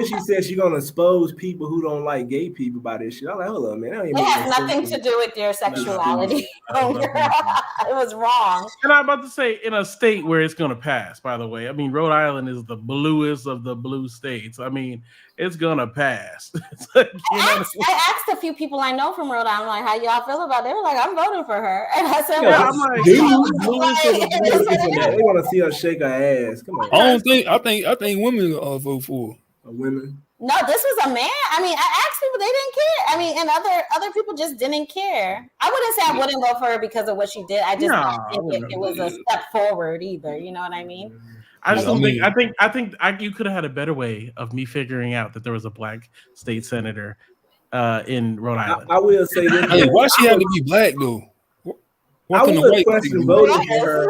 she said she's gonna expose people who don't like gay people by this shit. I'm like, hold on, man.
It has nothing to do with their sexuality. It was wrong.
And I'm about to say, in a state where it's gonna pass. By the way, I mean Rhode Island is the bluest of the blue states. States. I mean, it's gonna pass. It's like,
I asked a few people I know from Rhode Island, like, how y'all feel about it? They were like, I'm voting for her. And I said,
yeah,
well,
I'm like,
dude,
dude,
they want to see her shake her ass. Come on.
I think women vote for
women.
no, this was a man. I mean, I asked people, they didn't care. I mean, and other people just didn't care. I wouldn't say I wouldn't vote for her because of what she did. I just didn't think it was a step forward either. You know what I mean?
I just don't think. I think you could have had a better way of me figuring out that there was a black state senator in Rhode Island.
I will say this.
Hey, why she had to be black though?
I would question voting for her.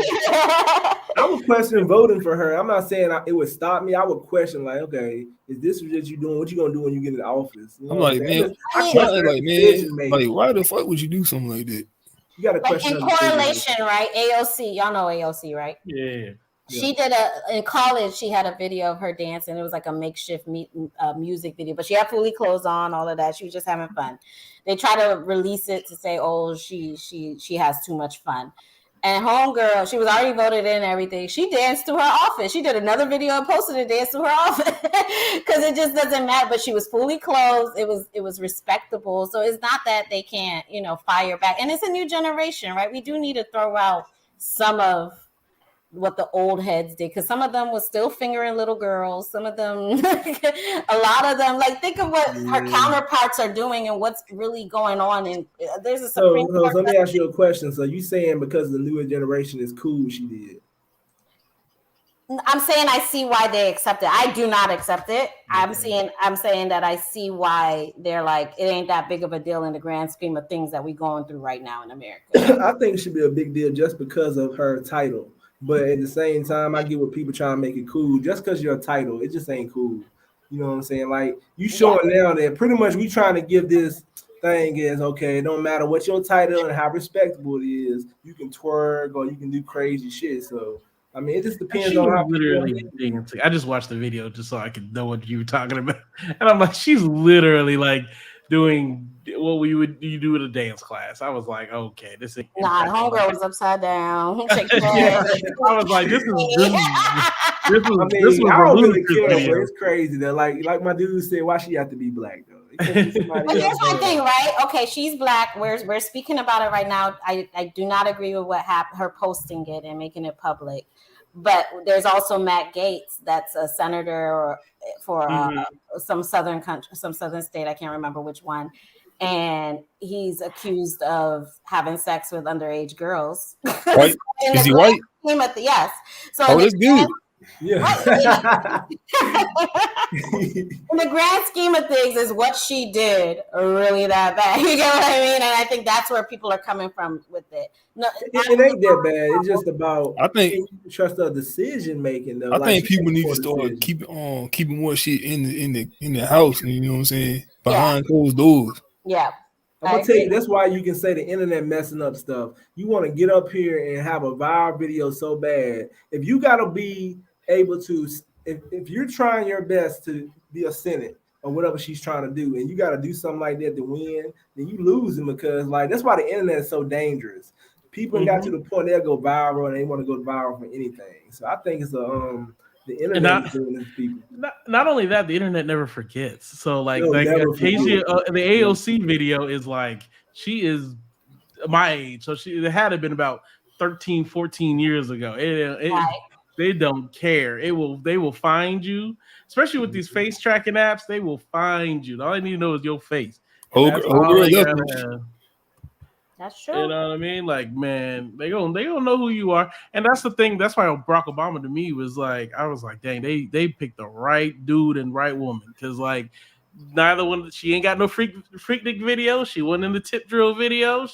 I would question voting for her. I'm not saying it would stop me. I would question, like, okay, is this what you doing? What you gonna do when you get in the office? You know
I'm like, man, like, why the fuck would you do something like that?
You got to question.
In correlation, right? AOC, y'all know AOC, right?
Yeah.
She did in college. She had a video of her dancing. It was like a makeshift music video, but she had fully clothes on, all of that. She was just having fun. They try to release it to say, "Oh, she has too much fun." And homegirl, she was already voted in and everything. She danced to her office. She did another video and posted a dance to her office because it just doesn't matter. But she was fully clothed. It was respectable. So it's not that they can't, fire back. And it's a new generation, right? We do need to throw out some of what the old heads did, because some of them was still fingering little girls. Some of them, a lot of them, like, think of what her counterparts are doing and what's really going on. And there's a Supreme Court.
So let me ask you a question. So you saying because the newer generation is cool, she did?
I'm saying I see why they accept it. I do not accept it. I'm saying that I see why they're like, it ain't that big of a deal in the grand scheme of things that we're going through right now in America.
I think it should be a big deal just because of her title. But at the same time, I get what people trying to make it cool. Just because you're a title, it just ain't cool. You know what I'm saying? Like, you showing now that pretty much we trying to give this thing is, okay, it don't matter what your title and how respectable it is, you can twerk or you can do crazy shit. So, I mean, it just depends on how
literally dancing. I just watched the video just so I could know what you were talking about. And I'm like, she's literally like doing what you do at a dance class. I was like, okay, this is
homegirl was upside down.
I was like, this was
I don't really care, but it's crazy that like my dude said, why she have to be black though?
But here's my thing, right? Okay, she's black. We're speaking about it right now. I do not agree with what happened, her posting it and making it public. But there's also Matt Gaetz, that's a senator for some southern country, some southern state. I can't remember which one. And he's accused of having sex with underage girls.
White? Is he white?
Yes. So
that's good.
Yeah.
In the grand scheme of things, is what she did really that bad? You get what I mean? And I think that's where people are coming from with it. No,
it ain't that bad. It's just about,
I think,
trust the decision making though.
I think people need to start keeping more shit in the house. You know what I'm saying? Behind closed doors.
Yeah.
I'm gonna tell you, that's why you can say the internet messing up stuff. You want to get up here and have a viral video so bad. If you gotta be able to, if you're trying your best to be a Senate or whatever she's trying to do, and you got to do something like that to win, then you losing, because like that's why the internet is so dangerous. People got to the point they'll go viral and they want to go viral for anything. So I think it's the internet is doing this to people.
Not only that, the internet never forgets. So like Acacia, the AOC video is like, she is my age, so it had to been about 13, 14 years ago. They don't care. They will find you, especially with these face tracking apps. They will find you. All they need to know is your face.
That's true.
You know what I mean? Like, man, they gonna know who you are. And that's the thing. That's why Barack Obama to me was like, I was like, dang, they picked the right dude and right woman. Because like neither one, she ain't got no freaknik video. She wasn't in the tip drill video.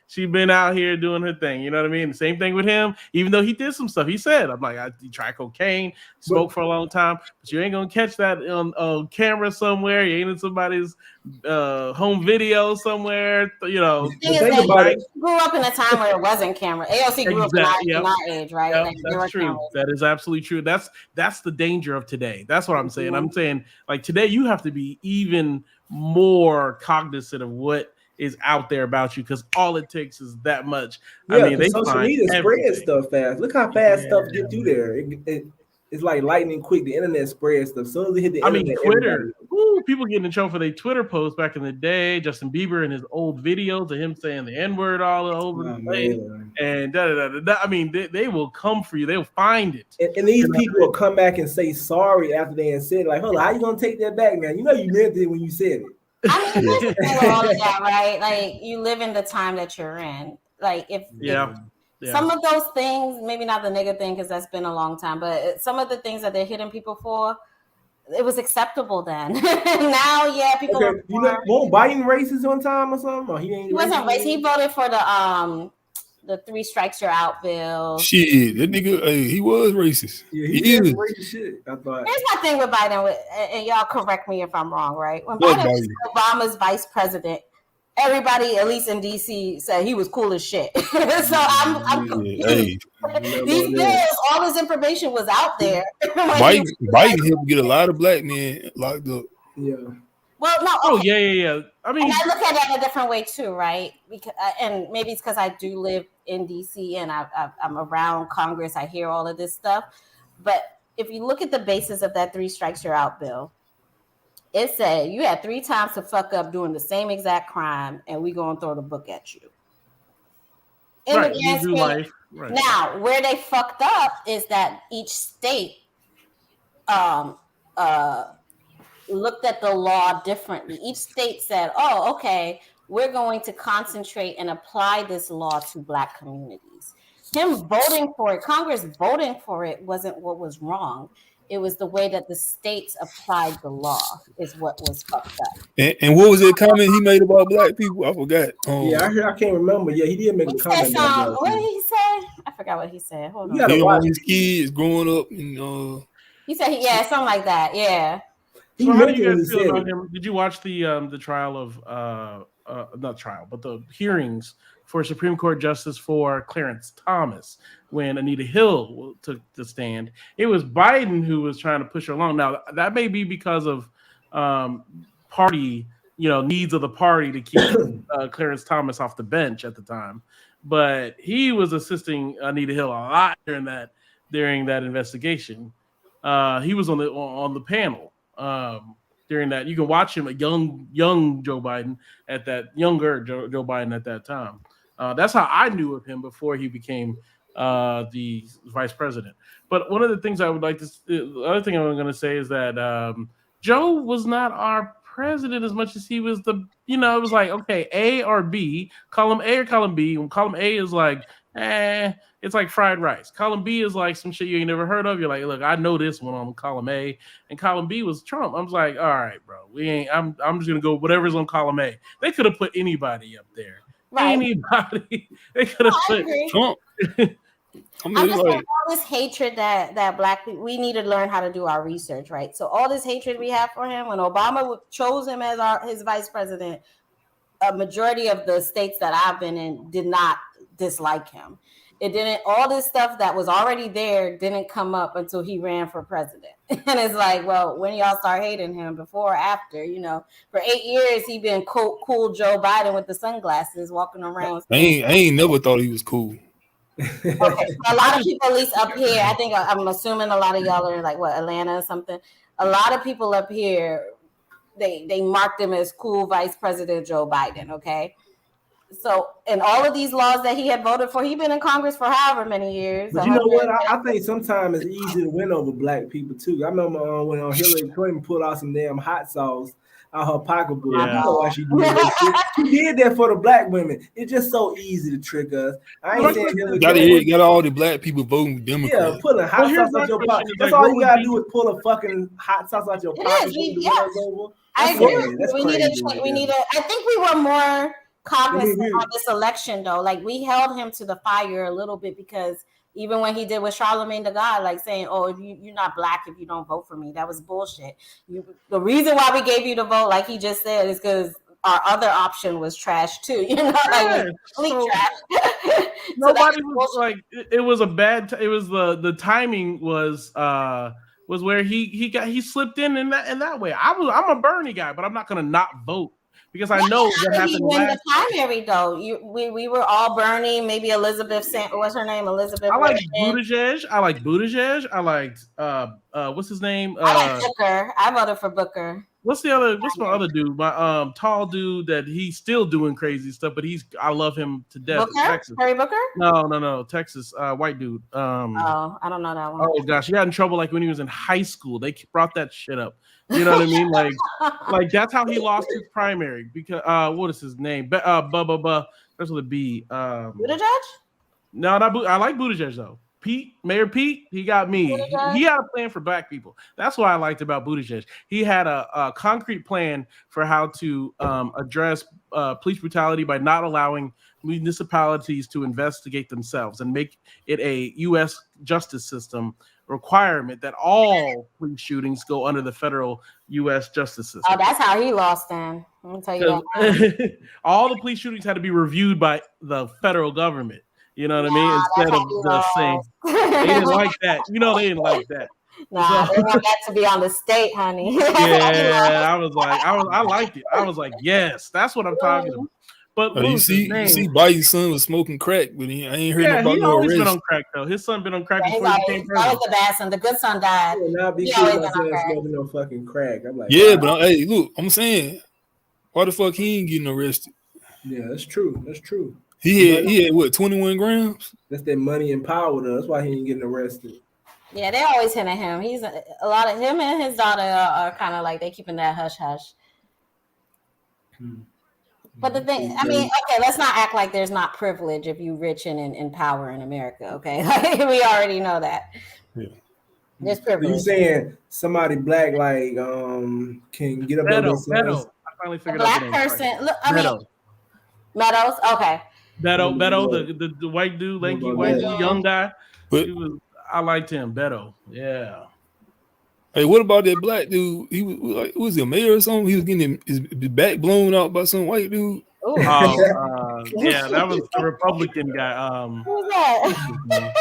She been out here doing her thing. You know what I mean? The same thing with him. Even though he did some stuff, he said, I'm like, he tried cocaine, smoked for a long time, but you ain't gonna catch that on camera somewhere. You ain't in somebody's home video somewhere. You know,
the thing is that grew up in a time where it wasn't camera. AOC grew up in our age, right?
Yep,
like,
that's true. Cameras. That is absolutely true. That's the danger of today. That's what I'm saying. I'm saying, like, today you have to be even more cognizant of what is out there about you, because all it takes is that much.
Yeah, I mean, they social media spreads stuff fast. Look how fast stuff get through there. it's like lightning quick. The internet spreads stuff. So as it hit the internet,
Twitter. Woo, people getting in trouble for their Twitter posts back in the day. Justin Bieber and his old videos of him saying the N-word all over the place. And I mean, they will come for you. They'll find it.
And these people will come back and say sorry after they had said it. Like, hold on, how you gonna take that back, man? You know you meant it when you said it.
I mean, there's all of that, right? Like, you live in the time that you're in. Like, if some of those things, maybe not the nigga thing because that's been a long time, but some of the things that they're hitting people for, it was acceptable then. Now, people.
Okay. Won't Biden racist one time or something? Or he
wasn't racist. He voted for the 3 strikes you're out bill.
Shit, that nigga, he was racist.
Yeah, he did racist shit. I thought.
Here's my thing with Biden, and y'all correct me if I'm wrong, right? When Biden was Obama's vice president, everybody, at least in DC, said he was cool as shit. So I'm confused. These bills, all this information was out there.
Biden helped get a lot of black men locked up.
Yeah.
Well, no. Okay.
I mean,
and I look at it a different way too, right? Because, and maybe it's because I do live in DC and I'm around Congress. I hear all of this stuff. But if you look at the basis of that 3 strikes you're out bill, it said you had 3 times to fuck up doing the same exact crime, and we gonna throw the book at you. Right. Now, where they fucked up is that each state looked at the law differently. Each state said, "Oh, okay, we're going to concentrate and apply this law to Black communities." Him voting for it, Congress voting for it, wasn't what was wrong. It was the way that the states applied the law is what was fucked up.
And what was that comment he made about Black people? I forgot.
I can't remember. Yeah, he did make a comment.
What did he say? I forgot what he said. Hold on.
He don't want his kids growing up. And,
he said, something like that. Yeah.
So how do you guys feel about him? Did you watch the trial of not trial, but the hearings for Supreme Court Justice for Clarence Thomas when Anita Hill took the stand? It was Biden who was trying to push her along. Now that may be because of party, needs of the party to keep Clarence Thomas off the bench at the time, but he was assisting Anita Hill a lot during that investigation. He was on the panel. During that, you can watch him, a young Joe Biden younger Joe Biden at that time. That's how I knew of him before he became the vice president. But one of the things I would like to, the other thing I'm going to say is that Joe was not our president as much as he was it was like, okay, A or B, column A or column B. When column A is like, it's like fried rice. Column B is like some shit you ain't never heard of. You're like, look, I know this one on column A, and column B was Trump. I was like, all right, bro, I'm just gonna go whatever's on column A. They could have put anybody up there. Right. Anybody. They could have put Trump.
I'm just saying, all this hatred that Black people, we need to learn how to do our research, right? So all this hatred we have for him, when Obama chose him as his vice president, a majority of the states that I've been in did not dislike him. It didn't, all this stuff that was already there didn't come up until he ran for president. And it's like, well, when y'all start hating him, before or after, for 8 years, he been cool Joe Biden with the sunglasses walking around.
I ain't never thought he was cool.
Okay. A lot of people, at least up here, I think I'm assuming a lot of y'all are in like Atlanta or something. A lot of people up here, they marked him as cool Vice President Joe Biden. Okay. So, and all of these laws that he had voted for, he's been in Congress for however many years.
But you know what? I think sometimes it's easy to win over Black people too. I remember when Hillary Clinton pulled out some damn hot sauce out her pocketbook. Yeah. You know why she did that? She did that for the Black women. It's just so easy to trick us. I ain't saying Hillary Clinton
got all the Black people voting Democrat.
Yeah, pulling hot sauce out your pocket. That's all you gotta do is pull a fucking hot sauce out your pocket.
I agree. We need to. I think we were more cognizant on this election though. Like, we held him to the fire a little bit, because even when he did with Charlemagne the God, like saying, "Oh, if you're not Black if you don't vote for me," that was bullshit. The reason why we gave you the vote, like he just said, is because our other option was trash too. Like complete trash.
Nobody was like, it was a bad. It was the timing was where he slipped in that way. I'm a Bernie guy, but I'm not gonna not vote because I know what
How did he
happened
win
last.
the primary though? We were all Bernie, maybe Elizabeth. What's her name? Elizabeth.
I like
Warren.
Buttigieg. I liked what's his name?
I like Booker. I voted for Booker.
What's my other dude? My tall dude that he's still doing crazy stuff, but I love him to death.
Booker?
Texas.
Harry Booker?
No, Texas, white dude.
Oh, I don't know that one.
Oh gosh, he got in trouble like when he was in high school. They brought that shit up. You know what I mean? Like that's how he lost his primary because what is his name? That's with a B.
Buttigieg?
No, I like Buttigieg though. Mayor Pete, he got me. He had a plan for black people. That's what I liked about Buttigieg. He had a concrete plan for how to address police brutality by not allowing municipalities to investigate themselves and make it a U.S. justice system requirement that all police shootings go under the federal U.S. justice system.
Oh, that's how he lost then. Let me tell you that.
All the police shootings had to be reviewed by the federal government. You know what I mean? Instead of the same. They didn't like that. You know, they didn't like that.
Nah, they want that to be on the state, honey.
Yeah, I liked it. I was like, yes, that's what I'm talking about. But
you see, Biden's son was smoking crack, but I ain't heard about
he
no
always
arrest.
been on crack though. His son been on crack before he became
That
president.
was the bad son. The good son died.
Not be
He
cool
always
about
been on crack.
smoking no fucking crack. I'm like,
Yeah,
wow.
but hey, look, I'm saying, why the fuck he ain't getting arrested?
Yeah, that's true. That's true.
He had what, 21 grams?
That's that money and power though. That's why he ain't getting arrested.
Yeah, they're always hitting him. He's a lot of him and his daughter are kind of like they keeping that hush hush. But the thing, I mean, okay, let's not act like there's not privilege if you rich and in power in America. Okay, we already know that.
Yeah.
There's privilege.
You saying somebody black like can get up on themselves?
Beto. I finally figured
black
out the name.
person. Look, I mean, Meadows. Okay.
Beto, the white dude, lanky white dude, young guy.
But
I liked him, Beto. Yeah.
hey, what about that black dude? He was like, was he a mayor or something? He was getting his back blown out by some white dude.
Yeah, that was the Republican guy.
Who's that?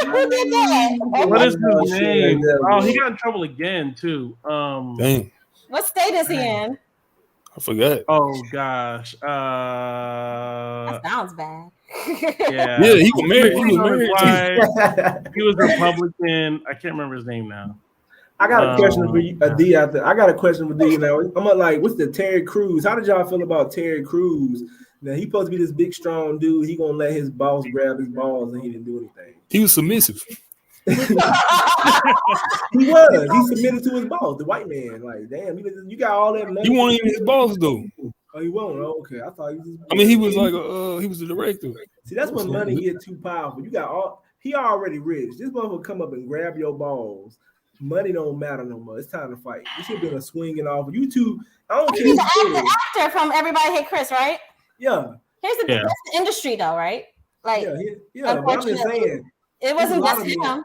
Who did that?
What is his name? Oh, he got in trouble again too.
Damn,
What state is he in?
I forgot.
Oh gosh.
That sounds bad.
Yeah,
he was married. He was married.
He was Republican. I can't remember his name now.
I got a question for you, D. I got a question for D now. I'm like, what's the Terry Crews? How did y'all feel about Terry Crews? Now he supposed to be this big, strong dude. He gonna let his boss grab his balls, and he didn't do anything.
He was submissive.
He was. He submitted to his boss, the white man. Like, damn, you got all that money.
He wasn't even his boss though.
Oh, he won't. Oh, okay, I thought he was.
I mean, he was like he was the director.
See, that's when money get too powerful. You got all. He already rich. This motherfucker come up and grab your balls. Money don't matter no more. It's time to fight. You should have been a swinging off. You two. I don't care.
He's the actor from Everybody Hate Chris, right?
Yeah.
That's the industry, though, right? Like,
yeah. But I'm just saying,
it wasn't just him.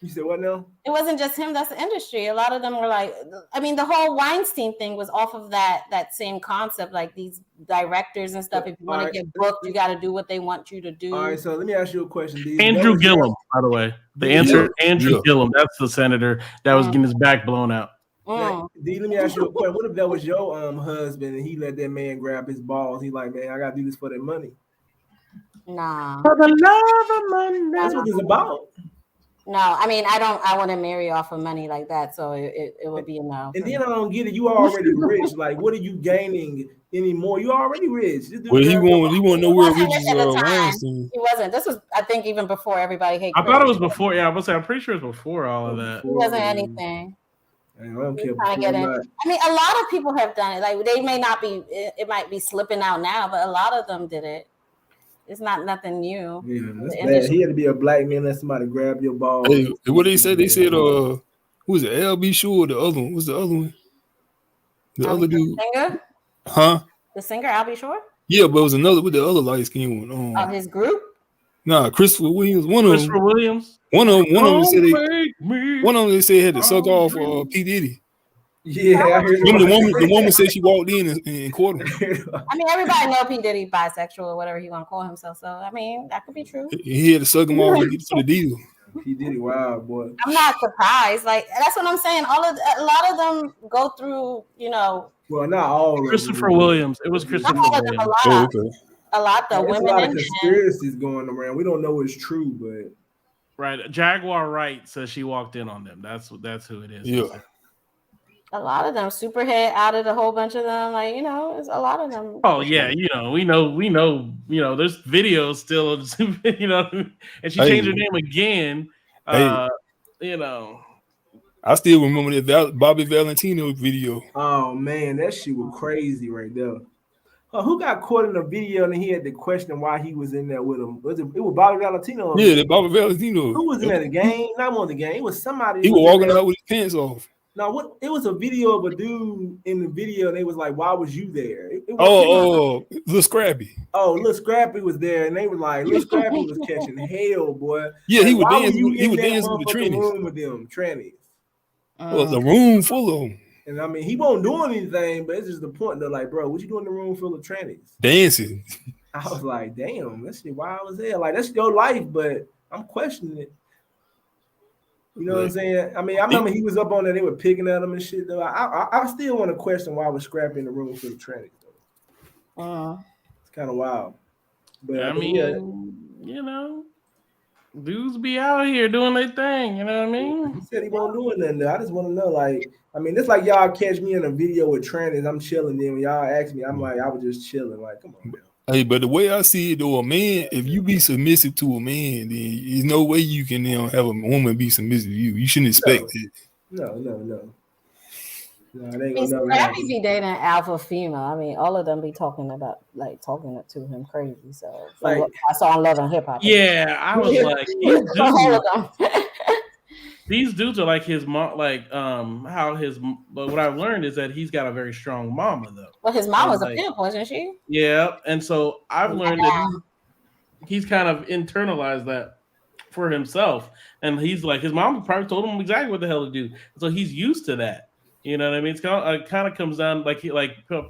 You said what now?
It wasn't just him. That's the industry. A lot of them were like, I mean, the whole Weinstein thing was off of that same concept. Like these directors and stuff. If you want to get booked, you got to do what they want you to do.
All right. So let me ask you a question.
Andrew Gillum, by the way, the answer. Andrew Gillum. That's the senator that was getting his back blown out.
D, let me ask you a question. What if that was your husband and he let that man grab his balls? He like, man, I gotta do this for that money.
Nah.
For the love of money.
That's what it's about.
No, I mean, I wouldn't marry off of money like that, so it would be a no.
And then I don't get it. You already rich. Like, what are you gaining anymore? You already rich.
Well, he won't know where riches are.
He wasn't. This was, I think, even before Everybody Hate Chris.
I thought it was before. Yeah, I was saying, I'm pretty sure it was before all of that.
He wasn't anything.
I don't care.
I mean, a lot of people have done it. Like they may not be. It might be slipping out now, but a lot of them did it. It's not nothing new.
Yeah, that's bad. He had to be a black man. Let somebody grab your balls.
Hey, what they said? They said, who was it? LB Shore. The other one. What's the other one? The other dude.
Singer?
Huh?
The singer, Albie Shore?
Yeah, but it was another with the other light skin one.
Of his group?
Nah, Christopher Williams. One of them they said had to suck off P. Diddy.
Yeah, I heard
the woman said she walked in and caught him.
I mean, everybody know P. Diddy bisexual or whatever he want to call himself. So I mean, that could be true.
He had to suck him off to get for the deal.
P. Diddy, wow, boy.
I'm not surprised. Like that's what I'm saying. A lot of them go through,
Well, not all of
Christopher
them.
Williams. It was Christopher
Not all of them,
Williams.
a lot.
Oh, okay.
A lot the
There's a
women
lot of
and men.
conspiracies going around. We don't know it's true, but
Right. Jaguar Wright says she walked in on them. That's who it is.
Yeah.
A lot of them. Superhead added a whole bunch of them. Like, you know, it's a lot of them.
Oh yeah, we know. There's videos still of and she changed her name again.
I still remember that Bobby Valentino video.
oh man, that shit was crazy right there. Who got caught in the video and he had to question why he was in there with him? It was Bobby Valentino.
Yeah, the Bobby Valentino.
Who was in that game? Not on the game. It was somebody.
He was walking out with his pants off.
No, what? It was a video of a dude in the video, and they was like, "Why was you there?"
Lil Scrappy.
Oh, Lil Scrappy was there, and they were like, "Lil Scrappy was catching hell, boy."
Yeah,
like,
he was
why
dancing. He was
in that
dancing with the
motherfucking
trannies.
room with them trannies.
Well, the room full of them
And I mean, he won't do anything, but it's just the point. They're like, "Bro, what you doing in the room full of trannies?"
dancing.
I was like, "Damn, that shit wild as hell." Like that's your life, but I'm questioning it. You know what I'm saying? I mean, I remember he was up on there. They were picking at him and shit. Though I still want to question why was Scrappy in the room for the trannies. Though. It's kind of wild. But
I mean, dudes be out here doing their thing. You know what I mean?
He said he won't do nothing. Though. I just want to know, like, I mean, it's like y'all catch me in a video with trannies. I'm chilling. Then when y'all ask me, I'm like, I was just chilling. Like, come on, man.
Hey, but the way I see it, though, a man, if you be submissive to a man, then there's no way you can have a woman be submissive to you. You shouldn't expect it.
No, they ain't gonna
Scrappy be dating alpha female. I mean, all of them be talking to him crazy. So
Like,
I saw on Love and Hip Hop.
Yeah, I was like,
all of them.
these dudes are like his mom. Like, but what I've learned is that he's got a very strong mama, though.
Well, his mom was
like,
a pimp, wasn't she?
Yeah, and so I've learned that he's kind of internalized that for himself, and he's like, his mom probably told him exactly what the hell to do, so he's used to that. You know what I mean? It kind of comes down like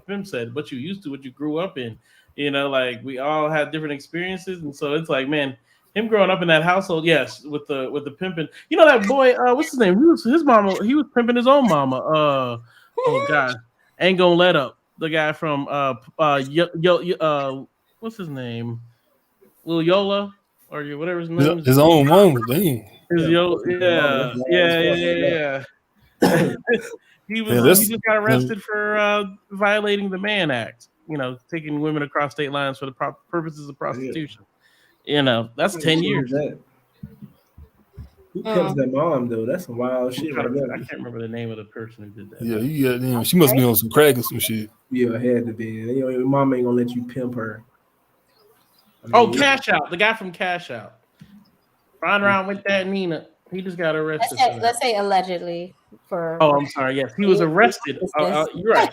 Pimp said, what you used to, what you grew up in. You know, like we all had different experiences, and so it's like, man, him growing up in that household, yes, with the pimping. You know that boy, what's his name? His mama. He was pimping his own mama. Oh God, Ain't Gonna Let Up. The guy from what's his name? Lil Yola or whatever his name is.
His own mama, damn.
Yeah. He just got arrested for violating the Mann Act. You know, taking women across state lines for the purposes of prostitution. You know, that's 10 years.
Who pimps that mom though? That's some wild shit.
I can't remember the name of the person who did that.
Yeah, she must be on some crack or some shit.
Yeah, had to be. Your mom ain't gonna let you pimp her. I mean,
Cash Out, the guy from Cash Out. Riding around with that Nina. He just got arrested.
Let's say allegedly for.
Oh, I'm sorry. Yes, he was arrested. You're right.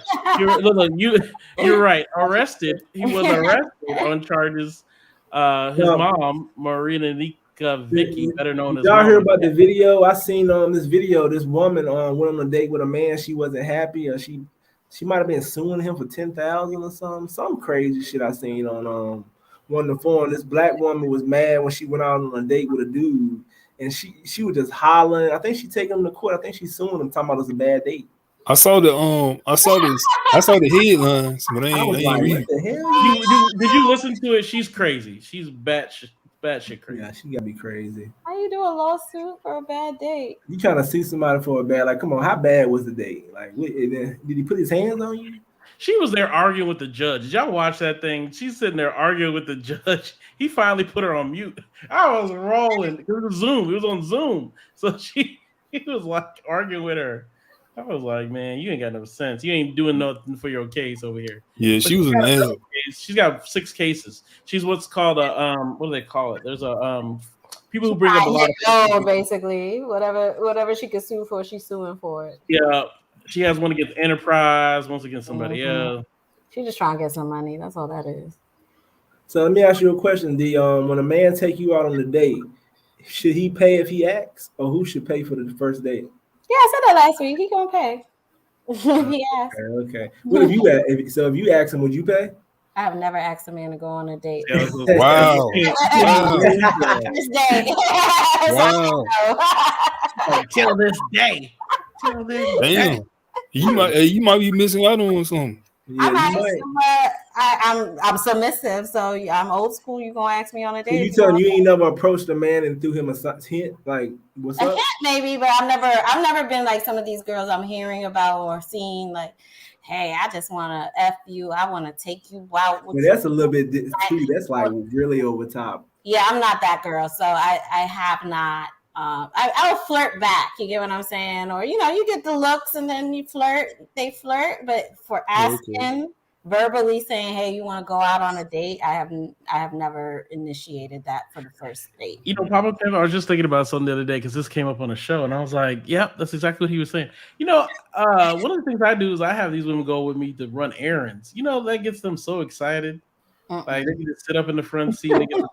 You're right. Arrested. He was arrested on charges. His mom, Marina Vicky, better known as.
Y'all hear about the video? I seen on this video. This woman went on a date with a man. She wasn't happy, or she might have been suing him for $10,000 or something. Some crazy shit I seen on one of the forum. This black woman was mad when she went out on a date with a dude. And she was just hollering. I think she taking him to court. I think she's suing him, talking about it was a bad date.
I saw the headlines, but I ain't read.
What the hell?
Did you listen to it? She's crazy. She's batshit crazy.
Yeah, she gotta be crazy.
How you do a lawsuit for a bad date?
You trying to sue somebody for a bad? Like, come on, how bad was the date? Like, did he put his hands on you?
She was there arguing with the judge. Did y'all watch that thing? She's sitting there arguing with the judge. He finally put her on mute. I was rolling. It was Zoom. It was on Zoom. So he was like arguing with her. I was like, man, you ain't got no sense. You ain't doing nothing for your case over here.
Yeah, she was an ass.
She's got 6 cases. She's what's called a what do they call it? There's a people who bring up a lot of
basically whatever she could sue for, she's suing for it.
Yeah. She has one against Enterprise, once against somebody else.
She's just trying to get some money. That's all that is.
So let me ask you a question. When a man take you out on a date, should he pay if he asks, or who should pay for the first date?
Yeah, I said that last week. He gonna pay. If he asks.
Okay. What if you ask? If you ask him, would you pay?
I have never asked a man to go on a date.
Wow.
This day.
Wow.
Till this day.
Damn. You might be missing out on something.
Yeah,
I'm
you
nice,
might.
but I'm submissive, so I'm old school. You gonna ask me on a
So
date?
you telling you ain't never approached a man and threw him a hint like, "What's
A
up?"
hint maybe, but I've never been like some of these girls I'm hearing about or seeing like, hey, I just want to F you. I want to take you out.
But that's a little bit too. That's like really over top.
Yeah, I'm not that girl, so I have not. I'll flirt back. You get what I'm saying? Or you get the looks and then you flirt. They flirt, but for asking verbally saying, "Hey, you want to go out on a date?" I have never initiated that for the first date.
Papa Pimp, I was just thinking about something the other day because this came up on a show, and I was like, "Yep, that's exactly what he was saying." One of the things I do is I have these women go with me to run errands. That gets them so excited. Like they can just sit up in the front seat and just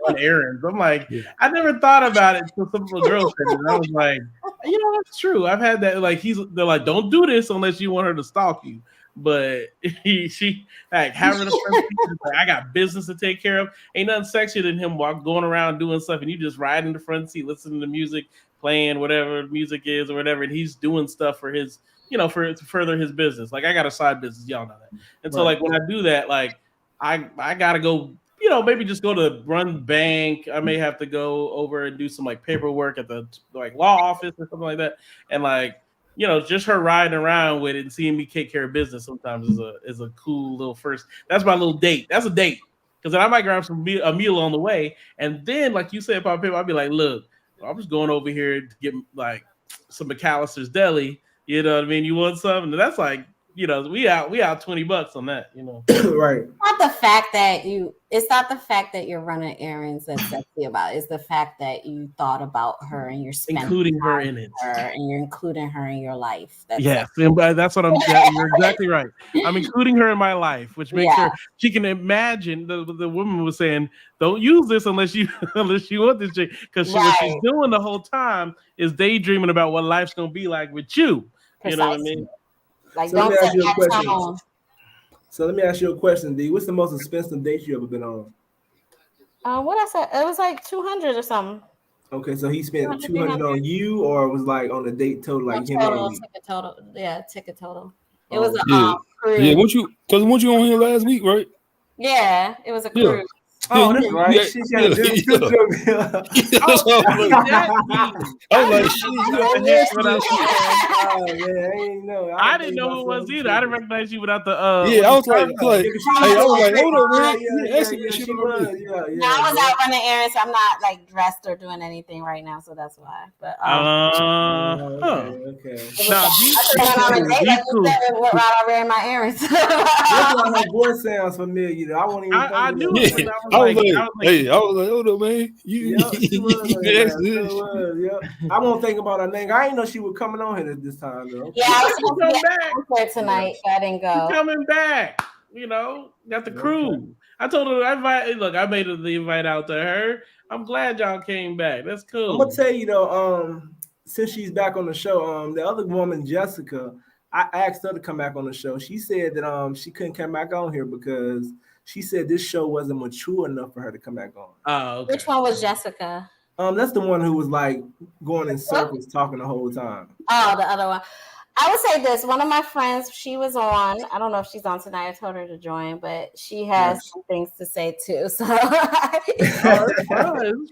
run errands. I'm like, I never thought about it until some of the girls said it. And I was like, that's true. I've had that. Like they're like, don't do this unless you want her to stalk you. But she like having a front seat, like, I got business to take care of. Ain't nothing sexier than him going around doing stuff, and you just ride in the front seat, listening to music, playing whatever music is or whatever, and he's doing stuff for his, to further his business. Like I got a side business, y'all know that. And so like when I do that, like I gotta go, maybe just go to run bank. I may have to go over and do some like paperwork at the like law office or something like that. And like, just her riding around with it and seeing me take care of business sometimes is a cool little first. That's my little date. That's a date. Because then I might grab a meal on the way. And then, like you said, Papa Pimp, I'll be like, look, I'm just going over here to get like some McAllister's Deli. You know what I mean? You want something? And that's like, we out $20 on that,
Right.
It's not the fact that you're running errands that's sexy about it. It's the fact that you thought about her and you're
including her in it.
And you're including her in your life. That's
that's what I'm saying. You're exactly right. I'm including her in my life, which makes her, she can imagine. The woman was saying, don't use this unless you want this chick. Because what she's doing the whole time is daydreaming about what life's going to be like with you.
Precisely.
You know what I mean?
Like,
so let me ask you a question. So let me ask you a question, D. What's the most expensive date you ever been on?
What I said, it was like 200 or something.
Okay, so he spent 200 on you, or was like on the date total, like him and you?
Ticket total. It was a cruise.
Yeah, weren't you on here last week, right?
Yeah, it was a cruise.
Oh, that's right. I
didn't know who it was either. I didn't recognize you without the.
I was like, hold on, man.
I was out running errands. So I'm not like dressed or doing anything right now, so that's why. But
okay.
Now, went out ran my errands.
That's why my voice sounds familiar. I won't even.
I knew it.
I was like, hold up, man.
I won't think about her name. I didn't know she was coming on here this time, though.
Yeah, I was supposed to be back tonight. I didn't go.
She's coming back. Got the crew. Okay. I told her I made the invite out to her. I'm glad y'all came back. That's cool.
I'm gonna tell you though, since she's back on the show, the other woman, Jessica, I asked her to come back on the show. She said that she couldn't come back on here because she said this show wasn't mature enough for her to come back on.
Oh, okay.
Which one was Jessica?
That's the one who was like going in circles talking the whole time.
Oh, the other one. I would say this. One of my friends, she was on. I don't know if she's on tonight. I told her to join, but she has some things to say too. So
it's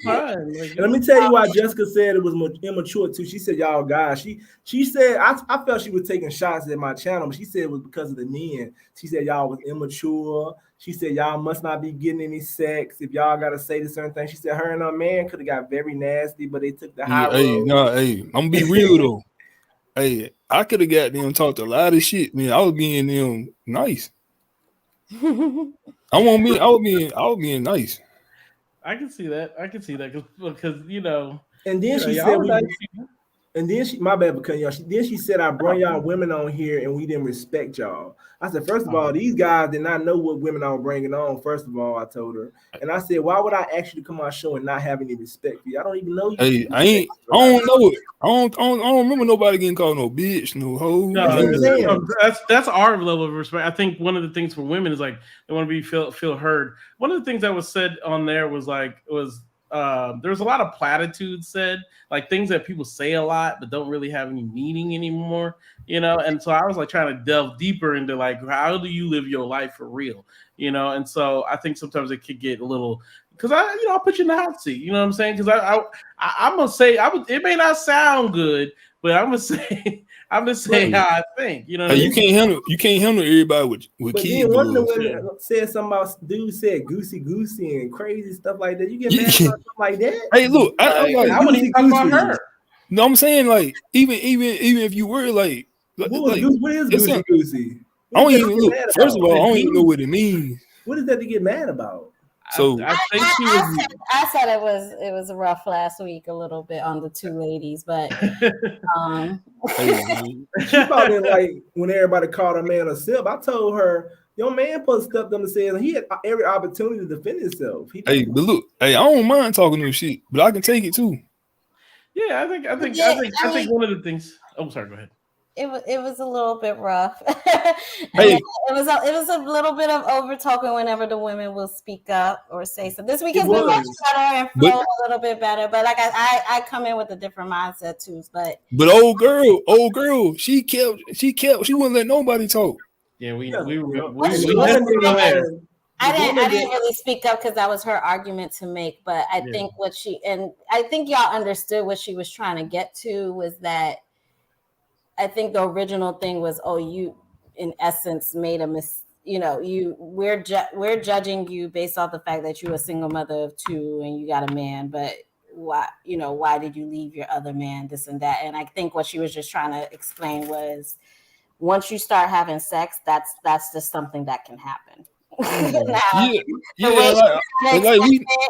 fine.
Let me tell you why Jessica said it was immature too. She said y'all guys. She said I felt she was taking shots at my channel, but she said it was because of the men. She said y'all was immature. She said y'all must not be getting any sex if y'all gotta say the certain thing. She said her and her man could have got very nasty, but they took the high road.
I'm gonna be real though. Hey, I could have got them talked a lot of shit, man. I was being them nice. I was being nice.
I can see that because
And then she said and then she, my bad, because then she said I brought y'all women on here and we didn't respect y'all. I said, first of all, these guys did not know what women I was bringing on. First of all, I told her, and I said, why would I ask you to come on our show and not have any respect for you? I don't even know you.
Hey, I don't know it. I don't remember nobody getting called no bitch, no hoe.
No, that's our level of respect. I think one of the things for women is like they want to be feel heard. One of the things that was said on there was there's a lot of platitudes said, like things that people say a lot but don't really have any meaning anymore, and so I was like trying to delve deeper into like how do you live your life for real, and so I think sometimes it could get a little, because I'll put you in the hot seat, you know what I'm saying, because I'm gonna say it may not sound good, but I'm gonna say how I think, you know what I mean?
You can't handle everybody with
But
kids.
then one of the women said something about dude said goosey and crazy stuff like that. You get mad about something like that?
Hey, look, I'm like,
I wouldn't even talk about her.
No, I'm saying like even if you were like
what is goosey?
I don't even look. First of all, I don't even know what it means.
What is that to get mad about?
So
I said it was rough last week a little bit on the two ladies, but
she thought it like when everybody called a man a simp. I told her your man supposed to step up and say he had every opportunity to defend himself.
But look, I don't mind talking to shit, but I can take it too.
Yeah, I think one of the things. Oh, sorry. Go ahead.
It was a little bit rough. It was a little bit of over talking whenever the women will speak up or say something. This week has been much better and flow a little bit better. But like I come in with a different mindset too. But
old girl, she wouldn't let nobody talk.
Yeah, we
I didn't really speak up because that was her argument to make. But I think I think y'all understood what she was trying to get to was that. I think the original thing was, you in essence made a mistake. We're judging you based off the fact that you're a single mother of two and you got a man, but why did you leave your other man, this and that? And I think what she was just trying to explain was once you start having sex, that's just something that can happen.
I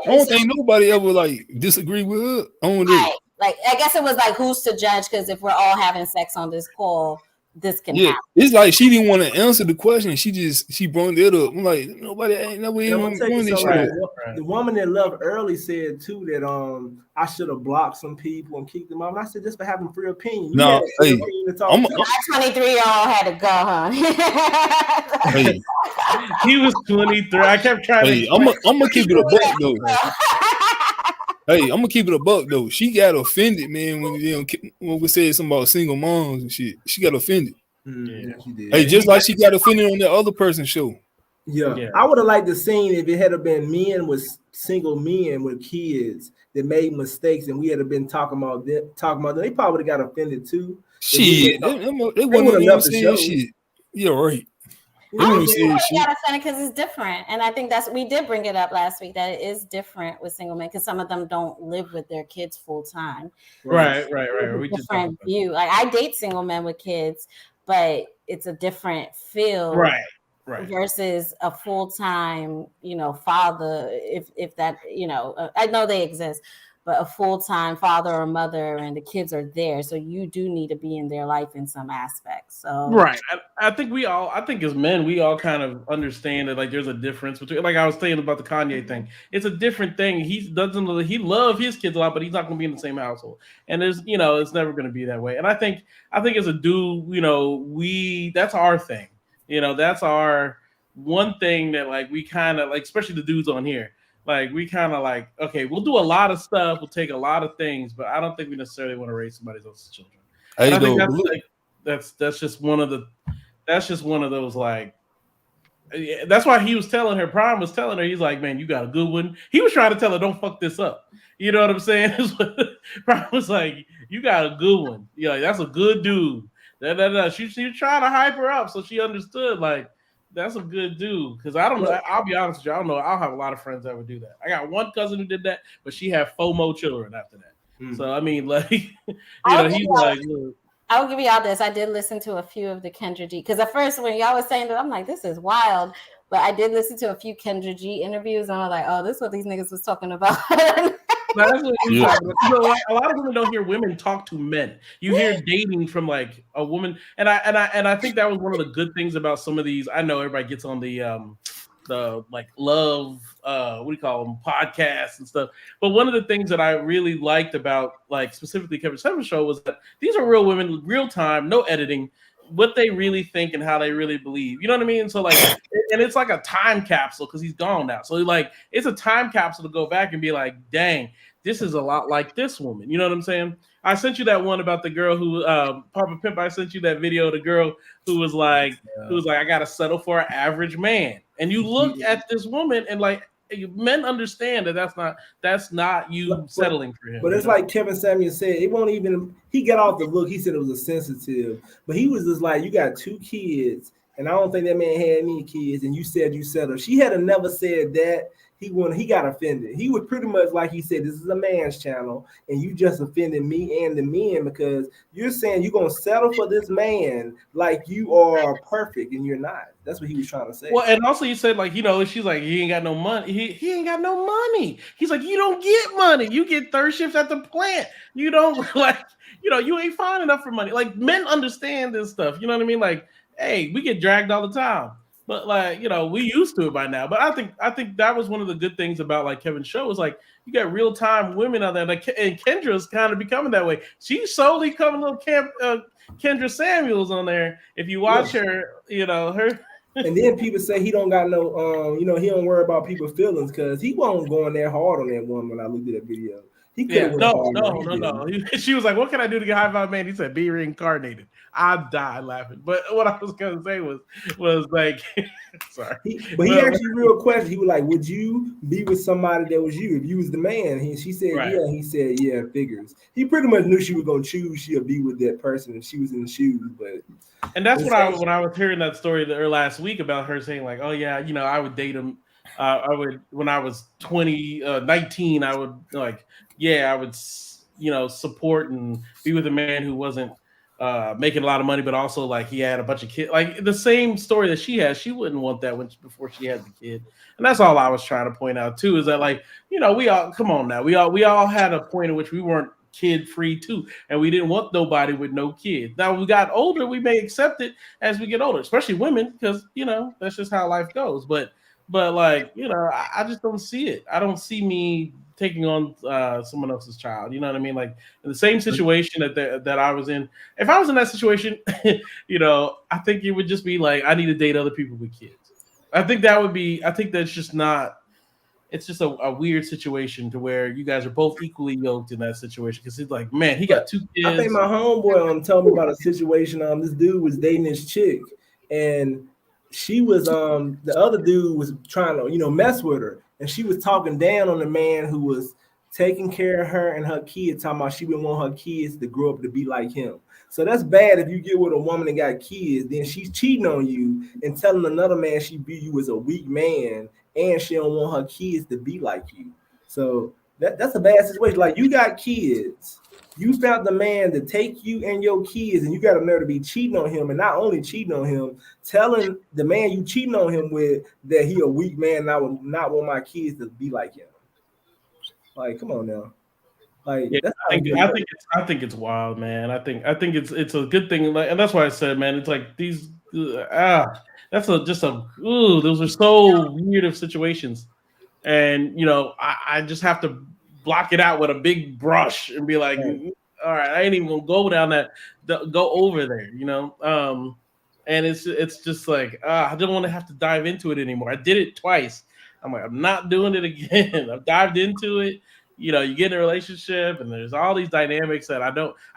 don't think nobody ever like disagree with her on this.
Like, I guess it was like, who's to judge? Because if we're all having sex on this call, this can happen.
It's like she didn't want to answer the question. She brought it up. I'm like, nobody ain't never even doing this shit.
The woman that loved early said too that I should have blocked some people and kicked them out. And I said just for having free opinion.
My 23-year-old had to go, huh?
He was 23. I kept trying to.
I'm gonna keep it a buck though. Hey, I'm gonna keep it a buck though. She got offended, man, when we said something about single moms and shit. She got offended.
Yeah, she did.
Hey, just like she got offended on that other person's show.
Yeah. I would have liked to seen if it had been single men with kids that made mistakes, and we had been talking about them. They probably would have got offended too.
Shit, they wouldn't have saying shit. Yeah, right.
I got offended because it's different, and I think we did bring it up last week that it is different with single men because some of them don't live with their kids full time.
Right.
We different view. Like I date single men with kids, but it's a different feel,
right.
Versus a full time, father. If that, I know they exist. But a full-time father or mother and the kids are there. So you do need to be in their life in some aspects. So
right. I think as men, we all kind of understand that like there's a difference between, like I was saying about the Kanye thing. It's a different thing. He loves his kids a lot, but he's not gonna be in the same household. And there's it's never gonna be that way. And I think as a dude, that's our thing. That's our one thing that like we kind of like, especially the dudes on here. Like we kind of like, okay, we'll do a lot of stuff, we'll take a lot of things, but I don't think we necessarily want to raise somebody else's children. I think that's just one of those like, that's why he was telling her, Prime was telling her, he's like, man, you got a good one. He was trying to tell her, don't fuck this up. You know what I'm saying? Prime was like, you got a good one. Like, that's a good dude. She was trying to hype her up so she understood like. That's a good dude. Because I don't know. I'll be honest with you. I don't know. I'll have a lot of friends that would do that. I got one cousin who did that, but she had 4 more children after that. So, I mean, like, he's like, look.
I'll give y'all this. I did listen to a few of the Kendra G. Because at first, when y'all was saying that, I'm like, this is wild. But I did listen to a few Kendra G interviews, and I was like, oh, this is what these niggas was talking about.
That's what he's talking about. A lot of women don't hear women talk to men. You hear dating from like a woman, and I think that was one of the good things about some of these. I know everybody gets on the like love what do you call them, podcasts and stuff. But one of the things that I really liked about like specifically Kevin Seven's show was that these are real women, real time, no editing. what they really think and how they really believe. You know what I mean? So like, and it's like a time capsule because he's gone now. So like, it's a time capsule to go back and be like, dang, this is a lot like this woman. You know what I'm saying? I sent you that one about the girl who, Papa Pimp. I sent you that video of the girl who was like, I gotta settle for an average man. And you look at this woman and like, men understand that that's not you settling for him.
But it's like Kevin Samuel said, it won't even. He got off the look. He said it was a sensitive, but he was just like, you got 2 kids, and I don't think that man had any kids, and you said you settled. She had never said that. He got offended. He was pretty much like he said, this is a man's channel, and you just offended me and the men because you're saying you're gonna settle for this man like you are perfect, and you're not. That's what he was trying to say.
Well, and also you said like, you know, she's like, he ain't got no money. He ain't got no money. He's like, you don't get money. You get third shift at the plant. You don't like, you know, you ain't fine enough for money. Like men understand this stuff. You know what I mean? Like, hey, we get dragged all the time. But like, you know, we used to it by now. But I think that was one of the good things about like Kevin's show is like you got real time women out there. Like, and Kendra's kind of becoming that way. She's slowly coming little Kendra Samuels on there. If you watch her, you know her.
And then people say he don't got no, you know, he don't worry about people's feelings because he wasn't going there hard on that woman when I looked at that video. He couldn't.
No. She was like, "What can I do to get high five, man?" He said, "Be reincarnated." I died laughing. But what I was gonna say was like, sorry.
But he asked you a real question. He was like, "Would you be with somebody that was you if you was the man?" She said, right. Yeah. He said, "Yeah." Figures. He pretty much knew she was gonna choose. She'll be with that person if she was in the shoes. But
and that's when I was hearing that story last week about her saying like, "Oh yeah, you know, I would date him." I would when I was 19, I would like, yeah, I would, you know, support and be with a man who wasn't making a lot of money, but also like he had a bunch of kids. Like the same story that she has, she wouldn't want that before she had the kid. And that's all I was trying to point out too, is that like, you know, we all had a point in which we weren't kid free too, and we didn't want nobody with no kids. Now we got older, we may accept it as we get older, especially women, because you know that's just how life goes. But like, you know, I just don't see it. I don't see me taking on someone else's child. You know what I mean? Like in the same situation that I was in. If I was in that situation, you know, I think it would just be like, I need to date other people with kids. I think that's just not. It's just a weird situation to where you guys are both equally yoked in that situation. Because it's like, man, he got 2 kids.
I think my homeboy told me about a situation. This dude was dating this chick, and she was the other dude was trying to, you know, mess with her, and she was talking down on the man who was taking care of her and her kids, talking about she would want her kids to grow up to be like him. So that's bad if you get with a woman that got kids, then she's cheating on you and telling another man she view you as a weak man, and she don't want her kids to be like you. So that's a bad situation. Like, you got kids. You found the man to take you and your kids, and you got a nerve to be cheating on him, and not only cheating on him, telling the man you cheating on him with that he a weak man, and I would not want my kids to be like him. Like, come on now. Like,
yeah, I think it's wild, man. I think it's a good thing, and that's why I said, man, it's like these those are so weird of situations, and you know, I just have to block it out with a big brush and be like, all right, I ain't even gonna go go over there, you know. And it's just like I don't want to have to dive into it anymore. I did it twice. I'm like, I'm not doing it again. I've dived into it. You know, you get in a relationship and there's all these dynamics that I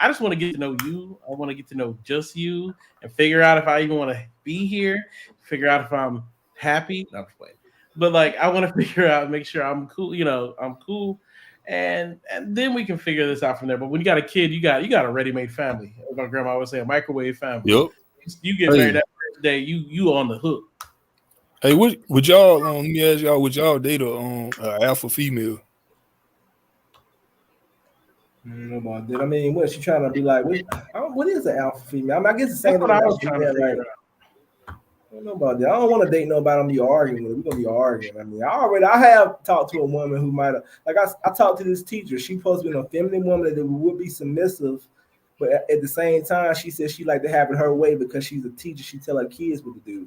just want to get to know you. I want to get to know just you and figure out if I even want to be here, figure out if I'm happy. No, I'm playing. But like, I want to figure out, make sure I'm cool, you know, I'm cool. And then we can figure this out from there. But when you got a kid, you got a ready-made family. As my grandma would say, a microwave family.
Yep.
You get married that first day, you on the hook.
Hey, would y'all let me ask y'all, would y'all date a alpha female?
I don't know about that. I mean, what she trying to be like? What is an alpha female? I mean, I guess the same.
That's what I was trying to figure out.
I don't know about that. I don't want to date nobody. I'm be arguing with. We're gonna be arguing. I mean, I have talked to a woman who might have, like, I talked to this teacher. She supposed to be a feminine woman that would be submissive, but at the same time, she said she like to have it her way because she's a teacher. She tell her kids what to do,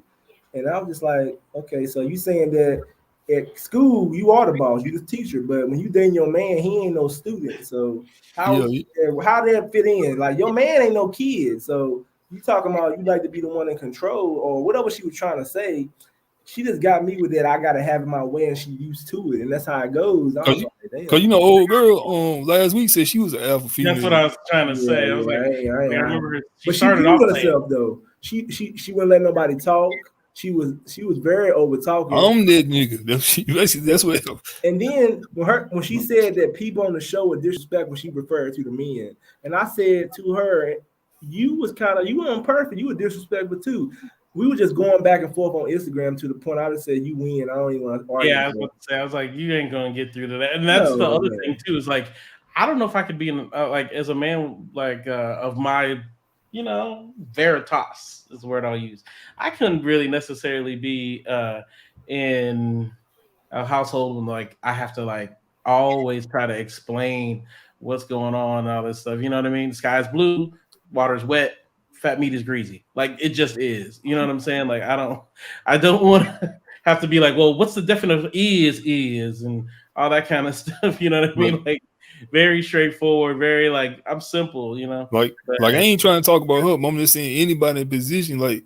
and I'm just like, okay, so you saying that at school you are the boss, you the teacher, but when you dating your man, he ain't no student. So how that fit in? Like, your man ain't no kid, so You talking about you like to be the one in control or whatever she was trying to say. She just got me with that. I gotta have it my way, and she used to it, and that's how it goes.
Cause you know, old girl last week said she was an alpha female.
That's what I was trying to say. I was like, I remember her, she started off
herself though. She wouldn't let nobody talk. She was very over talking.
I'm that nigga. That's what.
And then when she said that people on the show were disrespectful, she referred to the men, and I said to her, you weren't perfect. You were disrespectful too. We were just going back and forth on Instagram to the point I just said you win. I don't even want to argue.
Yeah, I was about to say. I was like, you ain't gonna get through to that. And that's the other thing too. Is like, I don't know if I could be in like as a man like of my, veritas is the word I'll use. I couldn't really necessarily be in a household when like I have to like always try to explain what's going on and all this stuff. You know what I mean? The sky's blue, water's wet. Fat meat is greasy. Like it just is. You know what I'm saying? Like I don't want to have to be like, well, what's the definition of is and all that kind of stuff. You know what I mean? Like very straightforward, very like I'm simple,
Like I ain't trying to talk about her. I'm just saying anybody in position, like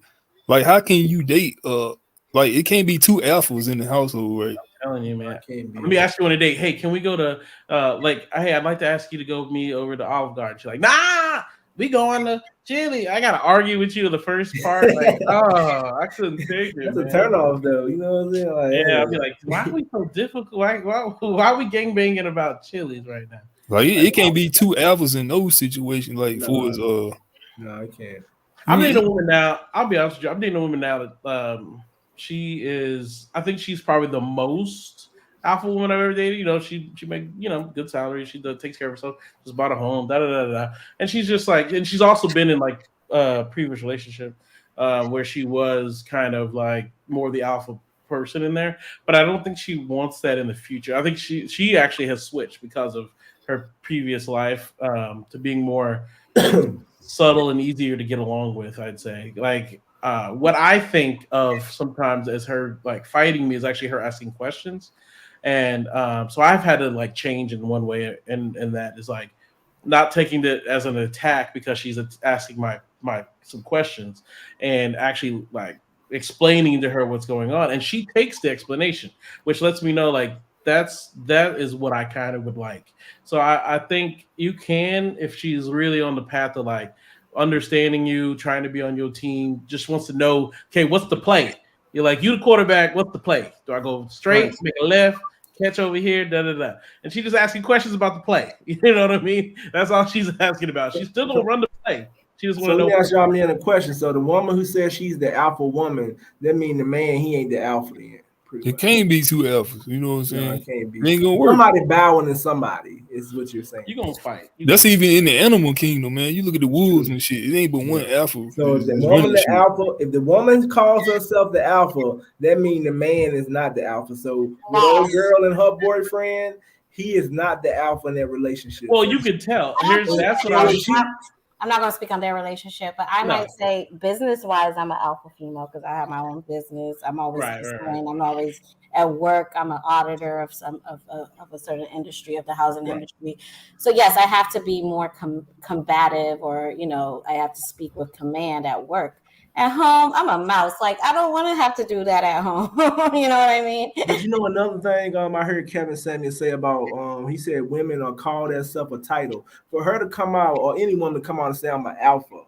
how can you date like it can't be two alphas in the household, right?
I'm telling you, man. Let me ask you on a date. Hey, can we go to hey, I'd like to ask you to go with me over to Olive Garden. She's like, nah. We going to Chili. I gotta argue with you the first part. Like, I couldn't take it.
That's a turn off, though. You know what I'm saying? Like,
I'd be like, why are we so difficult? Why are we gangbanging about Chili's right now?
Like, it can't be two alphas in those situations. Like,
no, I can't.
I'm dating a woman now. I'll be honest with you. I'm dating a woman now that she is. I think she's probably the most alpha woman I've ever dated. She make good salary. She takes care of herself. Just bought a home. And she's just like, and she's also been in like previous relationship where she was kind of like more the alpha person in there. But I don't think she wants that in the future. I think she actually has switched because of her previous life to being more subtle and easier to get along with. I'd say like. What I think of sometimes as her like fighting me is actually her asking questions. And so I've had to like change in one way, and that is like not taking it as an attack because she's asking my some questions and actually like explaining to her what's going on, and she takes the explanation, which lets me know like that is what I kind of would like. So I think you can, if she's really on the path of like understanding you, trying to be on your team, just wants to know, okay, what's the play? You're like, you the quarterback, what's the play? Do I go straight, make a left, catch over here, and she just asking questions about the play. You know what I mean? That's all she's asking about. She still don't run the play. She just want to know.
Let me ask y'all man a question. So the woman who says she's the alpha woman, that mean the man he ain't the alpha then.
It can't be two alphas. You know what I'm saying?
No, it can't be.
It ain't gonna work.
Somebody bowing to somebody is what you're saying.
You gonna fight.
That's even in the animal kingdom, man. You look at the wolves and shit. It ain't but one alpha.
So if the woman the alpha, if the woman calls herself the alpha, that means the man is not the alpha. So the old girl and her boyfriend, he is not the alpha in that relationship.
Well, you can tell. That's what I was.
I'm not going to speak on their relationship, but I might say business-wise, I'm an alpha female because I have my own business. I'm always displaying. I'm always at work. I'm an auditor of a certain industry, of the housing industry. So yes, I have to be more combative, or I have to speak with command at work. At home, I'm a mouse. Like, I don't want to have to do that at home. You know what I mean?
But another thing I heard Kevin Samuel say about, he said women are called themselves a title. For her to come out, or any woman to come out and say, I'm an alpha.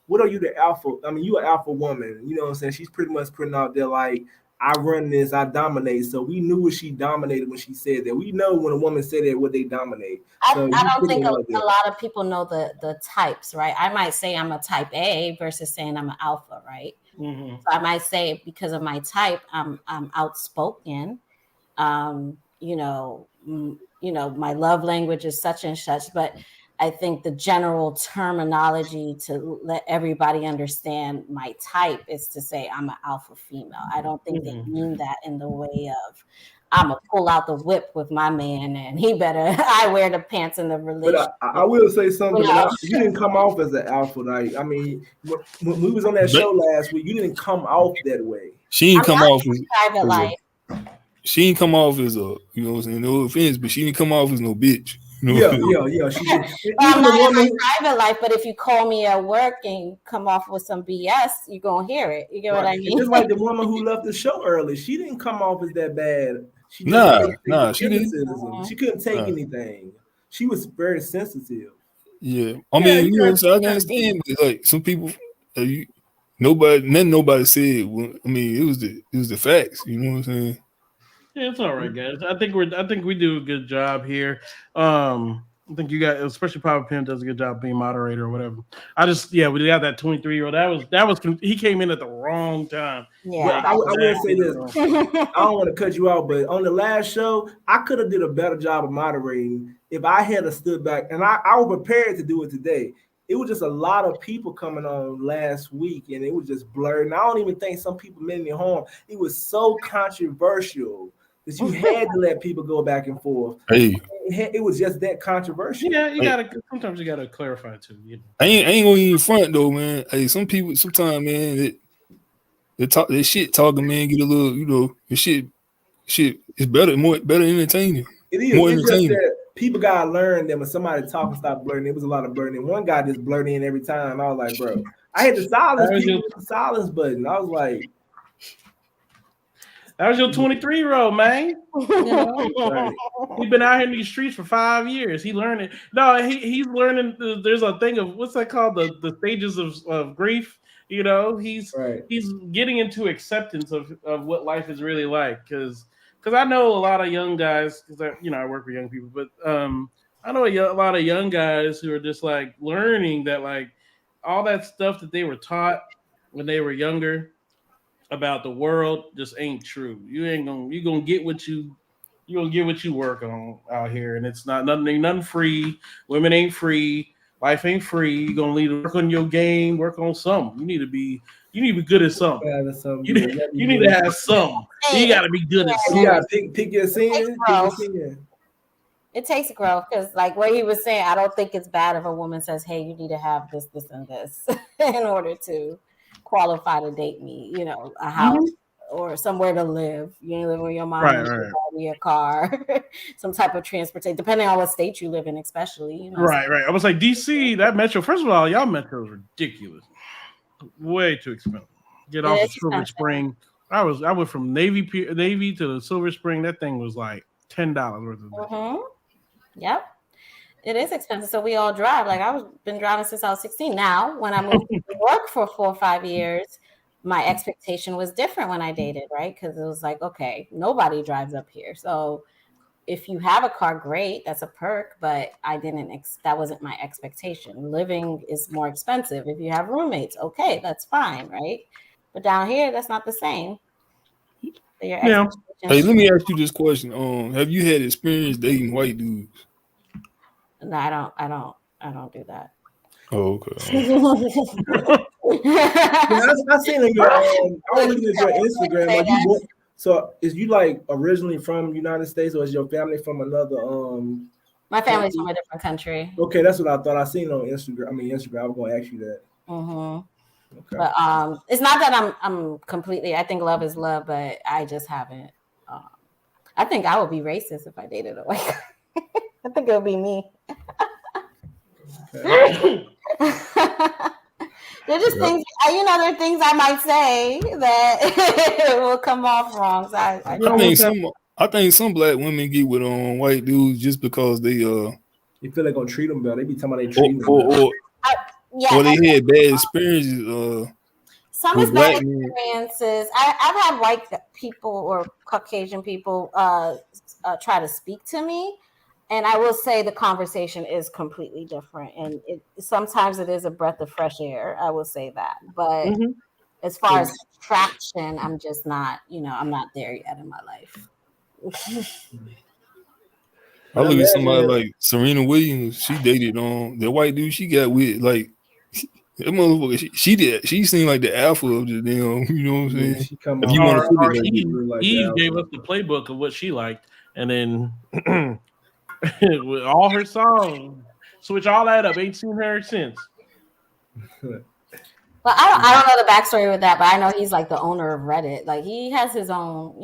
What are you the alpha? I mean, you an alpha woman. You know what I'm saying? She's pretty much putting out there like, I run this, I dominate. So we knew what she dominated when she said that. We know when a woman said that, what they dominate. So
I don't think a lot of people know the types, right? I might say I'm a type A versus saying I'm an alpha, right? Mm-hmm. So I might say because of my type, I'm outspoken. My love language is such and such, but I think the general terminology to let everybody understand my type is to say I'm an alpha female. I don't think they mean that in the way of I'm going to pull out the whip with my man and he better, I wear the pants in the relationship.
But I will say something. You didn't come off as an alpha. Like, I mean, when we was on that show last week, you didn't come off that way.
She didn't come off as
private life.
She didn't come off as a, you know what I'm saying, no offense, but she didn't come off as no bitch. You know?
Yeah. She did.
Well, I'm
Even the
not in my
woman.
private life, but if you call me at work and come off with some BS, you're gonna hear it. You get what I
Right.
mean?
Just like the woman who left the show early. She didn't come off as that bad. She just
Nah,
couldn't take the
she didn't.
criticism. She couldn't take anything. She was very sensitive.
Yeah, I
Yeah,
mean,
you
you know,
got
so I can understand. But like some people, nobody said. Well, I mean, it was the facts. You know what I'm saying?
Yeah, it's all right, guys. I think we do a good job here. I think you guys, especially Papa Pimp, does a good job being moderator or whatever. We got that 23-year-old. That was he came in at the wrong time.
Yeah.
But I will say this. I don't want to cut you out, but on the last show, I could have did a better job of moderating if I had stood back, and I was prepared to do it today. It was just a lot of people coming on last week, and it was just blurred. And I don't even think some people meant any harm. It was so controversial that you had to let people go back and forth.
Hey,
It was just that controversial.
Yeah, sometimes you gotta clarify too. You know.
I ain't gonna even front though, man. Hey, some people sometimes, man, they shit talking, man, get a little, you know, the shit is better entertaining.
It is.
More
It's just
entertaining.
that people gotta learn that when somebody talking, stop blurting. It was a lot of blurting. One guy just blurted in every time. I was like, bro, I had the silence. People with the silence button. I was like,
that was your 23-year-old, man. You know?
right.
He's been out here in these streets for 5 years. He learning. No, he's learning. There's a thing of what's that called? The stages of grief. You know, he's getting into acceptance of what life is really like. Because I know a lot of young guys. Because I work with young people, but I know a lot of young guys who are just like learning that like all that stuff that they were taught when they were younger about the world just ain't true. You're gonna get what you work on out here, and it's nothing free. Women ain't free. Life ain't free. You're gonna need to work on your game, work on something. You need to be good at something. You need to have something. You gotta be good at something.
You gotta pick your scene.
It takes growth because, like what he was saying, I don't think it's bad if a woman says, "Hey, you need to have this, this, and this in order to qualify to date me." You know, a house or somewhere to live. You live with your mom, a car, some type of transportation, depending on what state you live in, especially. You know,
right. I was like, DC, that metro. First of all, y'all metro is ridiculous, way too expensive. Get off of Silver Spring. I went from Navy to the Silver Spring. That thing was like $10 worth of.
Yep. It is expensive. So we all drive. Like been driving since I was 16. Now, when I moved to New York for 4 or 5 years, my expectation was different when I dated, right? Because it was like, okay, nobody drives up here. So if you have a car, great, that's a perk. But that wasn't my expectation. Living is more expensive. If you have roommates, okay, that's fine, right? But down here, that's not the same.
Yeah. Hey, let me ask you this question. Have you had experience dating white dudes?
No, I don't do that.
Oh, okay.
I seen in your I was looking at your Instagram. So is you like originally from the United States, or is your family from another
My family's from a different country.
Okay, that's what I thought. I seen on Instagram. I was gonna ask you that.
Okay. But it's not that I'm completely. I think love is love, but I just haven't. I think I would be racist if I dated a white guy. I think it would be me. They're just things, there are things I might say that will come off wrong. So
I think some black women get with white dudes just because they
feel they're gonna treat them better. They be talking about they treat them better.
Or they had bad experiences.
Some is bad experiences. I've had white people or Caucasian people try to speak to me, and I will say the conversation is completely different, and sometimes it is a breath of fresh air. I will say that, but as far as attraction, I'm just not. I'm not there yet in my life.
I look at somebody like Serena Williams. She dated the white dude she got with, like. That motherfucker, she seemed like the alpha of the damn, you know what I'm saying?
She come
if you want to put
it Eve gave us the playbook of what she liked, and then with all her songs, switch all that up. Ain't seen her since.
But I don't know the backstory with that, but I know he's like the owner of Reddit. Like he has his own,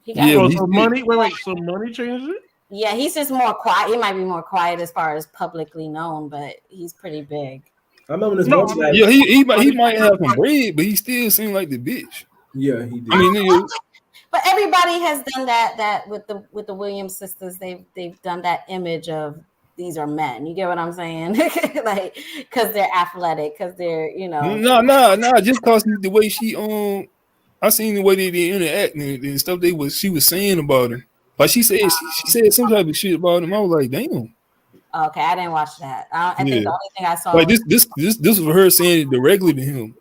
He got
some money. Wait, some money changes it.
Yeah, he's just more quiet. He might be more quiet as far as publicly known, but he's pretty big.
I remember this
No,
one guy.
Yeah, he might have some bread, but he still seemed like the bitch.
Yeah, he did.
I mean, nigga,
But everybody has done that with the Williams sisters. They've done that image of these are men. You get what I'm saying? Like, because they're athletic, because they're
no, just cause the way she I seen the way they interact and stuff she was saying about him. Like she said some type of shit about him. I was like, damn.
Okay, I didn't watch that. I think the only thing I saw
like this was her saying it directly to him.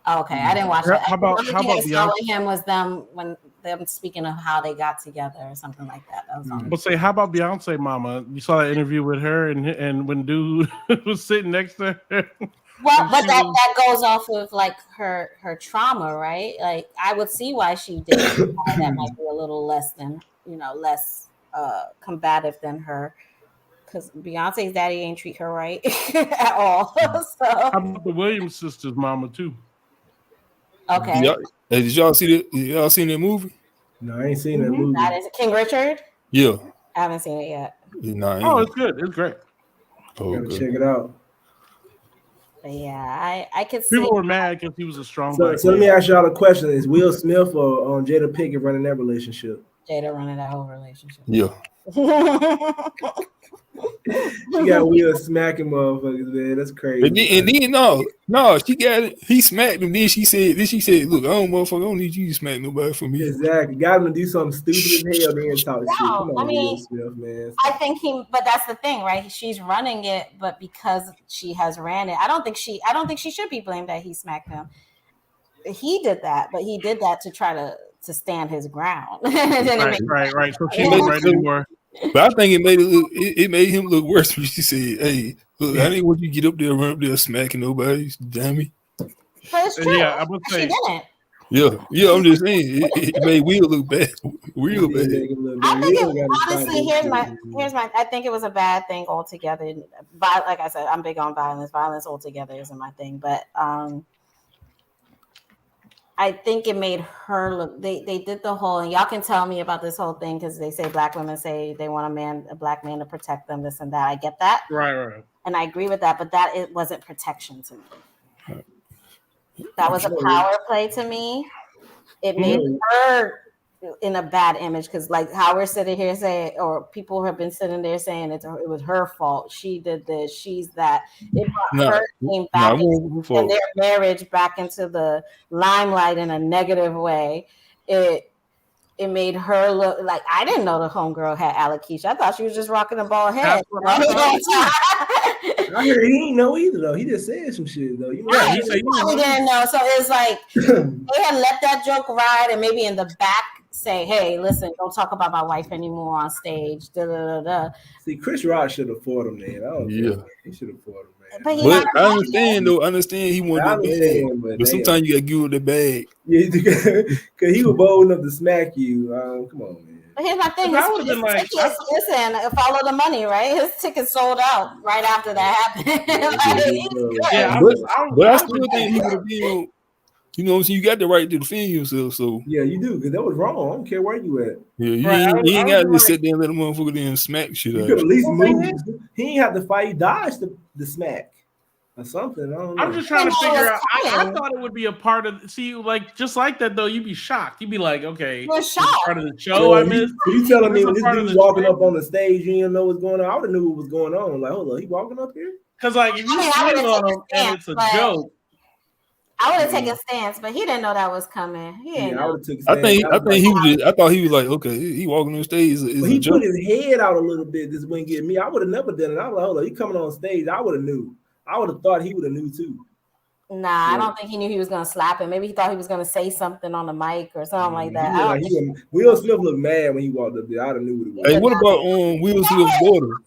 Okay, I didn't watch that.
How about
I saw
Beyonce?
with him was them speaking of how they got together or something like that. That was on.
But say, how about Beyonce, Mama? You saw that interview with her, and when dude was sitting next to her.
Well, but that goes off of like her trauma, right? Like I would see why she did it. That might be a little less combative than her, because Beyonce's daddy ain't treat her right at all. So
how about the Williams sisters, Mama, too?
Okay.
Did y'all see that? Y'all seen that movie?
No, I ain't seen that movie.
That is King Richard.
Yeah.
I haven't seen it yet.
Oh, it's good. It's great.
Gotta check it out.
But yeah, I could see.
People were mad because he was a strong.
So let me ask y'all a question: is Will Smith or Jada Pinkett running that relationship?
Jada running that whole relationship.
Yeah.
She got Will smacking motherfuckers, man. That's crazy.
And then no, she got it. He smacked him. Then she said, look, I don't need you to smack nobody for me.
Exactly. Got him to do something stupid as hell, then talk shit. Come on,
I mean,
Will Smith, man.
I think but that's the thing, right? She's running it, but because she has ran it, I don't think she should be blamed that he smacked him. He did that, but he did that to try to stand his ground.
Right. So she ain't right anymore.
But I think it made him look worse when she said, "Hey, look, I didn't want you to get up there, run up there smacking nobody, dummy."
But it's true.
Yeah, I would say.
She didn't.
Yeah, I'm just saying it made Will look bad, real bad.
I think honestly, here's my. I think it was a bad thing altogether. But like I said, I'm big on violence. Violence altogether isn't my thing, but I think it made her look. They did the whole, and y'all can tell me about this whole thing because they say black women say they want a black man to protect them, this and that. I get that,
right,
and I agree with that. But it wasn't protection to me. That was a power play to me. It made her in a bad image because, like, how we're sitting here saying, or people have been sitting there saying it was her fault. She did this. She's that. It brought her name back and their marriage back into the limelight in a negative way. It made her look like, I didn't know the homegirl had alopecia. I thought she was just rocking a bald head.
I heard he didn't know either though. He just said some shit though.
He didn't know. So it's like they had let that joke ride, and maybe in the back say, "Hey, listen, don't talk about my wife anymore on stage." Da, da, da, da.
See, Chris Rock should have fought him, man. I don't know. He should have fought him, man.
But I understand though. I understand he wanted that bag, but sometimes you gotta give him the bag.
Yeah, because he was bold enough to smack you. Come on, man.
But here's my thing: listen, follow the money, right? His ticket sold out right after that happened.
But I still think he would have been. You know what I'm saying? You got the right to defend yourself, so
yeah, you do, because that was wrong. I don't care where you at.
Yeah, you ain't gotta just sit there and let a motherfucker then smack shit out.
You could at least move. He ain't have to fight. He dodged the smack or something. I don't know.
I'm just trying to figure out. I thought it would be a part of. See, like just like that though, you'd be shocked. You'd be like, okay,
you're shocked.
Part of the show. I missed.
You telling me when this dude's walking up on the stage, you didn't know what's going on? I would have knew what was going on. Like, hold on, he walking up here?
Because like if you swing on him and it's a joke.
I would have taken a stance, but he didn't know that was coming. He didn't know.
I thought he was like, okay, he walking on stage.
He put his head out a little bit. This wouldn't get me. I would have never done it. I was like, hold on, he coming on stage. I would have knew. I would have thought he would have knew too.
Nah, I don't think he knew he was gonna slap him. Maybe he thought he was gonna say something on the mic or something like that.
Will Smith looked mad when he walked up there. I would have knew what it was.
Hey, what about Will Smith's daughter?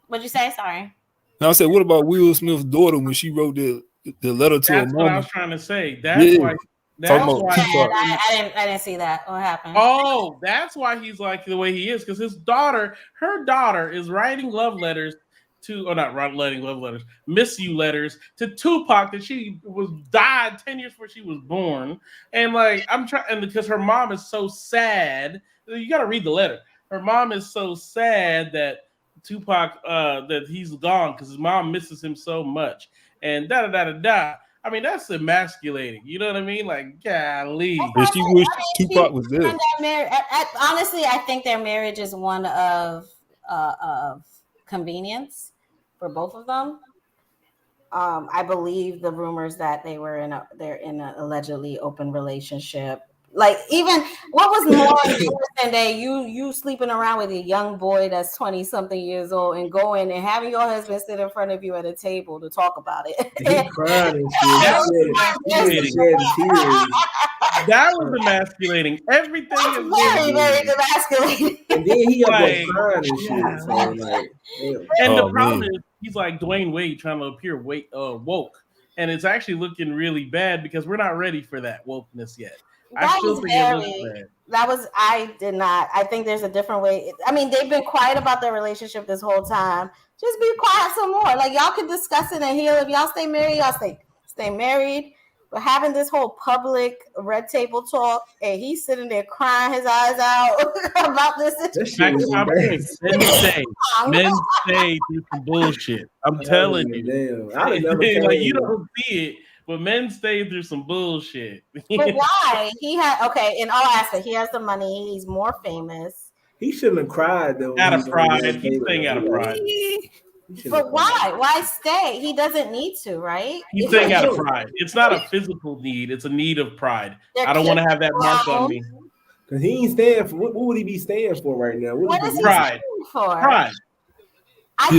What'd you say? Sorry.
No, I said, what about Will Smith's daughter when she wrote the letter to her mom?
That's what I was trying to say. That's why.
I didn't see that. What happened?
Oh, that's why he's like the way he is, because her daughter is writing love letters miss you letters to Tupac that she died 10 years before she was born. And like I'm trying, and because her mom is so sad, you got to read the letter. her mom is so sad that Tupac that he's gone because his mom misses him so much, and da da da da da. I mean, that's emasculating. You know what I mean? Like, golly.
And she wished Tupac was there.
Honestly, I think their marriage is one of convenience for both of them. I believe the rumors that they're in an allegedly open relationship. Like, even what was more important than you sleeping around with a young boy that's 20 something years old and going and having your husband sit in front of you at a table to talk about it.
He crying and shit. He shed tears.
That was emasculating. Everything is
very, very emasculating.
And then he up
Like,
there crying and shit. So like, damn.
and the
Oh,
problem
man.
is, he's like Dwayne Wade trying to appear woke, and it's actually looking really bad because we're not ready for that wokeness yet. I
did not. I think there's a different way. I mean, they've been quiet about their relationship this whole time. Just be quiet some more. Like, y'all can discuss it and heal. If y'all stay married, y'all stay married. But having this whole public red table talk, and he's sitting there crying his eyes out about this.
Men stay through some bullshit. I'm telling you.
Like,
you don't see it. But men stay through some bullshit.
But why? In all aspects, he has the money. He's more famous.
He shouldn't have cried though.
Out of pride. He's staying out of pride.
But why? Why stay? He doesn't need to, right?
He's staying out of pride. It's not a physical need. It's a need of pride. I don't want to have that mark on me.
Because he ain't staying for, what would he be staying for right now?
What is he
pride?
For?
Pride.
I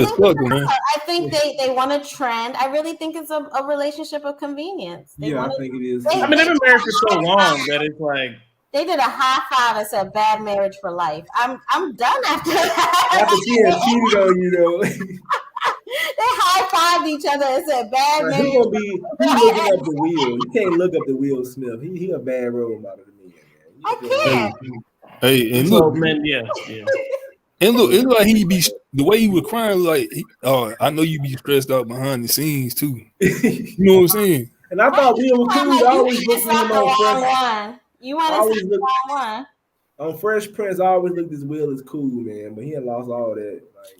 think they want a trend. I really think it's a relationship of convenience.
I think it is.
I mean, they've been married for so long that it's like
they did a high five and said "bad marriage for life." I'm done after that.
After she had cheated on you, though.
They high fived each other and said "bad marriage."
He looking up the wheel. You can't look up the Will Smith. He a bad role model to me. Man.
I can't.
Hey, and look,
men, yeah.
And look, it's like he be the way he was crying. Like, I know you be stressed out behind the scenes too. You know what I'm saying?
And I thought Will was cool. I always looked at him on
Fresh. You want to see the wrong one?
On Fresh Prince, I always looked at Will as cool, man. But he had lost all that. Like,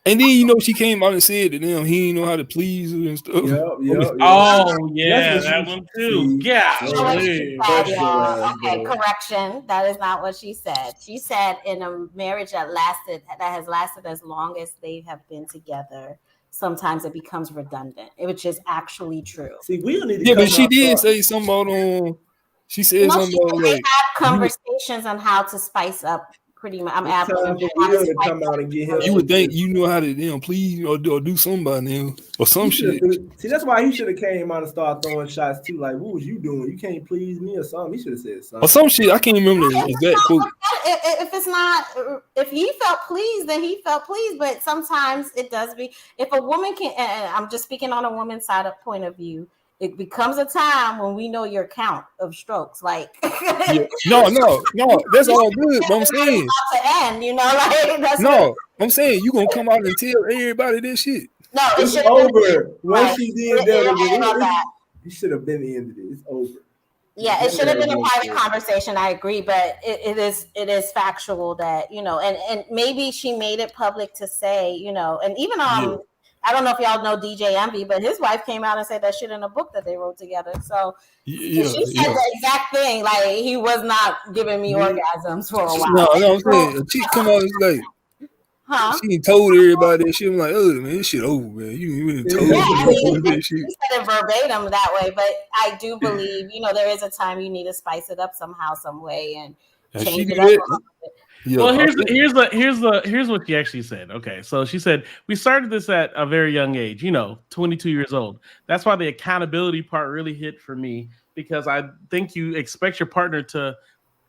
and then she came out and said that he didn't know how to please her and stuff.
Yep.
Oh yeah, that one too. Yeah.
Okay, correction. That is not what she said. She said in a marriage that has lasted as long as they have been together, sometimes it becomes redundant, which is actually true.
See, we don't need to.
But she did say something about She said something about
have conversations on how to spice up. Pretty much, I'm asking
to come out and get him.
You would think you know how to please or do something by now or some shit.
See, that's why he should have came out and started throwing shots too. Like, what was you doing? You can't please me or something. He should have said something.
Or some shit. I can't remember the exact quote.
If he felt pleased, then he felt pleased. But sometimes it does be. If a woman can, and I'm just speaking on a woman's side of point of view. It becomes a time when we know your count of strokes. Like,
no, that's all good. But I'm saying,
to end, that's
I'm saying you gonna come out and tell everybody this shit.
No,
it's over. Once she did that, you should have been the end of it. It's over.
Yeah, it should have been a private conversation. I agree, but it is factual that and maybe she made it public to say and even I don't know if y'all know DJ Envy, but his wife came out and said that shit in a book that they wrote together. So she said the exact thing. Like, he was not giving me orgasms for a while.
No, I'm saying a chick come out and like, she told everybody that shit. I'm like, oh man, this shit over, man. You really told
that shit. She said it verbatim that way, but I do believe there is a time you need to spice it up somehow, some way, and change it up.
Well, here's what she actually said. Okay, so she said we started this at a very young age, 22 years old. That's why the accountability part really hit for me, because I think you expect your partner to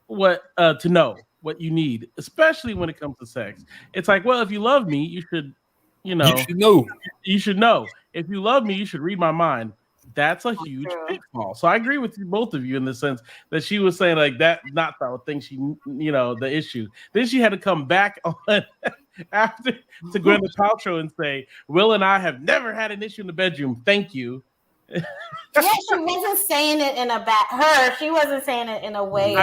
know what you need, especially when it comes to sex. It's like, well, if you love me, you should know. You should know. If you love me, you should read my mind. That's a huge pitfall. So I agree with you, both of you, in the sense that she was saying like that, not the thing the issue. Then she had to come back on after to Gwyneth Paltrow and say, Will and I have never had an issue in the bedroom. Thank you.
Yeah, she wasn't saying it in a she wasn't saying it in a way.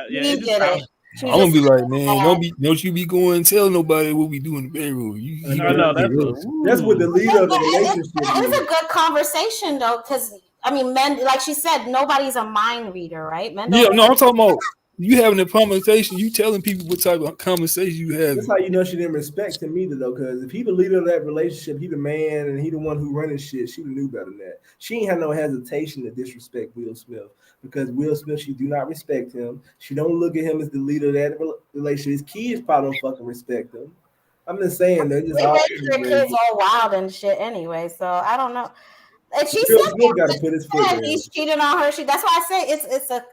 It
She
I'm
was
gonna be
just
like, man, don't you be going and tell nobody what we do in the bedroom. You
No,
that's what the leader of the
It
relationship
is a good conversation though, because I mean, men, like she said, nobody's a mind reader, right? Men don't.
Yeah, no, I'm talking about you having a conversation. You telling people what type of conversation you having.
That's how you know she didn't respect him either, though. Because if he the leader of that relationship, he the man, and he the one who running shit. She knew better than that. She ain't had no hesitation to disrespect Will Smith because Will Smith, she do not respect him. She don't look at him as the leader of that relationship. His kids probably don't fucking respect him. I'm just saying they're just
They
all
raise their kids all wild and shit anyway. So I don't know. And she
Will
said
Smith got to put his foot down.
he's cheating on her. That's why I say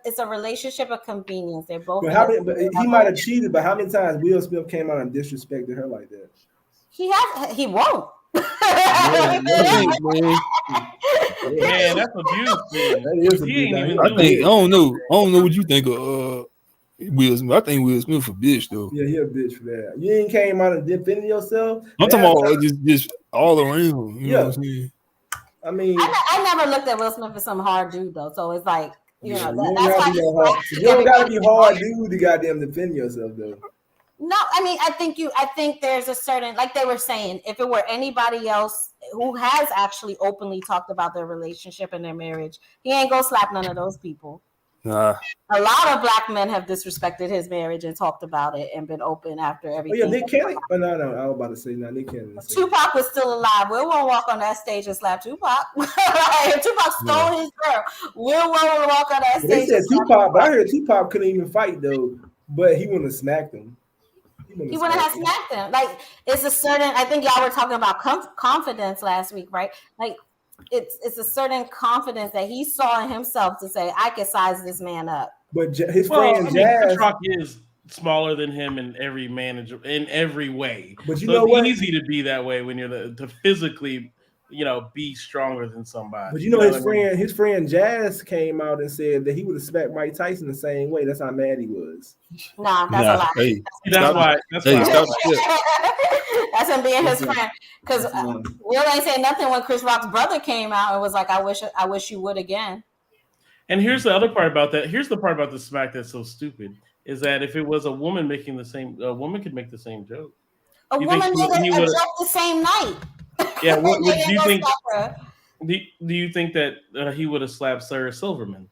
it's a relationship of convenience. They're both.
But he might have cheated, but how many times Will Smith came out and disrespected her like that?
He won't.
Man, that's abuse. Man.
That is
He ain't even
I don't know what you think of Will Smith. I think Will Smith a bitch though.
Yeah, he a bitch for that. You ain't came out and defending yourself.
I'm talking about just all around. You know what I'm saying?
I mean,
I never looked at Will Smith as some hard dude though, so it's like that's why
you don't gotta be hard dude to goddamn defend yourself though.
No, I mean I think there's a certain, like they were saying, if it were anybody else who has actually openly talked about their relationship and their marriage, he ain't gonna slap none of those people.
Nah.
A lot of black men have disrespected his marriage and talked about it and been open after everything.
Oh yeah, Nick Cannon. Oh, no, I was about to say Nick Cannon.
Tupac was still alive. Will won't walk on that stage and slap Tupac. If Tupac stole his girl, Will won't walk on that stage.
They said Tupac, but I heard Tupac couldn't even fight though. But he wouldn't have smacked him.
He wouldn't have smacked him. Like it's a certain. I think y'all were talking about confidence last week, right? Like it's a certain confidence that he saw in himself to say, I can size this man up.
But his friend Jazz,
Chris Rock is smaller than him in every way.
But you
so
know
it's
what?
easy to be that way when you're to physically, be stronger than somebody.
But his friend Jazz came out and said that he would have smacked Mike Tyson the same way. That's how mad he was.
Nah, that's a lie.
Hey,
that's why.
That's him being his friend. Because Will ain't say nothing when Chris Rock's brother came out and was like, I wish you would again.
And here's the other part about that. Here's the part about the smack that's so stupid is that if it was a woman making a woman could make the same joke.
A woman made a joke the same night.
Yeah, what do you think? Do you think that he would have slapped Sarah Silverman?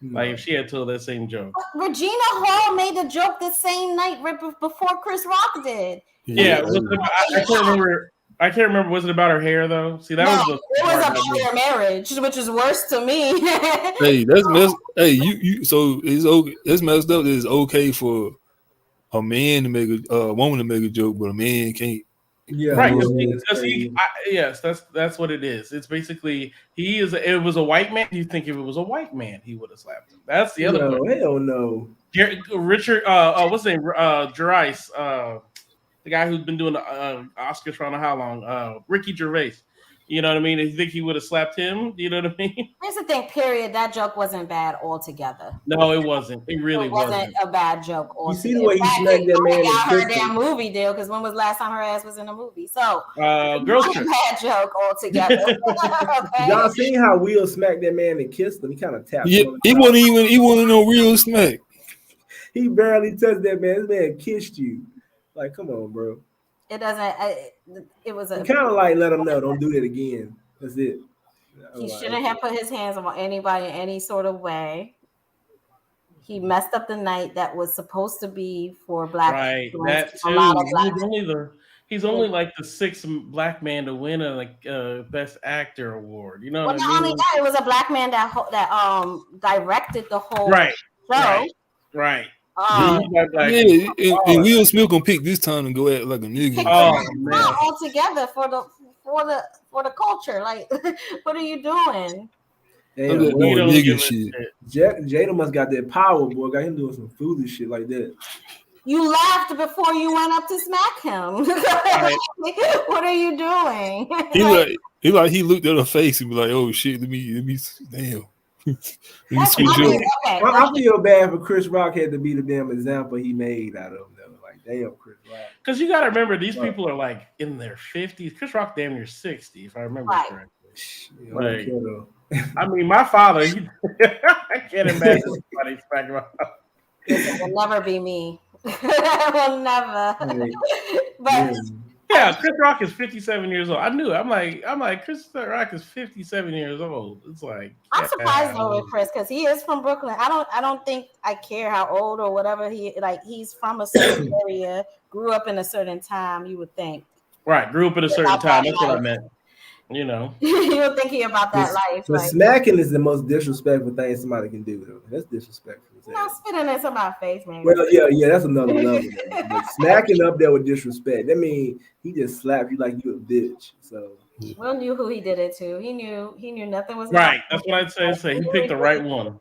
No. Like if she had told that same joke.
But Regina Hall made a joke the same night right before Chris Rock did.
Yeah, I can't remember. I can't remember. Was it about her hair though? See, that was
about their marriage, which is worse to me.
Hey, that's messed. Hey, you. So it's okay. It's messed up. That it's okay for a man to make a woman to make a joke, but a man can't.
Yeah,
right. Yes, that's what it is. It's basically it was a white man. You think if it was a white man, he would have slapped him. That's the other part.
Hell no.
Richard, what's his name? Gervais, the guy who's been doing the Oscars for I don't know how long. Ricky Gervais. You know what I mean? You think he would have slapped him? You know what I mean?
Here's the thing, period. That joke wasn't bad altogether.
No, it wasn't. It really wasn't
a bad joke altogether.
You see the way he smacked that man?
Got her damn movie deal because when was the last time her ass was in a movie? So,
Girls Trip.
Bad joke altogether. Okay.
Y'all seen how Will smacked that man and kissed him? He kind of tapped.
Yeah, he wasn't no real smack.
He barely touched that man. This man kissed you. Like, come on, bro.
It doesn't. It was a
kind of like let him know. Don't do that again. That's it.
He shouldn't have put his hands on anybody in any sort of way. He messed up the night that was supposed to be for black.
Right. That too. He's only like the sixth black man to win a best actor award. You know what I mean?
Not only that, it was a black man that directed the whole show.
Right. And Will Smith gonna pick this time and go at like a nigga.
Not all together for the culture. Like, what are you doing?
Damn,
nigga shit.
Jada must got that power, boy. Got him doing some foolish shit like that.
You laughed before you went up to smack him. What are you doing?
He looked at her face and be like, "Oh shit, let me damn."
I feel bad for Chris Rock had to be the damn example he made out of him. Though. Like, damn, Chris Rock.
Because you got to remember, these people are like in their 50s. Chris Rock damn near 60, if I remember correctly. I mean, my father, I can't imagine somebody smacking my.
It will never be me. Well, never.
Right.
But
Yeah, Chris Rock is 57 years old. I knew it. I'm like, Chris Rock is 57 years old. It's like,
I'm surprised though with Chris because he is from Brooklyn. I don't think I care how old or whatever he's from a certain area, grew up in a certain time. You would think.
Right, grew up at a certain time. That's what I meant. You know,
you would think he about that life.
But smacking is the most disrespectful thing somebody can do, though. That's disrespectful.
Not spitting in somebody's face, man.
Well, yeah, that's another level. But smacking up there with disrespect, that means he just slapped you like you a bitch. So
Will knew who he did it to. He knew nothing was
right. That's what I'd say. He picked the right one.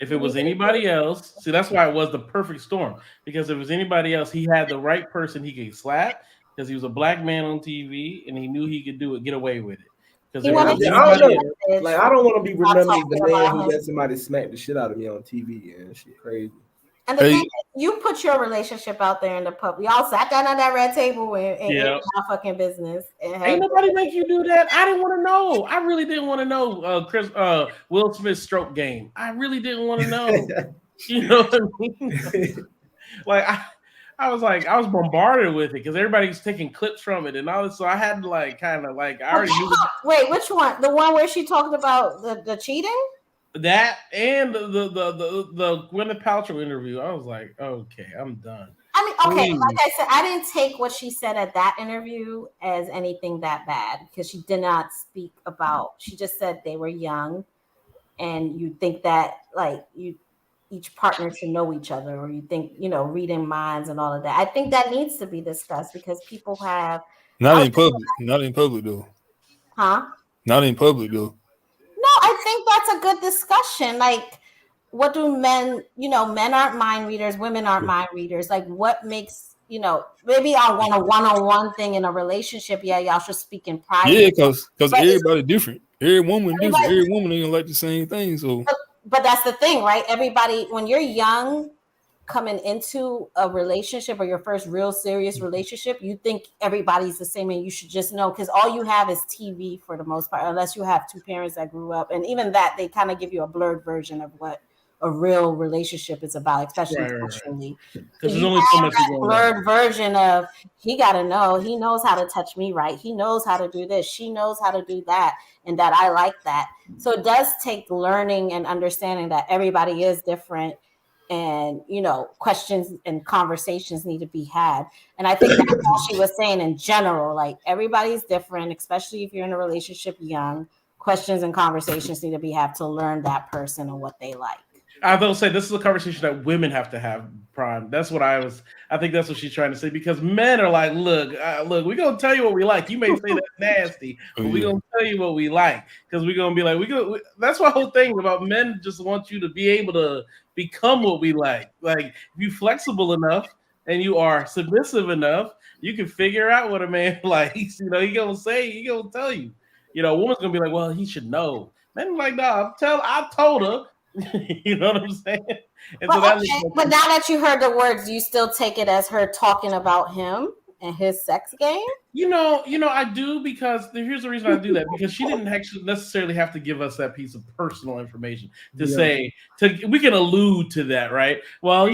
If it was anybody else, see, that's why it was the perfect storm. Because if it was anybody else, he had the right person he could slap because he was a black man on TV and he knew he could do it, get away with it. Because
I don't want to be remembered as the man who let somebody smack the shit out of me on TV. And shit crazy.
And the thing is, you put your relationship out there in the public. Y'all sat down at that red table and ate my fucking business.
Ain't nobody make you do that. I didn't want to know. I really didn't want to know Will Smith's stroke game. I really didn't want to know. You know what I mean? Like I was bombarded with it because everybody's taking clips from it and all this. So I had to I already knew.
Wait, which one? The one where she talked about the cheating?
That and the Gwyneth Paltrow interview. I was like, okay, I'm done.
I mean, okay, like I said, I didn't take what she said at that interview as anything that bad because she did not speak about. She just said they were young, and you think that each partner should know each other, or you think, reading minds and all of that. I think that needs to be discussed because people have
not in public though.
Huh?
Not in public though.
No, I think that's a good discussion. Like, what do men? Men aren't mind readers. Women aren't mind readers. Like, what makes maybe I want a one-on-one thing in a relationship. Yeah, y'all should speak in private.
Yeah, because everybody different. Every woman different. Every woman ain't like the same thing. So.
But that's the thing, right? Everybody, when you're young, coming into a relationship or your first real serious relationship, you think everybody's the same and you should just know because all you have is TV for the most part, unless you have two parents that grew up. And even that, they kind of give you a blurred version of what a real relationship is about, especially sexually. Because there's only so much blurred version of he got to know, he knows how to touch me right. He knows how to do this. She knows how to do that. And that I like that. So it does take learning and understanding that everybody is different and, questions and conversations need to be had. And I think that's all she was saying in general, like everybody's different, especially if you're in a relationship young, questions and conversations need to be had to learn that person and what they like.
I will say this is a conversation that women have to have, Prime. That's what I think that's what she's trying to say because men are like, look, we're going to tell you what we like. You may say that's nasty, but we're going to tell you what we like because we're going to be like, that's my whole thing about men just want you to be able to become what we like. Like, if you're flexible enough and you are submissive enough, you can figure out what a man likes. He going to tell you. A woman's going to be like, well, he should know. Men are like, nah, I told her. You know what I'm saying? And
but now that you heard the words, do you still take it as her talking about him and his sex game?
I do because here's the reason I do that because she didn't actually necessarily have to give us that piece of personal information to say we can allude to that, right? Well,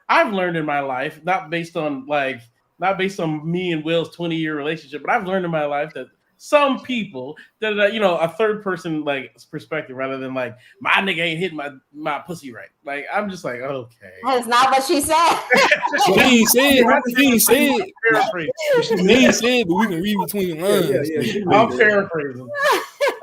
I've learned in my life, not based on me and Will's 20-year relationship, but I've learned in my life that some people that a third person perspective rather than my nigga ain't hitting my pussy right. Like I'm just like, okay.
That's not what she said.
She ain't said. But we can read between the lines.
Yeah. I'm paraphrasing.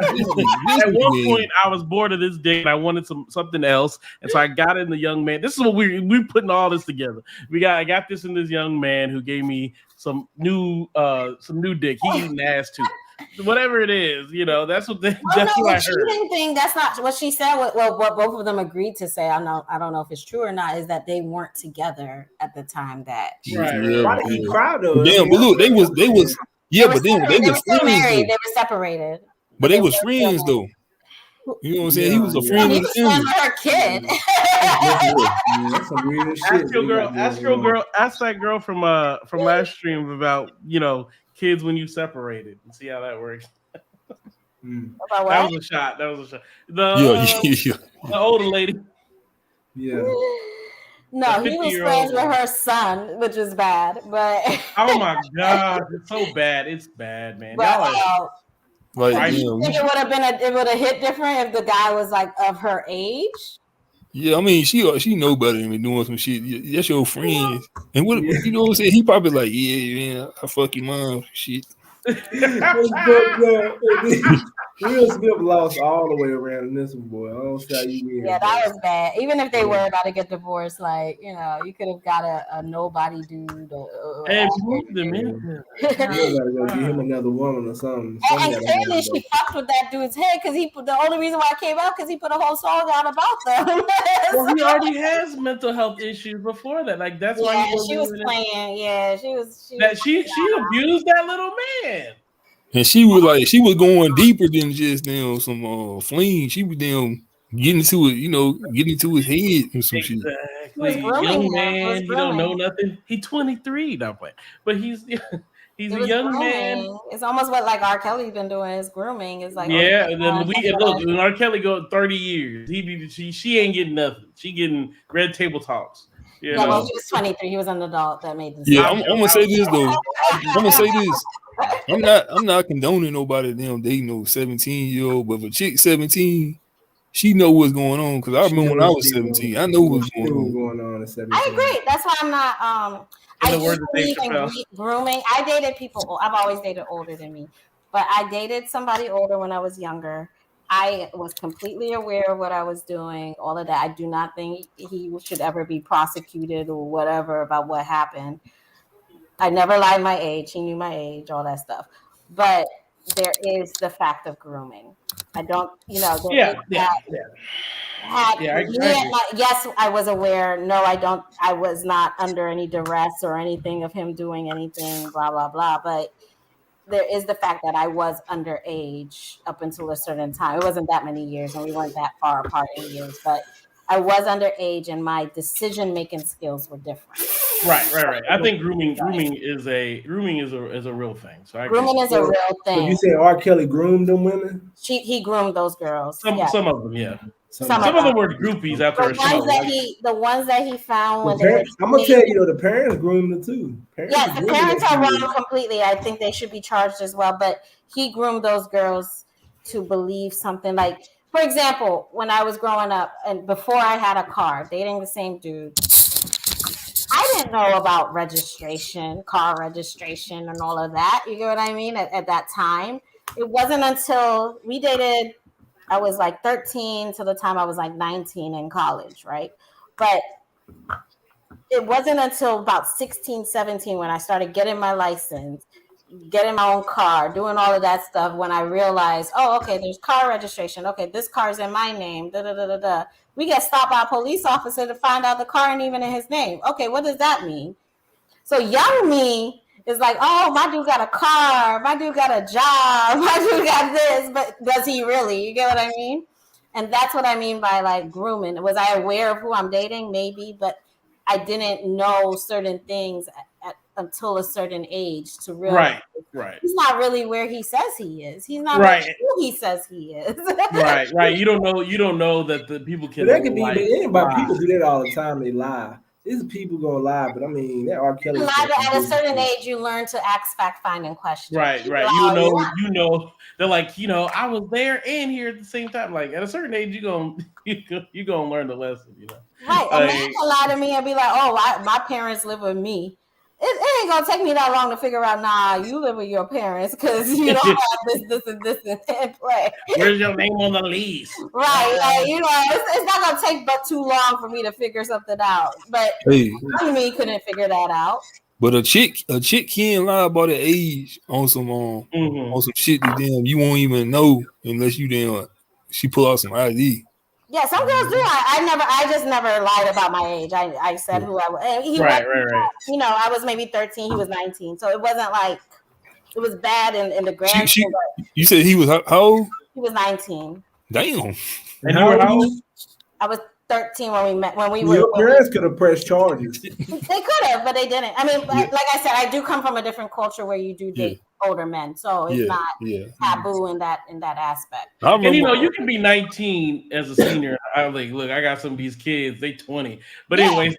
At one point, I was bored of this dick and I wanted something else, and so I got in the young man. This is what we putting all this together. I got this in this young man who gave me some new dick. He eating ass too. Whatever it is, that's what that's what I heard.
Cheating thing, that's not what she said. Well, what both of them agreed to say, I don't know if it's true or not, is that they weren't together at the time that.
Right. Why did he cry though?
Damn, but look, they was but then they were
still married. They were separated.
But they was friends though. You know what I'm saying? He was a friend of
her kid.
Ask that girl from last stream about kids when you separated and see how that works.
About what?
That was a shot. The older lady.
Yeah.
No, he was friends with her son, which is bad. But
oh my god, it's so bad. It's bad, man.
But,
Y'all
Like,
Right.
you think it would have been it would have hit different if the guy was like of her age?
yeah, I mean, she know better than me doing some shit. That's your friend, and what you know what I'm saying? He probably like, yeah, man, I fuck your mom, shit.
Will Smith lost all the way around in this one, boy. I don't see how you win.
Yeah, that was bad. Even if they were about to get divorced, like, you know, you could have got a nobody dude.
and moved them in.
You gotta go get him another woman or something.
And clearly she fucked with that dude's head because the only reason why it came out because he put a whole song out about them.
Well, he already has mental health issues before that. Like that's why
she was playing. Yeah, she
abused that little man.
And she was going deeper than just some fling. She was getting into it, getting into his head and some shit.
Exactly. Young man, he don't know nothing. He's 23, not playing, but he's a young
grooming.
man.
It's almost what like R. Kelly's been doing. Is grooming. It's like
yeah. Then when R. Kelly go 30 years, she ain't getting nothing. She getting red table talks.
Yeah, well, he was 23. He was an adult that made this.
Yeah, I'm gonna say this though. I'm not condoning nobody dating no 17-year-old, but if a chick 17, she know what's going on. Because I remember when I was 17, I know what's going on
at 17.
I agree. That's why I'm not. I do believe in grooming. I dated people. I've always dated older than me, but I dated somebody older when I was younger. I was completely aware of what I was doing, all of that. I do not think he should ever be prosecuted or whatever about what happened. I never lied my age. He knew my age, all that stuff. But there is the fact of grooming. I don't, yes, I was aware. No, I don't. I was not under any duress or anything of him doing anything, blah, blah, blah. But there is the fact that I was underage up until a certain time. It wasn't that many years, and we weren't that far apart in years, but I was underage, and my decision-making skills were different.
Right. I think grooming is a real thing. So
grooming is a real thing.
So you say R. Kelly groomed them women?
He groomed those girls.
Some of them, yeah. Some of them were groupies after
the ones that he found when
I'm gonna tell you, the parents groomed them too.
Yes, the parents are wrong completely. I think they should be charged as well. But he groomed those girls to believe something. Like, for example, when I was growing up and before I had a car, dating the same dude, I didn't know about car registration, and all of that. You get what I mean? At that time, it wasn't until we dated. I was like 13 to the time I was like 19 in college, right? But it wasn't until about 16, 17 when I started getting my license, getting my own car, doing all of that stuff when I realized, oh, okay, there's car registration. Okay, this car's in my name. We get stopped by a police officer to find out the car ain't even in his name. Okay, what does that mean? So young me is like, oh, my dude got a car, my dude got a job, my dude got this, but does he really? You get what I mean? And that's what I mean by like grooming. Was I aware of who I'm dating? Maybe, but I didn't know certain things until a certain age to realize he's not really where he says he is. He's not really who he says he is.
right. You don't know that the people can.
But that could be anybody. People do that all the time. They lie. These people gonna lie, but I mean that R. Kelly.
At a certain age, you learn to ask fact-finding questions.
Right. You know. They're like, I was there and here at the same time. Like at a certain age, you gonna learn the lesson.
Right. A man can lie to me and be like, "Oh, my parents live with me." It ain't gonna take me that long to figure out. Nah, you live with your parents because you don't have this, and this in play.
Where's your name on the lease?
Right, like it's not gonna take but too long for me to figure something out. But me couldn't figure that out.
But a chick can't lie about her age on some shit that you won't even know unless she pull out some ID.
Yeah, some girls do. I just never lied about my age. I said who I was. Right. I was maybe 13. He was 19. So it wasn't like it was bad in the grand.
You said he was how old?
He was 19.
Damn.
And you were how old?
I was 13 when we met. When we
Your
were,
parents could have pressed charges.
they could have, but they didn't. I mean, like I said, I do come from a different culture where you do date older men, so it's not taboo in that aspect.
And you can be 19 as a senior. I'm like, look, I got some of these kids, they 20. But anyways,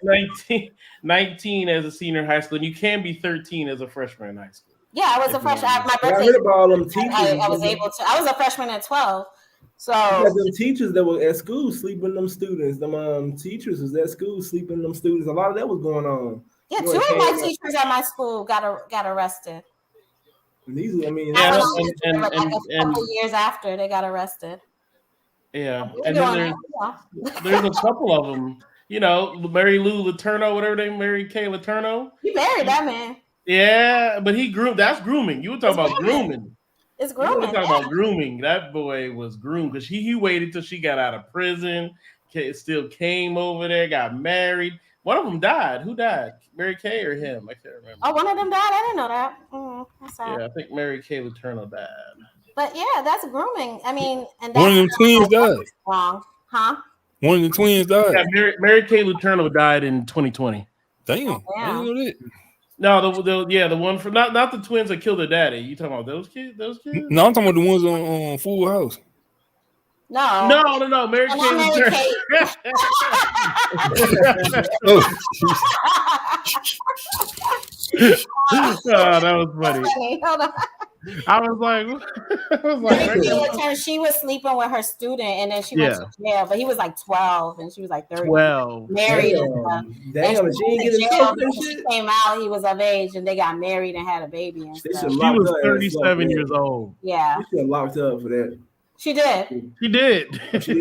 19 as a senior in high school, and you can be 13 as a freshman in high school.
Yeah, I was a freshman. My birthday.
I heard about all them teachers.
I was able to. I was a freshman at 12. So
them teachers that were at school sleeping them students. Them teachers was at school sleeping them students. A lot of that was going on.
Yeah, two of my teachers at my school got arrested.
These, I mean,
a couple years after they got arrested.
Yeah, and then there's a couple of them. You know, Mary Lou Letourneau, whatever they Mary Kay Letourneau.
He married that man.
Yeah, but he groomed. That's grooming. You were talking about grooming.
It's grooming.
You were talking about grooming. That boy was groomed because he waited till she got out of prison. Still came over there, got married. One of them died. Who died? Mary Kay or him? I can't remember.
Oh, one of them died. I didn't know that. That's sad.
Yeah, I think Mary Kay Letourneau died.
But yeah, that's grooming. I mean, and
one of them twins died.
Wrong, huh?
One of the twins died.
Yeah, Mary Kay Letourneau died in 2020.
Damn. I didn't know that.
No, the one from not the twins that killed their daddy. You talking about those kids?
No, I'm talking about the ones on Full House.
No. Mary Kay Letourneau. That was funny.
Hold on.
I was like,
she was sleeping with her student, and then she went to jail. But he was like 12, and she was like 30.
12.
Married.
Damn, she didn't get in jail.
She came out. He was of age, and they got married and had a baby. And stuff.
She was 37 years old.
Yeah,
she got locked up for that.
She did.
She did.
Okay.
And she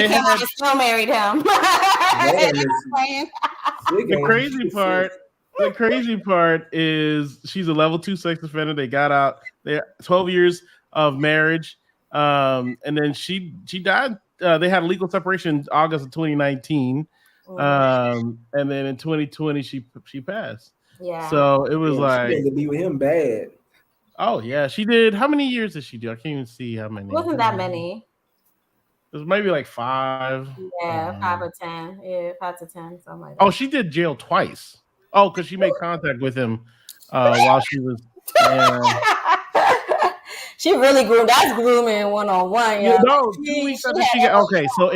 came out and still married him.
The crazy part is she's a level 2 sex offender. They got out. They 12 years of marriage, and then she died. They had a legal separation in August of 2019, and then in 2020 she passed.
Yeah.
So it was like
she had to be with him bad.
Oh yeah, she did. How many years did she do? I can't even see how many.
It wasn't that many.
It was maybe like 5.
Yeah, 5 or 10. Yeah, 5 to 10, something like that.
Oh, she did jail twice. Oh, because she made contact with him while she was.
She really groomed. That's grooming 101.
Yeah, no, 2 weeks after she got okay. So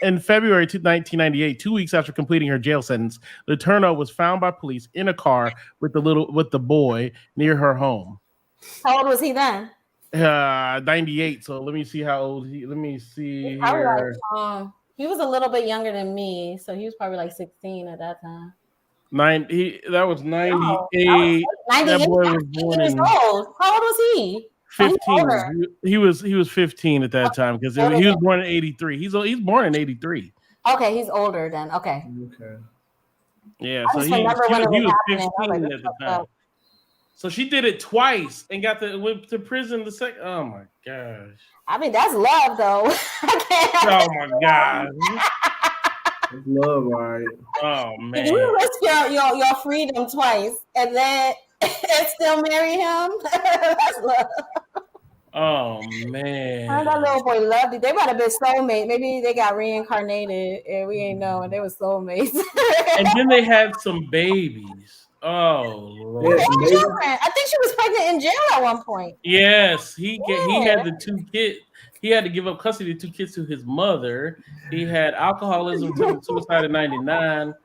in February 1998, 2 weeks after completing her jail sentence, Letourneau was found by police in a car with the boy near her home.
How old was he then?
98. So let me see how old he. Let me see here.
He was a little bit younger than me, so he was probably like 16 at that time.
That was 98. That boy was born in.
How old was he?
15. He was 15 at that time because he was born in 83. He's born in 83.
Okay, he's older then. Okay.
Yeah, so he was 15 at the time. So she did it twice and went to prison the second. Oh my gosh.
I mean, that's love though.
Oh my god.
That's love, all right.
Oh man.
You risk your freedom twice and then still marry him? That's love.
Oh man.
That little boy loved it. They might have been soulmates. Maybe they got reincarnated and we ain't know, and they were soulmates.
And then they had some babies. Oh Lord.
I think she was pregnant in jail at one point.
Yes, he had the 2 kids. He had to give up custody of 2 kids to his mother. He had alcoholism, suicide in 99.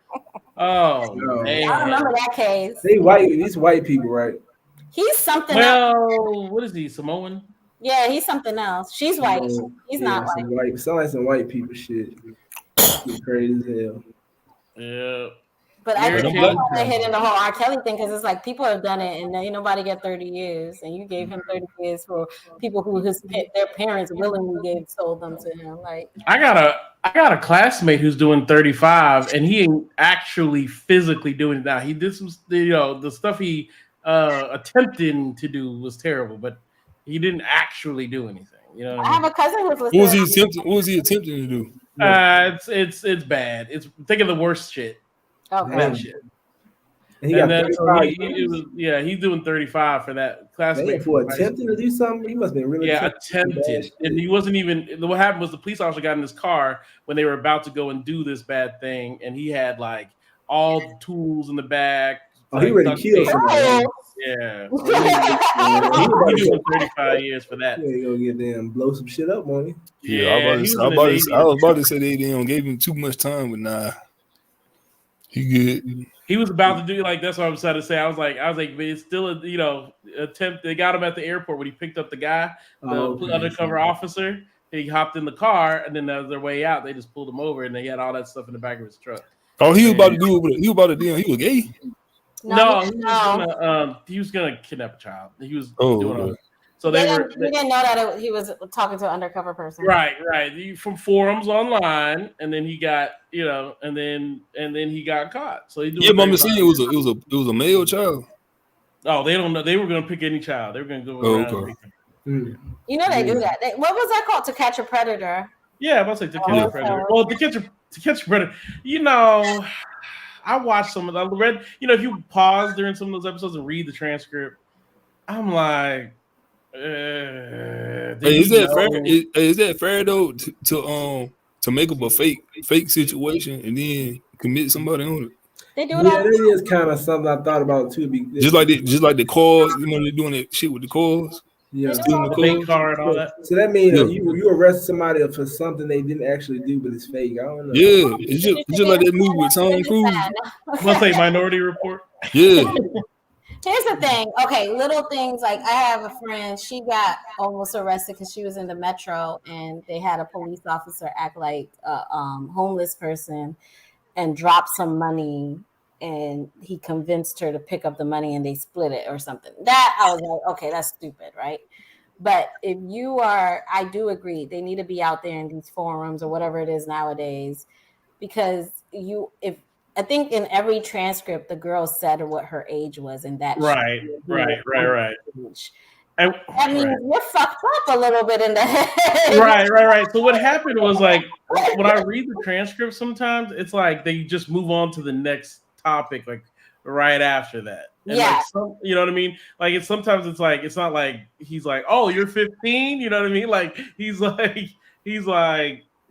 Oh man.
I remember that case.
These white people, right?
He's something else.
What is he, Samoan?
Yeah, he's something else. She's white. He's not white.
Sound like some white people shit. Crazy as hell.
Yeah.
But I think they're hitting the whole R. Kelly thing because it's like people have done it and ain't nobody get 30 years, and you gave him 30 years for people who their parents willingly sold them to him. Like
I got a classmate who's doing 35, and he ain't actually physically doing it now. He did some, the stuff he attempting to do was terrible, but he didn't actually do anything. You know,
I have a cousin who's
listening. What was he attempting to do?
It's bad. Think of the worst shit.
Okay.
Bad shit.
And he got
then so
35
he
years.
was, he's doing 35 for that
Man,
classmate
for
from high
attempting
school.
to do something, he must have been really
Attempted. And he wasn't even. What happened was the police officer got in his car when they were about to go and do this bad thing, and he had like all the tools in the back.
Oh, he ready to kill somebody.
Yeah. So he doing 35 years for that.
Yeah, gonna get them blow some shit up on him.
Yeah, I was about to say they gave him too much time, but nah, he good.
He was about to do like that's what I was trying to say. I was like, but it's still a attempt. They got him at the airport when he picked up the guy, the undercover officer. He hopped in the car, and then as their way out, they just pulled him over, and they had all that stuff in the back of his truck.
Oh, he was about to do it. He was about to do it. He was gay.
He was gonna kidnap a child. He was doing so they were.
We didn't know that he was talking to an undercover person.
Right. From forums online, and then he got and then he got caught. So he
but I'm saying it was a male child.
Oh, they don't know. They were gonna pick any child. They were gonna go around.
Okay.
You know they do that. What was that called? To Catch a Predator.
Yeah, I was like To Catch a Predator. Well, To Catch a Predator. I watched some of that. I read. If you pause during some of those episodes and read the transcript, I'm like.
Is that fair though to make up a fake situation and then commit somebody on it?
They do it.
Yeah, that is kind of something I thought about too.
Just like the cars, they're doing that shit with the cars.
Yeah,
the fake car and all that.
So that means you arrest somebody for something they didn't actually do, but it's fake. I don't know.
Yeah, it's just like that movie with Tom Cruise.
Let's say Minority Report.
Yeah.
Here's the thing. Okay, little things like I have a friend. She got almost arrested because she was in the metro, and they had a police officer act like a homeless person and drop some money, and he convinced her to pick up the money, and they split it or something. That I was like, okay, that's stupid, right? But if you are, I do agree, they need to be out there in these forums or whatever it is nowadays, because I think in every transcript, the girl said what her age was, and that
right.
And that means you're fucked up a little bit in the head.
Right. So what happened was like when I read the transcript, sometimes it's like they just move on to the next topic, like right after that. And like you know what I mean? Like sometimes it's like it's not like he's like, oh, you're 15. You know what I mean? Like he's like.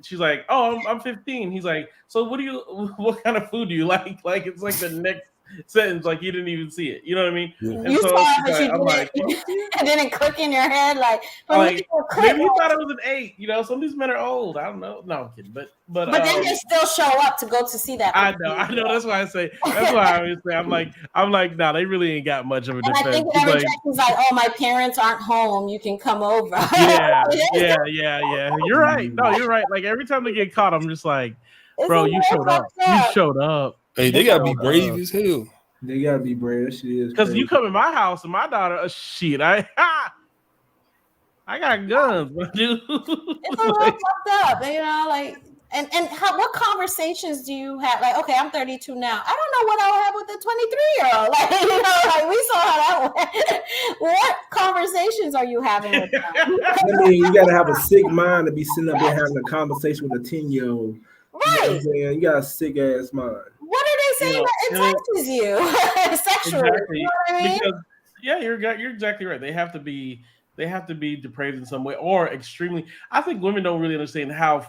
She's like, oh, I'm 15. He's like, so what kind of food do you like? Like, it's like the next sentence, like you didn't even see it. You know what I mean? Yeah. And
you
so
saw it, but
like,
and then it click in your head, like
maybe you thought it was an 8. Some of these men are old. I don't know. No, I'm kidding. But
then they still show up to go to see that.
I know. That's why I say. That's why I always say. I'm like, nah, they really ain't got much of a defense.
I think every he's like, oh, my parents aren't home. You can come over.
Yeah. You're right. No, you're right. Like every time they get caught, I'm just like, bro, you showed up. You showed up.
Hey, they gotta be brave as hell.
They gotta be brave. She is
because you come in my house and my daughter, shit. I got guns, but dude,
it's a little fucked up, like. And what conversations do you have? Like, okay, I'm 32 now. I don't know what I'll have with a 23-year-old. Like, we saw how that went. What conversations are you having with them?
I mean, you gotta have a sick mind to be sitting up there having a conversation with a 10-year-old.
Right.
You got a sick ass mind.
What are they saying that entices you sexually?
Exactly.
You know what I mean?
Because, you're exactly right. They have to be depraved in some way or extremely. I think women don't really understand how.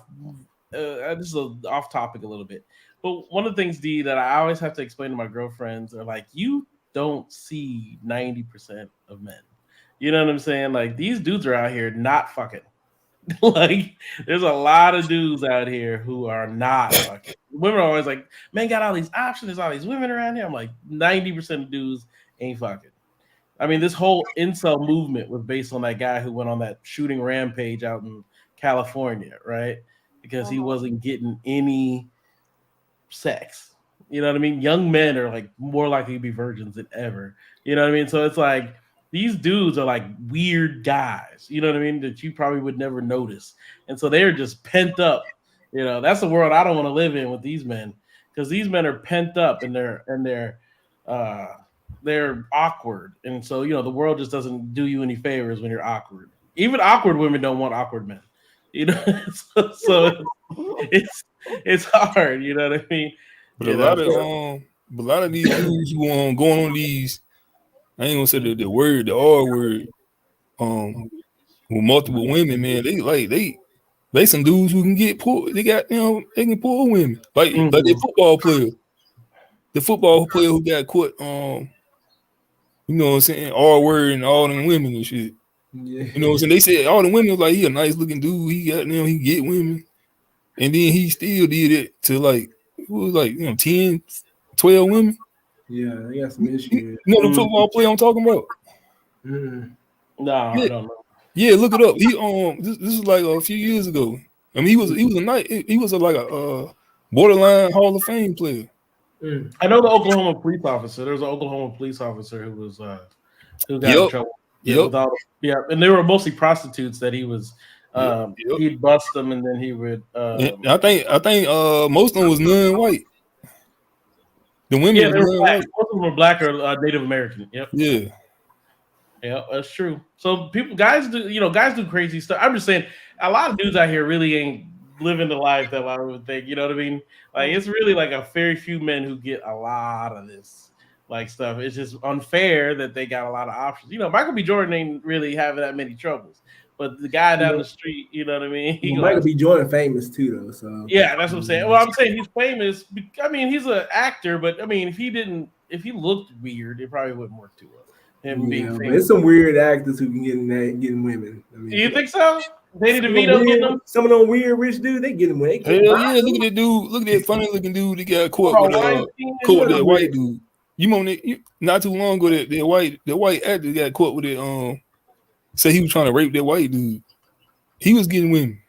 This is off topic a little bit, but one of the things, D, that I always have to explain to my girlfriends are like, you don't see 90% of men. You know what I'm saying? Like these dudes are out here not fucking. Like there's a lot of dudes out here who are not fucking. Women are always like, man, got all these options. There's all these women around here. I'm like, 90% of dudes ain't fucking. I mean, this whole incel movement was based on that guy who went on that shooting rampage out in California, right? Because he wasn't getting any sex. You know what I mean? Young men are like more likely to be virgins than ever. You know what I mean? So it's like these dudes are like weird guys, you know what I mean, that you probably would never notice. And so they're just pent up. That's the world I don't want to live in with these men, because these men are pent up and they're awkward. And so, the world just doesn't do you any favors when you're awkward. Even awkward women don't want awkward men. So it's hard, you know what I mean?
But a lot of But a lot of these dudes who going on these, I ain't gonna say the word, the R word, with multiple women, man, they some dudes who can get pulled. They got they can pull women like the football player, who got caught you know what I'm saying, R word and all them women and shit.
Yeah.
You know what I'm saying? They said all the women was like, he a nice looking dude. He got he get women. And then he still did it to like, it was like, 10, 12 women.
Yeah, they got some issues.
You know the football player I'm talking about?
Mm.
No, I don't know.
Yeah, look it up. He this is like a few years ago. I mean, he was like a borderline Hall of Fame player.
Mm.
I know the Oklahoma police officer. There was an Oklahoma police officer who was who got in trouble. And they were mostly prostitutes that he was. He'd bust them and then he would.
I think most of them was non-white. The women,
they were black. Most of them were black or Native American. Yep.
Yeah.
Yeah, that's true. So guys do crazy stuff. I'm just saying, a lot of dudes out here really ain't living the life that I would think. You know what I mean? Like, it's really like a very few men who get a lot of this like stuff. It's just unfair that they got a lot of options. Michael B. Jordan ain't really having that many troubles, but the guy down the street, you know what I mean?
Michael B. Jordan famous too, though. So
yeah, that's what I'm saying. Well, I'm saying he's famous. I mean, he's an actor, but I mean, if he looked weird, it probably wouldn't work too well.
There's some weird actors who can getting women. I mean,
you think so? Danny DeVito getting them?
Some of them weird rich dudes, they get them. Hell
yeah! Look at that dude. Look at that funny looking dude. He got caught with that white dude. Not too long ago that white actor got caught with it. Say he was trying to rape that white dude. He was getting women.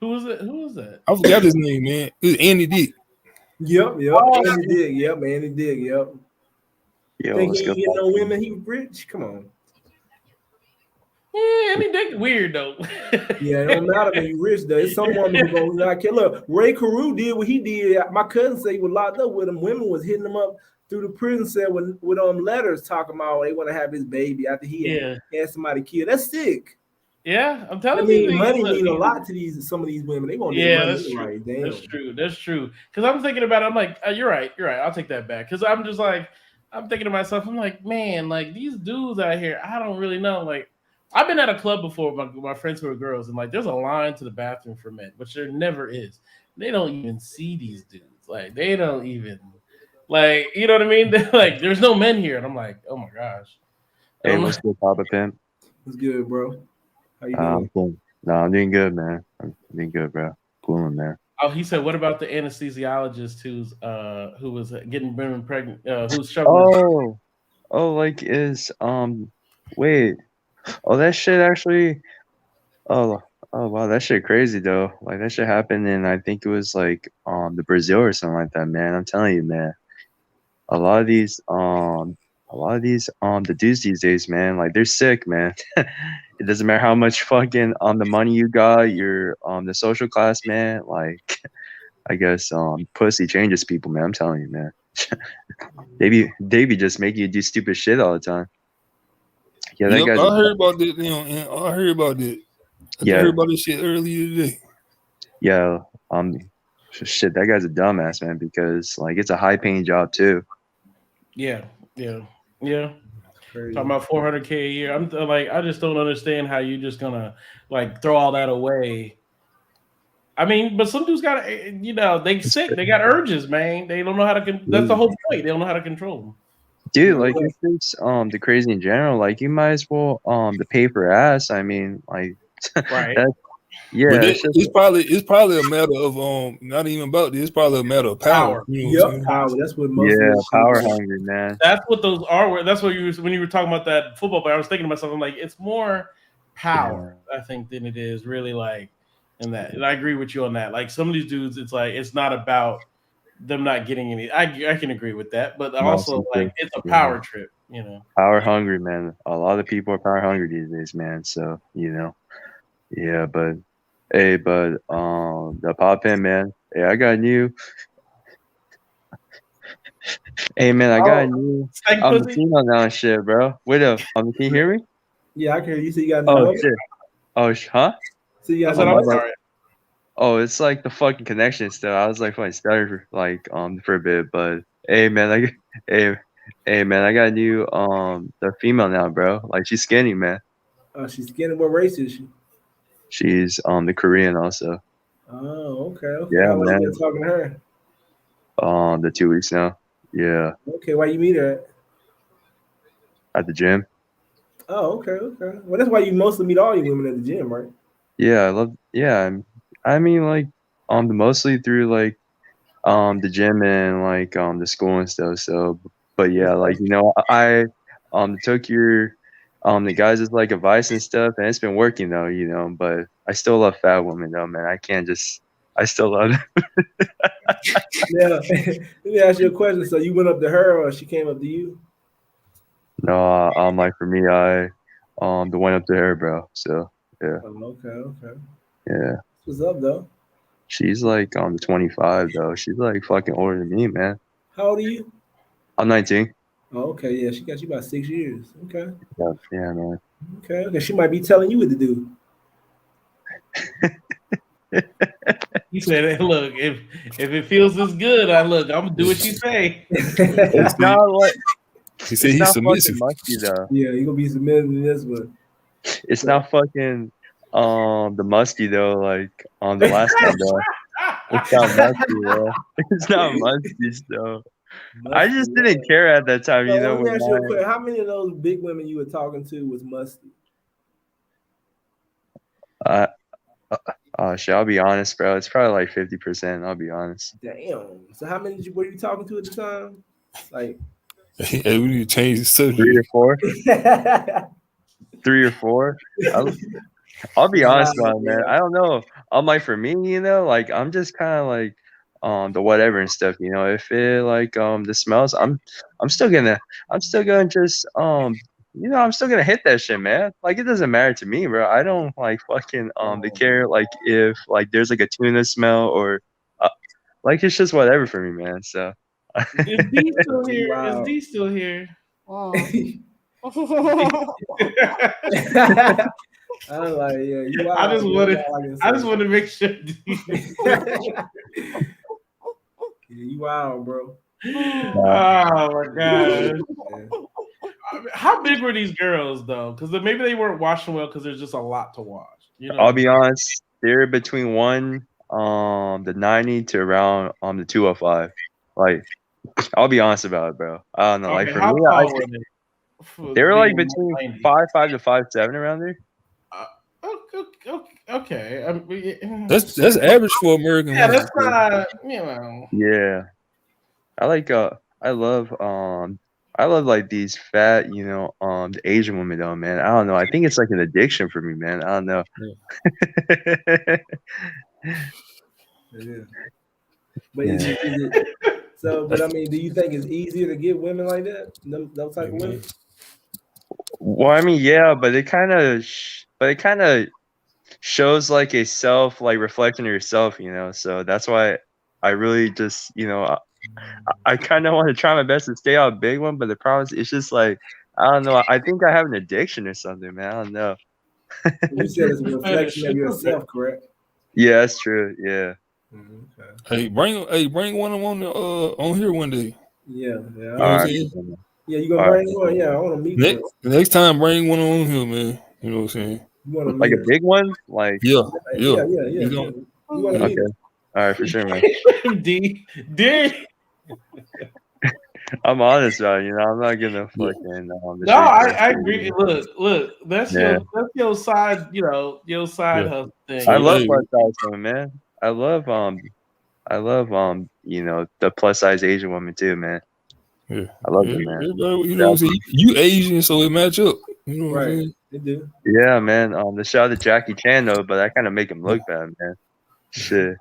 Who was that?
I forgot his name, man. It was Andy Dick.
Yep. Andy Dick. Yep, Andy Dick. Yep.
Yo,
think he ain't get no women? He rich? Come on.
Yeah, Andy Dick weird though.
Yeah, it don't matter when you rich though. It's some woman who gonna not kill. Look, Ray Carew did what he did. My cousin said he was locked up with him. Women was hitting him up through the prison cell with letters talking about they want to have his baby after he had somebody killed. That's sick.
Yeah, I'm telling you.
Money mean a lot to some of these women. They want
that's true.
Right. Damn.
That's true. Because I'm thinking about it. I'm like, you're right. I'll take that back. Because I'm just like, I'm thinking to myself, I'm like, man, like these dudes out here, I don't really know. Like, I've been at a club before with my friends who are girls, and like, there's a line to the bathroom for men, which there never is. They don't even see these dudes. Like, they don't even, like, you know what I mean? They're like, there's no men here, and I'm like, oh my gosh.
Hey, what's good, Papa Pimp?
What's good, bro? How you doing?
Cool. No, I'm doing good, man. I'm doing good, bro. Cool in there.
Oh, he said, what about the anesthesiologist who was getting women pregnant? Who's shoving?
Wait. Oh, that shit actually. Oh wow, that shit crazy though. Like that shit happened in, I think it was like the Brazil or something like that, man. I'm telling you, man. A lot of these the dudes these days, man, like they're sick, man. It doesn't matter how much fucking the money you got, your the social class, man. Like I guess pussy changes people, man. I'm telling you, man. they be just making you do stupid shit all the time. Yeah, that guy's.
I heard about this. I heard about it. I heard about this shit earlier today.
Yeah, shit, that guy's a dumbass, man. Because like it's a high paying job too.
Yeah. Crazy. Talking about $400K a year. I'm like, I just don't understand how you just gonna like throw all that away. I mean, but some dudes got, they sick. They got urges, man. They don't know how to. That's the whole point. They don't know how to control them.
Dude, like if it's the crazy in general, like you might as well the pay for ass. I mean, like
right.
It's probably a matter of not even about this. It's probably a matter of power.
Power. That's what most.
Power hungry, man.
That's what those are. That's what when you were talking about that football player. I was thinking to myself, I'm like, it's more power, I think, than it is really like in that. And I agree with you on that. Like some of these dudes, it's like it's not about them not getting any. I can agree with that, but also like it's a power trip.
Power hungry, man. A lot of people are power hungry these days, man. So yeah, but. Hey, but the pop in, man. Hey, I got new. Hey, man, I got a new. I'm seeing on that shit, bro. Wait up, can you hear me?
Yeah, I can hear you. So you got no.
Oh shit. Oh, huh?
So you got
I'm sorry.
Oh, it's like the fucking connection still. I was like fucking stuttering for a bit, but Hey man, like hey man, I got a new the female now, bro. Like she's skinny, man.
She's skinny. What race is she?
She's the Korean also.
Oh, okay, okay.
Yeah,
How long you been
man.
talking to her?
The 2 weeks now. Yeah,
Okay, why you meet her
at the gym.
Oh, okay, okay. Well, that's why you mostly meet all you women at the gym, right?
Yeah, I love. Yeah, I mean like mostly through like the gym and like the school and stuff. So, but yeah, like I took your the guys' like advice and stuff, and it's been working though, But I still love fat women though, man. I can't just. I still love.
Yeah. Let me ask you a question. So you went up to her, or she came up to you?
No, like for me, I the went up to her, bro. So yeah,
Oh, okay, okay.
yeah.
What's up, though?
She's like 25 though. She's like fucking older than me, man.
How old are you?
I'm 19.
Oh, okay, yeah, she got you about 6 years. Okay,
Yeah, yeah, man.
okay, okay. She might be telling you what to do.
He said, hey, "Look, if it feels this good, I'm gonna do what you say."
It's not like
He said
it's
he's
not
submissive.
fucking musky though.
Yeah, you gonna be submitted to this one.
It's not fucking the musky though. Like on the last time though, it's not musky, bro. It's not musky though. I just didn't care at that time,
So let me
when
ask you a question. How many of those big women you were talking to was musty?
Shit, I'll be honest, bro. It's probably like 50%. I'll be honest.
Damn. So how many were you talking to at the time? Like,
Hey, we need to change the subject.
3 or 4. 3 or 4. I'll be honest about it, man. I don't know. Like for me, like I'm just kind of like the whatever and stuff. If it like the smells, I'm still gonna just I'm still gonna hit that shit, man. Like it doesn't matter to me, bro. I don't like fucking to care like if like there's like a tuna smell or like it's just whatever for me, man. So
Is D still here?
Wow.
Is D still here?
I was like, yeah, you wild.
I just wanted to make sure.
Yeah, you wild, bro.
Oh my god. How big were these girls though? Because maybe they weren't washing well because there's just a lot to wash.
I'll be honest, they're between the 90 to around the 205. Like I'll be honest about it, bro. I don't know.
Okay,
like for
how
me,
tall were
they were like between 5'5" to 5'7" around there.
Okay.
That's average for American.
Yeah,
women.
that's not.
Yeah, I love like these fat, the Asian women though, man. I don't know. I think it's like an addiction for me, man. I don't know.
Yeah. But is it so? But I mean, do you think it's easier to get women like that? Those type of women?
Well, I mean, yeah, but it kind of shows like a self like reflection of yourself, So that's why I really just, I kind of want to try my best to stay out a big one, but the problem is it's just like I don't know. I think I have an addiction or something, man. I don't know.
You said it's a reflection of yourself, correct?
Yeah, that's true. Yeah.
Okay.
Hey, bring one of them on here one day.
Yeah, yeah.
You know what I'm saying?
Yeah, you gonna bring one? Yeah, I want to meet one.
Next time, bring one on here, man. You know what I'm saying?
Like a big one? Like
yeah.
You want to meet
okay. All right, for sure, man.
D.
I'm honest about it, I'm not gonna fucking.
No, I agree. Look, that's your side, your side hustle thing.
I love plus size women, man. I love the plus size Asian woman too, man.
Yeah,
I love them, man.
You know what I'm saying? You Asian, so it match up. You know what I'm saying?
They do.
Yeah, man. The shout out to Jackie Chan though, but I kind of make him look bad, man. Shit.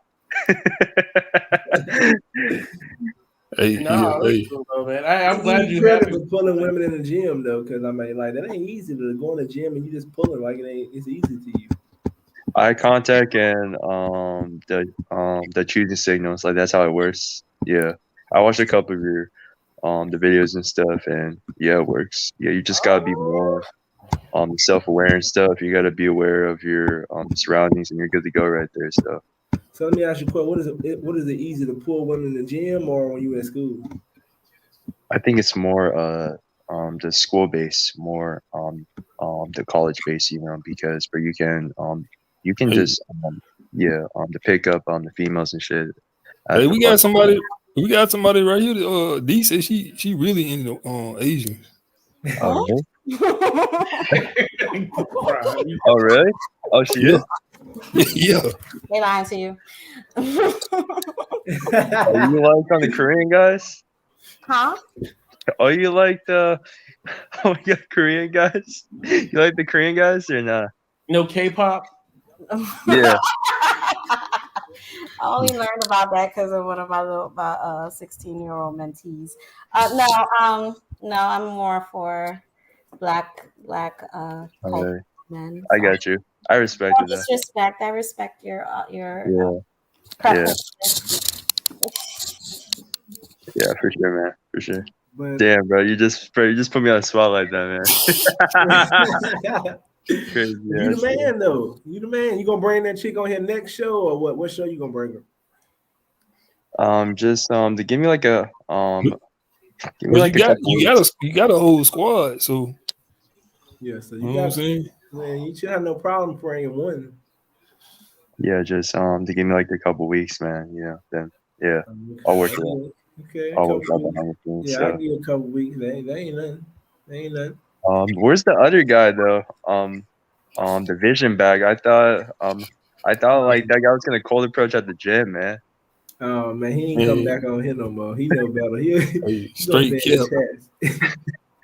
Hey,
man. I'm glad you
credit for pulling women in the gym though, because I mean, like that ain't easy to go in the gym and you just pulling like it's easy to you.
Eye contact and the choosing signals, like that's how it works. Yeah, I watched a couple of your the videos and stuff, and yeah, it works. Yeah, you just gotta be more self-aware and stuff. You gotta be aware of your surroundings, and you're good to go right there. So
let me ask you a question: what is it easy to pull women in the gym or when you in school?
I think it's more the school base, more the college base, you know, because where you can just to pick up on the females and shit.
Hey, we got somebody right here. D said she really into Asians.
Oh really? Oh really? Oh she is?
Yeah.
They lying to you.
Oh, you like on the Korean guys?
Huh?
Oh, you like the Korean guys? You like the Korean guys or not?
No K-pop?
Yeah.
I only learned about that because of one of my 16-year-old mentees. No, I'm more for black
Okay.
men.
I got you. I respect it.
Disrespect. I respect your
preferences. Yeah, for sure, man. For sure. But, damn, bro, you just put me on the spot like that, man. Crazy,
you the man, though. You the man. You gonna bring that chick on here next show, or what? What show you gonna bring her?
Just to give me like a
give me like you got a whole squad, so
yeah. So
you know what I'm saying?
Man, you should have no problem bringing one.
Yeah, just to give me like a couple weeks, man. Yeah, then I'll work it out.
Okay,
I'll work out behind the scenes.
Yeah, I'll give you a couple weeks. They ain't nothing.
Where's the other guy though? The vision bag. I thought like that guy was gonna cold approach at the gym, man.
Oh man, he ain't come back on here no more. He know better. He
straight kill.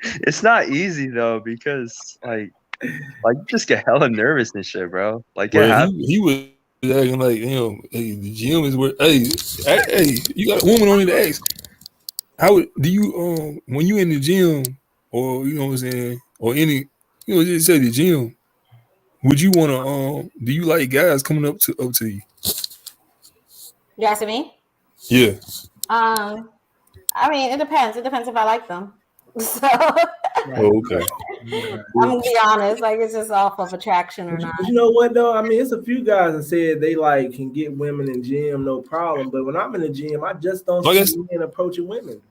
It's not easy though because like you just get hella nervous and shit, bro. Like
he was acting like, hey, the gym is where hey, you got a woman on the ask. How do you when you in the gym or you know what I'm saying, or any just say the gym, would you wanna do you like guys coming up to you?
You asking me?
Yeah.
I mean, it depends. It depends if I like them. So
okay.
I'm gonna be honest, like it's just off of attraction or not.
You know what though? I mean, it's a few guys that said they like can get women in gym, no problem. But when I'm in the gym, I just don't see men approaching women.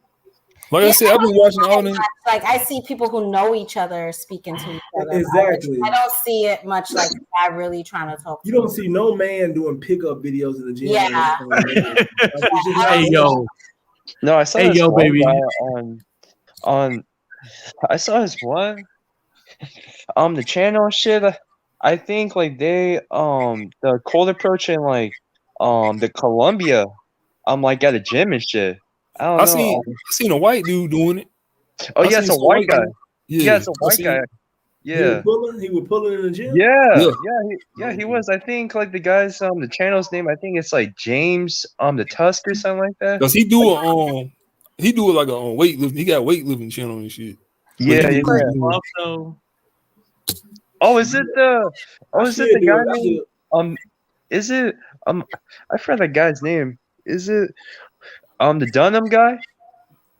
Like I said, I've been watching all them.
Like I see people who know each other speaking to each other.
Exactly.
I don't see it much like I really trying to talk.
You don't see no man doing pickup videos in the gym.
Yeah.
Hey yo.
No, I saw
hey yo, baby.
On I saw his one the channel shit. I think like they the cold approach in like the Columbia like at a gym and shit. I don't know.
I seen a white dude doing it.
Oh yeah, it's a white guy. Yeah, it's a white guy. Yeah.
He was pulling in the gym.
Yeah, he was. I think like the guy's the channel's name. I think it's like James the Tusk or something like that.
Does he do he do it like a weightlifting? He got weightlifting channel and shit.
Yeah. Oh, is it the guy named is it I forgot that guy's name. Is it the Dunham guy?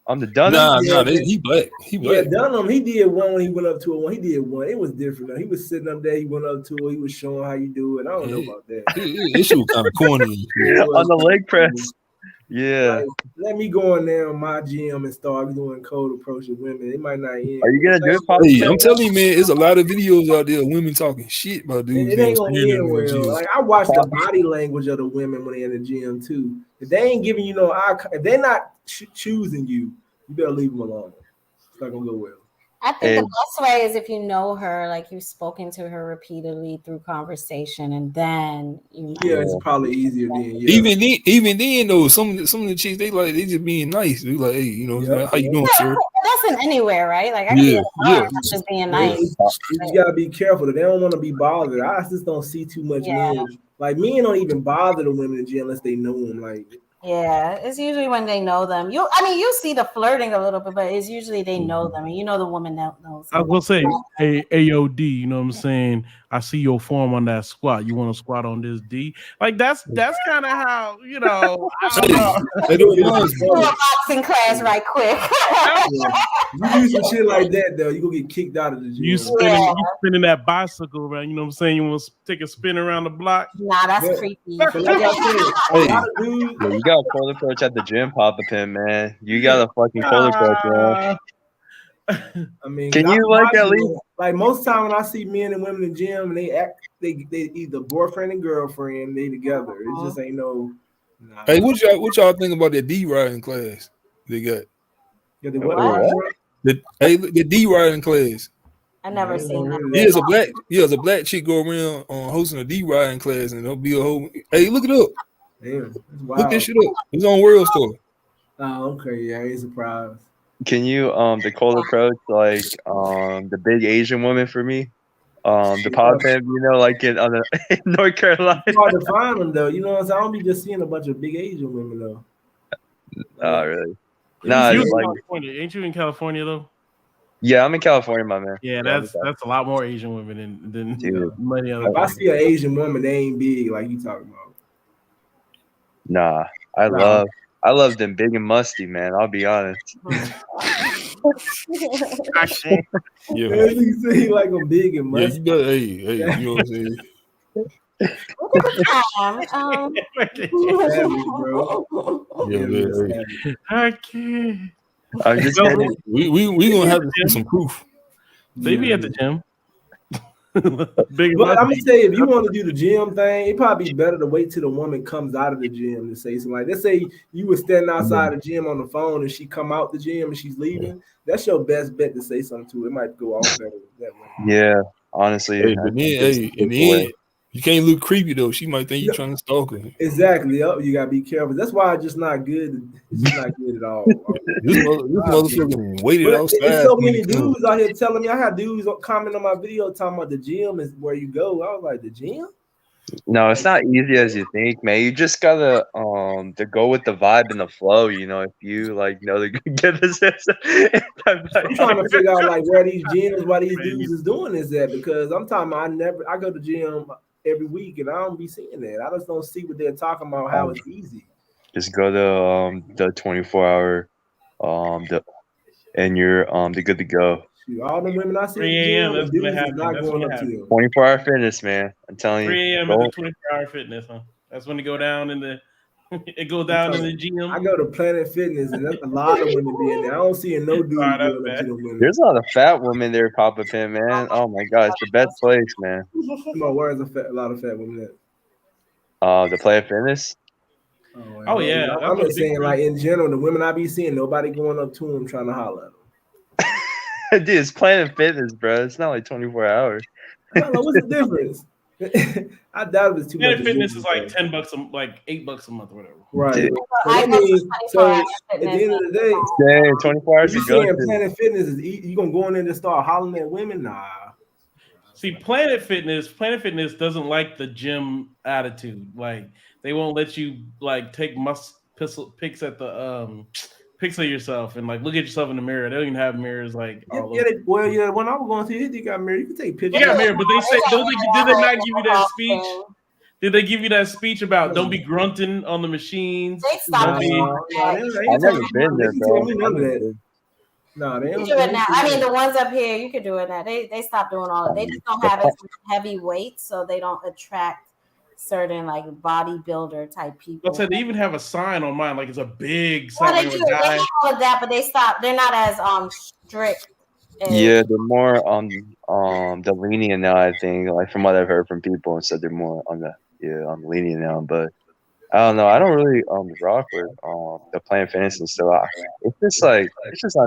The Dunham?
Nah, he black. He black.
Yeah, Dunham, he did one when he went up to it. He did one. It was different. Though. He was sitting up there. He went up to it. He was showing how you do it. I don't know about that.
This shit was kind of corny.
On the leg press. Yeah.
Like, let me go in there in my gym and start doing cold approaching women. It might not end.
Are you gonna do it?
Hey, I'm telling you, man, there's a lot of videos out there of women talking shit about dudes.
It ain't gonna end well. Like I watch the body language of the women when they're in the gym too. If they ain't giving you no eye, if they're not choosing you, you better leave them alone. It's not gonna go well.
I think the best way is if you know her, like you've spoken to her repeatedly through conversation, and then you.
Yeah, it's probably easier then. Yeah.
Even then, though, some of the chicks they just being nice. They like, hey, how you doing, sir?
That's in anywhere, right? Like I can just being nice.
You gotta be careful. They don't want to be bothered. I just don't see too much men. Like men don't even bother the women in the gym unless they know them. Like.
Yeah, it's usually when they know them. You see the flirting a little bit, but it's usually they know them, and the woman that knows.
I will say AOD. You know what I'm saying? I see your form on that squat. You want to squat on this D? Like that's kind of how I don't know.
They do reminds
Do a boxing class right quick.
You do some shit like that though, you gonna get kicked out of the gym.
You spinning that bicycle around. You know what I'm saying? You want to take a spin around the block?
Nah, that's creepy.
But like I said, a lot of dudes,
Yo, you got a cold approach at the gym, Papa Pimp, man. You got a fucking cold approach, man.
I mean,
Can you like at least
like most time when I see men and women in the gym and they either boyfriend and girlfriend, they together. It just ain't no. Nah.
Hey, what y'all think about that D riding class they got?
Yeah, the
D riding class.
I never seen that.
There's a black chick go around hosting a D riding class, and there'll be a whole. Hey, look it up.
Damn,
look this shit up. It's on World Star.
Oh, okay, yeah, I ain't surprised.
Can you the cold approach like the big Asian woman for me? The Papa Pimp, like in North Carolina.
It's hard to find them though. You know what I'm saying? I don't be just seeing a bunch of big Asian women though.
Oh, really?
Nah, California. Ain't you in California though?
Yeah, I'm in California, my man.
Yeah, that's a lot more Asian women than many other.
If I see an Asian woman, they ain't big like you talking about.
Nah, I love them big and musty, man. I'll be honest.
Yeah, you say like I'm big and musty.
Yeah, you know what I'm saying?
I can't.
I'm just
we gonna have to see some proof.
They be at the gym.
But I'm gonna say, if you want to do the gym thing, it probably be better to wait till the woman comes out of the gym to say something. Like, let's say you were standing outside the gym on the phone and she come out the gym and she's leaving. That's your best bet to say something to her. It might go off better that way.
Yeah, honestly.
Hey, but then, in the end, you can't look creepy though. She might think you're trying to stalk her.
Exactly. You gotta be careful. That's why it's just not good. It's just not good at all.
This motherfucker waited outside.
There's so many dudes out here telling me. I had dudes comment on my video talking about the gym is where you go. I was like, the gym?
No, it's not easy as you think, man. You just gotta to go with the vibe and the flow. If you get this.
I'm trying to figure out like where these gyms, why these dudes is doing this at, because I'm talking about I go to the gym every week and I don't be seeing that. I just don't see what they're talking about. How it's easy.
Just go to the 24-hour and you're good to go.
All the women I see
3 a.m. That's
dudes
what
is
happens.
not
That's
going
what
up to
happens.
them.
24-hour fitness, man. I'm telling you.
3 a.m. is the 24-hour fitness, huh? That's when it go down in the gym.
I go to Planet Fitness and that's a lot of women be in there. I don't see no dude going up to the women.
There's a lot of fat women there, Papa Pimp, man. Oh my God, it's the best place, man.
Come on, where's a lot of fat women at?
The Planet Fitness.
Oh yeah,
I'm just saying, like in general, the women I be seeing, nobody going up to them trying to holler at them.
Dude, it's Planet Fitness, bro. It's not like 24 hours.
I don't know, what's the difference? I doubt it's too much.
Planet Fitness is like $10, like $8 a month or whatever.
Right.
So
at the end of the day,
24 hours
you
to go.
saying Planet Fitness is you gonna go in there and start hollering at women? Nah.
See, Planet Fitness doesn't like the gym attitude. Like they won't let you like take pics at the pics of yourself and like look at yourself in the mirror. They don't even have mirrors like all over.
When I was going to they got mirror. You can take pictures.
You got mirror, but they say did they not give you that speech? Did they give you that speech about don't be grunting on the machines?
They stopped.
I've never been there, bro.
No, they
do it now. I mean, the ones up here, you could do it now. They stopped doing all of it. They just don't have as heavy weights, so they don't attract certain like bodybuilder type people.
I said they even have a sign on mine, like it's a big
well,
sign.
they do. They have all of that, but they stop. They're not as strict.
Yeah, they're more on the lenient now. I think, like from what I've heard from people, and said they're more on the lenient now. But I don't know. I don't really rock with the Planet Fitness and stuff. It's just like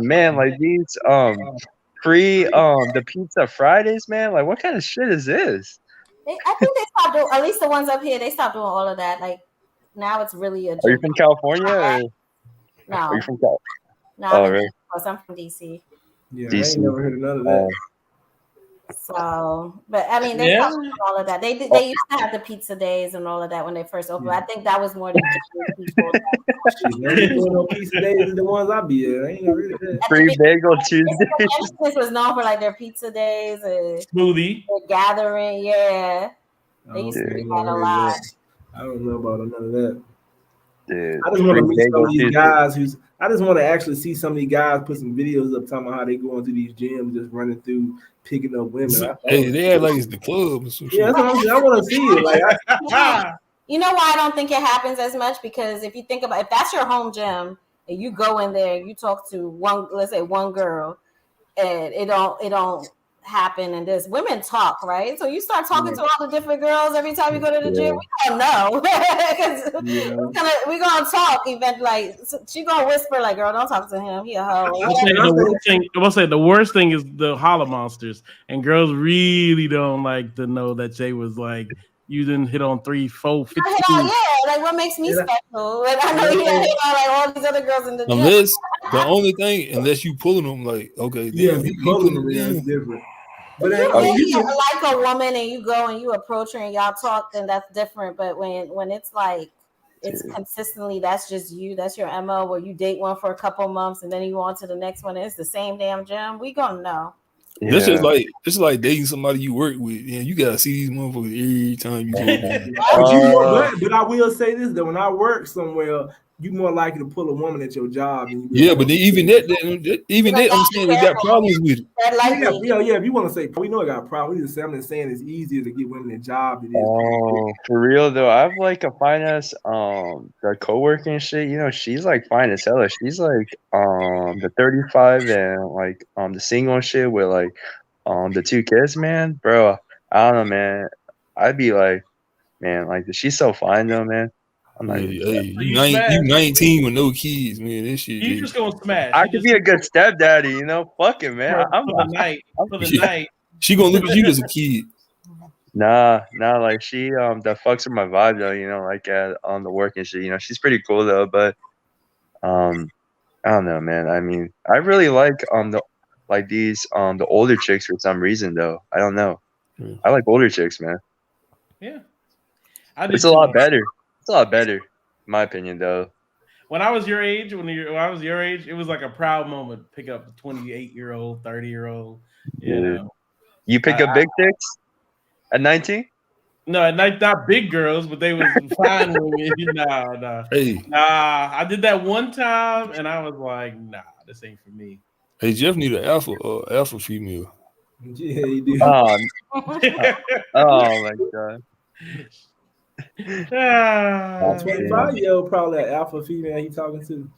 man, like these the Pizza Fridays, man. Like what kind of shit is this?
I think they stopped doing. At least the ones up here, they stopped doing all of that. Like now, it's really a.
Are you from California? Or?
No.
Are you from California?
No, really? I'm from DC.
Yeah,
DC.
I ain't never heard of none of that.
So, but I mean, they
Yeah.
stopped doing all of that. They used to have the pizza days and all of that when they first opened. I think that was more to get people.
Shit, they ain't doing no pizza days is the ones I be at. Ain't really that.
Free bagel Tuesday.
This was known for like their pizza days and
Smoothie.
their gathering. Yeah, they
I
used to
don't
do
know
that a lot.
I don't know about none of that.
Dude,
I just want to
free
meet some
bagel
of these
Tuesday.
guys I just want to actually see some of these guys put some videos up talking about how they go into these gyms just running through picking up women.
Hey, they act like it's the club or some
Yeah,
shit.
that's what I'm saying. I want to see it. Like,
You know why I don't think it happens as much? Because if you think about if that's your home gym and you go in there, you talk to one, let's say one girl, and it don't happen. And this women talk, right? So you start talking to all the different girls every time you go to the gym. We don't know because we gonna talk. Event like she gonna whisper like, "Girl, don't talk to him. He a hoe."
I will say the worst thing is the holla monsters, and girls really don't like to know that they was like you didn't hit on 3, 4, 15.
Yeah, like what makes me special? Like I know you hit on like all these other girls in the gym.
Unless the only thing, unless you pulling them, like okay,
yeah,
damn,
if
he
you pulling
putting
them, yeah,
them
it's
in.
different. But
If you really like a woman and you go and you approach her and y'all talk, then that's different. But when it's like it's consistently that's just you, that's your MO where you date one for a couple months and then you go on to the next one and it's the same damn gym, we gonna know.
That's just like it's like dating somebody you work with. Yeah, you gotta see these motherfuckers every time you go there.
But I will say this that when I work somewhere, you more likely to pull a woman at your job than you will.
Yeah, but then even that, I'm saying they got problems with it.
Yeah. If you want to say we know it got a problem, we just say I'm just saying it's easier to get women a job than it is.
Oh, for real though, I have like a fine ass the coworker and shit. You know, she's like fine as hell. She's like the 35 and like the single and shit with like the 2 kids, man. Bro, I don't know, man. I'd be like, man, like she's so fine though, man. I'm like,
you 19 with no kids, man. This shit.
You just gonna smash.
I could be a good stepdaddy, you know. Fuck it, man.
For the night.
She gonna look at you as a kid.
Nah, like she that fucks with my vibe though, you know, like on the work and shit. You know, she's pretty cool though, but I don't know, man. I mean, I really like the older chicks for some reason though. I don't know. I like older chicks, man.
Yeah.
It's a lot better. It's a lot better, in my opinion, though.
When I was your age, when I was your age, it was like a proud moment to pick up a 28-year-old, 30-year-old. You know,
you pick up big chicks at 19?
No, not big girls, but they was fine women. Nah.
Hey.
Nah, I did that one time, and I was like, nah, this ain't for me.
Hey, Jeff need an alpha female.
Yeah, you do.
Oh my god.
25-year-old probably an alpha female he talking to.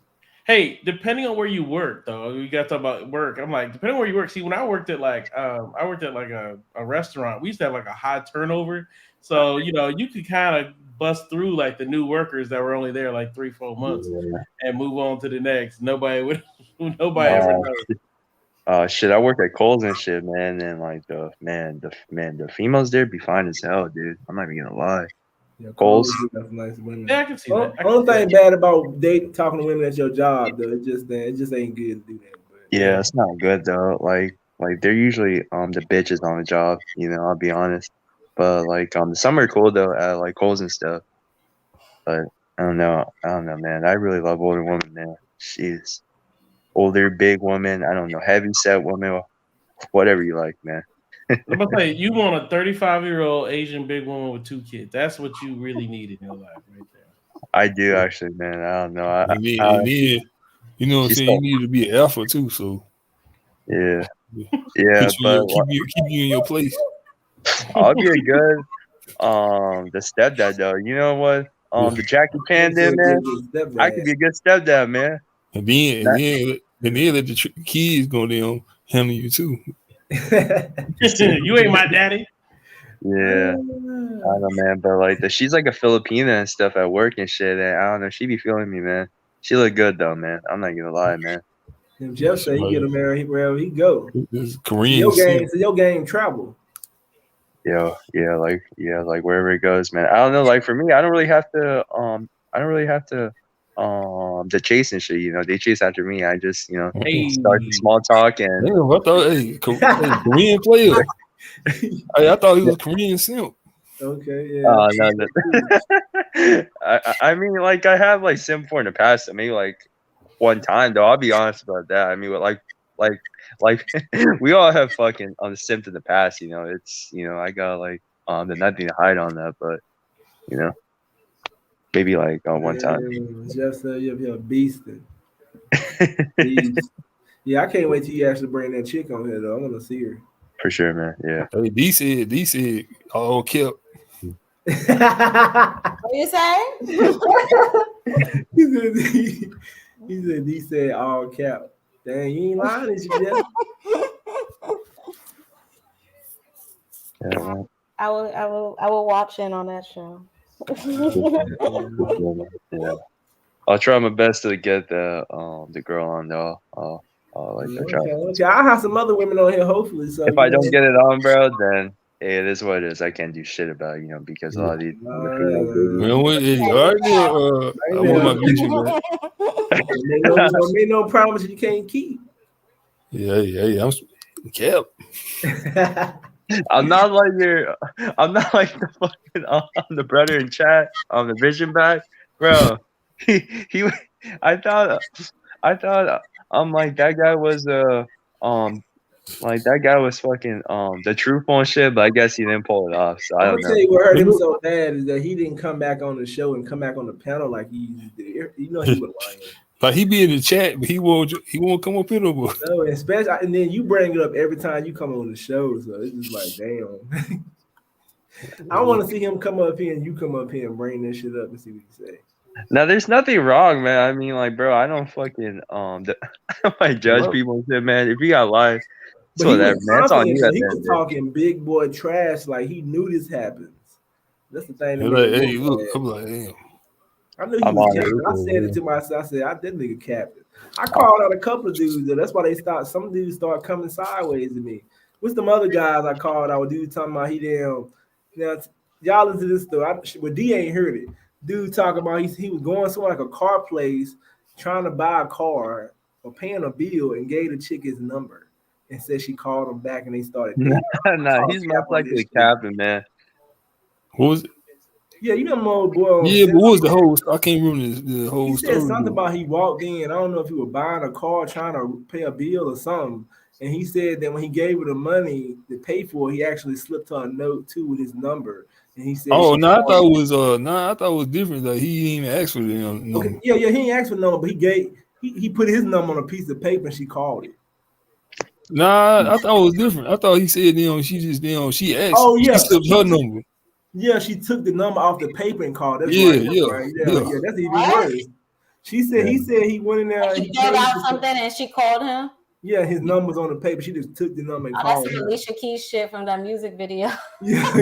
Hey, depending on where you work, though, we got to talk about work. I'm like, depending on where you work. See, when I worked at a restaurant, we used to have like a high turnover. So, you know, you could kind of bust through like the new workers that were only there like 3-4 months and move on to the next. Nobody ever knows.
Oh shit! I work at Kohl's and shit, man, and like the females there be fine as hell, dude. I'm not even gonna lie.
Yeah,
Kohl's.
That's nice women.
Yeah, I can see that.
Only thing bad about talking to women at your job, though, it just ain't good to do that. But,
yeah, it's not good though. Like they're usually the bitches on the job. You know, I'll be honest. But like some are cool though at like Kohl's and stuff. But I don't know, man. I really love older women, man. Jeez. Older, big woman, I don't know, heavy set woman, whatever you like, man.
I'm gonna say you want a 35-year-old Asian big woman with 2 kids. That's what you really need in your life, right there.
I do actually, man. I don't know.
You know what I'm saying? You need to be an alpha too, so
yeah,
but keep you in your place.
I'll be a good the stepdad though. You know what? The Jackie Chan did, man. I could be a good stepdad, man.
And then let the kids go down handle you too.
You ain't my daddy.
Yeah, I don't know, man. But like she's like a Filipina and stuff at work and shit. And I don't know. She be feeling me, man. She look good though, man. I'm not gonna lie, man.
If Jeff say he get a married wherever he go.
Korean.
Your game travel.
Yeah, like wherever it goes, man. I don't know. Like for me, I don't really have to. The chase and shit, you know, they chase after me. I just, you know, start the small talk and
Korean player. I thought he was Korean simp.
Okay, yeah.
No, no. I mean, like, I have like simp for in the past. I mean, like one time though. I'll be honest about that. I mean, like, we all have fucking simped in the past. You know, it's I got like there's nothing to hide on that, but you know, maybe like one time.
Jeff said you're beasting. Beast. Yeah, I can't wait till you actually bring that chick on here though. I want to see her.
For sure, man. Yeah.
Hey, D said all kept.
What you say?
he said all cap. Dang, you ain't lying, is you, Jeff?
Yeah,
I will watch in on that show.
yeah. I'll try my best to get the girl on though.
Okay. I'll have some other women on here hopefully. So
if I don't get it on, bro, then hey, it is what it is. I can't do shit about it, because a lot of these.
Man, I want my future, bro.
Make no promise you can't keep.
Yeah. I'm kept.
I'm not like the fucking the brother in chat on the vision back, bro. I thought I'm like that guy was like that guy was fucking the truthful and shit, but I guess he didn't pull it off. So I don't know.
Tell you what hurt him so bad is that he didn't come back on the show and come back on the panel like he used to do. You know he was lying.
Like he be in the chat, but he won't come up here no more.
No, especially and then you bring it up every time you come on the show, so it's just like damn. I want to see him come up here and you come up here and bring this shit up and see what you say.
Now, there's nothing wrong, man. I mean, like, bro, I don't fucking I don't like judge people and shit, man. If you got life,
but
whatever, man. It's on you.
He was talking big boy trash, like he knew this happens. That's the thing.
Like, hey, look, I'm like, damn.
I knew he was captain. I said it to myself. I said, that nigga captain. I called out a couple of dudes. That's why some dudes start coming sideways to me. What's them other guys I called out? Dude talking about he damn. Now, y'all listen to this story. Well, D ain't heard it. Dude talking about he was going somewhere like a car place, trying to buy a car or paying a bill, and gave the chick his number and said she called him back and they started.
Nah, he's most likely captain, man.
What was it?
Yeah, you know old boy.
Yeah, but what was the whole? I can't remember the whole
he
story.
He said something about he walked in. I don't know if he was buying a car, trying to pay a bill or something. And he said that when he gave her the money to pay for it, he actually slipped her a note too with his number. And he said,
"Oh no, I thought it was different. Like he didn't even ask for the number."
Okay, yeah, he ain't asked for the number, but he put his number on a piece of paper and she called it.
Nah, I thought it was different. I thought he said, she just, she asked.
Oh yeah,
she slipped her number.
Yeah, she took the number off the paper and called. That's
yeah,
right. Yeah. That's even worse. She said he said he went in there.
He filled out something and she called him.
Yeah, his number's on the paper. She just took the number and called.
That's some Alicia Keys shit from that music video.
Yeah,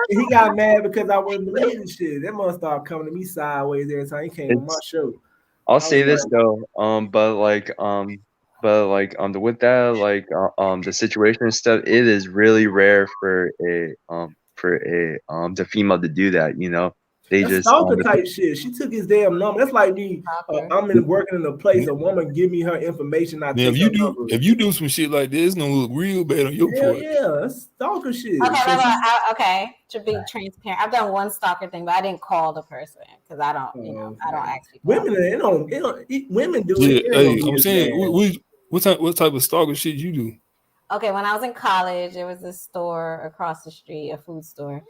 he got mad because I wasn't believing shit. That must start coming to me sideways every time he came on my show.
I'll say this though, with that, like the situation and stuff, it is really rare for the female to do that, They
that's
just
stalker type shit. She took his damn number. That's like me. I'm working in a place. A woman give me her information.
If you do some shit like this, it's gonna look real bad on your part.
Yeah, that's stalker shit.
Okay, to be transparent, I've done one stalker thing, but I didn't call the person because I don't actually.
Women do it.
Yeah, hey, I'm saying, what type of stalker shit you do?
Okay, when I was in college, there was this store across the street, a food store.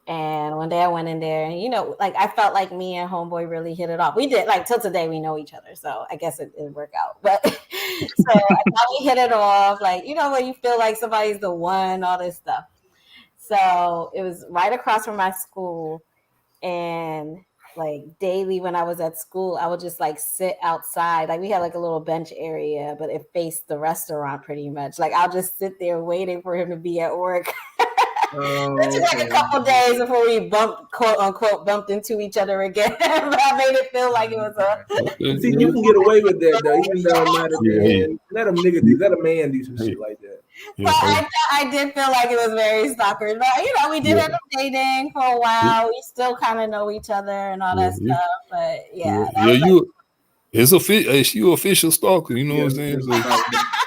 And one day I went in there and, I felt like me and homeboy really hit it off. We did, till today we know each other. So I guess it didn't work out. But so I thought we hit it off. When you feel like somebody's the one, all this stuff. So it was right across from my school. And daily when I was at school, I would just sit outside. We had a little bench area, but it faced the restaurant pretty much. I'll just sit there waiting for him to be at work. It took a couple days before we quote unquote bumped into each other again. But I made it feel like it was a.
See, you can get away with that though, even though it might have been. Let a man do some shit like that.
But I did feel like it was very stalker. But we did end up dating for a while. We still kind of know each other and all that stuff. But
It's she an official stalker, you know what I'm saying? So,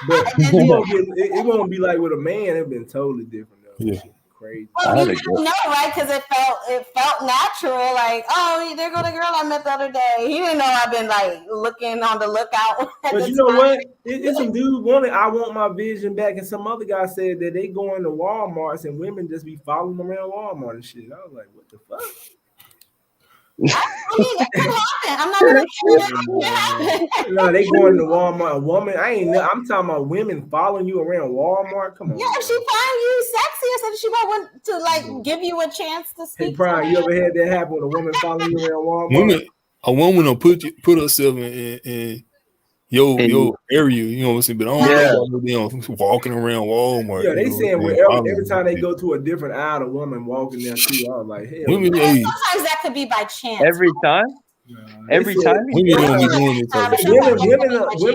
but it won't be like with a man. It's been totally different though.
yeah.
Crazy.
Well, you didn't know, right? Because it felt natural. Like, oh, there go the girl I met the other day. He didn't know I've been like looking on the lookout.
But you know what? It's some dudes wanted. I want my vision back, and some other guy said that they go into Walmarts and women just be following them around Walmart and shit. I was like, what the fuck?
I mean, it could happen. I'm not gonna say it.
No, they going to Walmart. A woman, I'm talking about women following you around Walmart. Come on.
Yeah, if she find you sexy or something, she might want to like give you a chance to speak.
Hey, Brian, you ever had that happen with a woman following you around Walmart?
A woman will put herself in your area, you know what I'm saying? But I don't know about them walking around Walmart.
Yeah, they saying every time they go to a different aisle, a woman walking there too. I was like, hell.
Sometimes that could be by chance.
Every time? Every time?
Women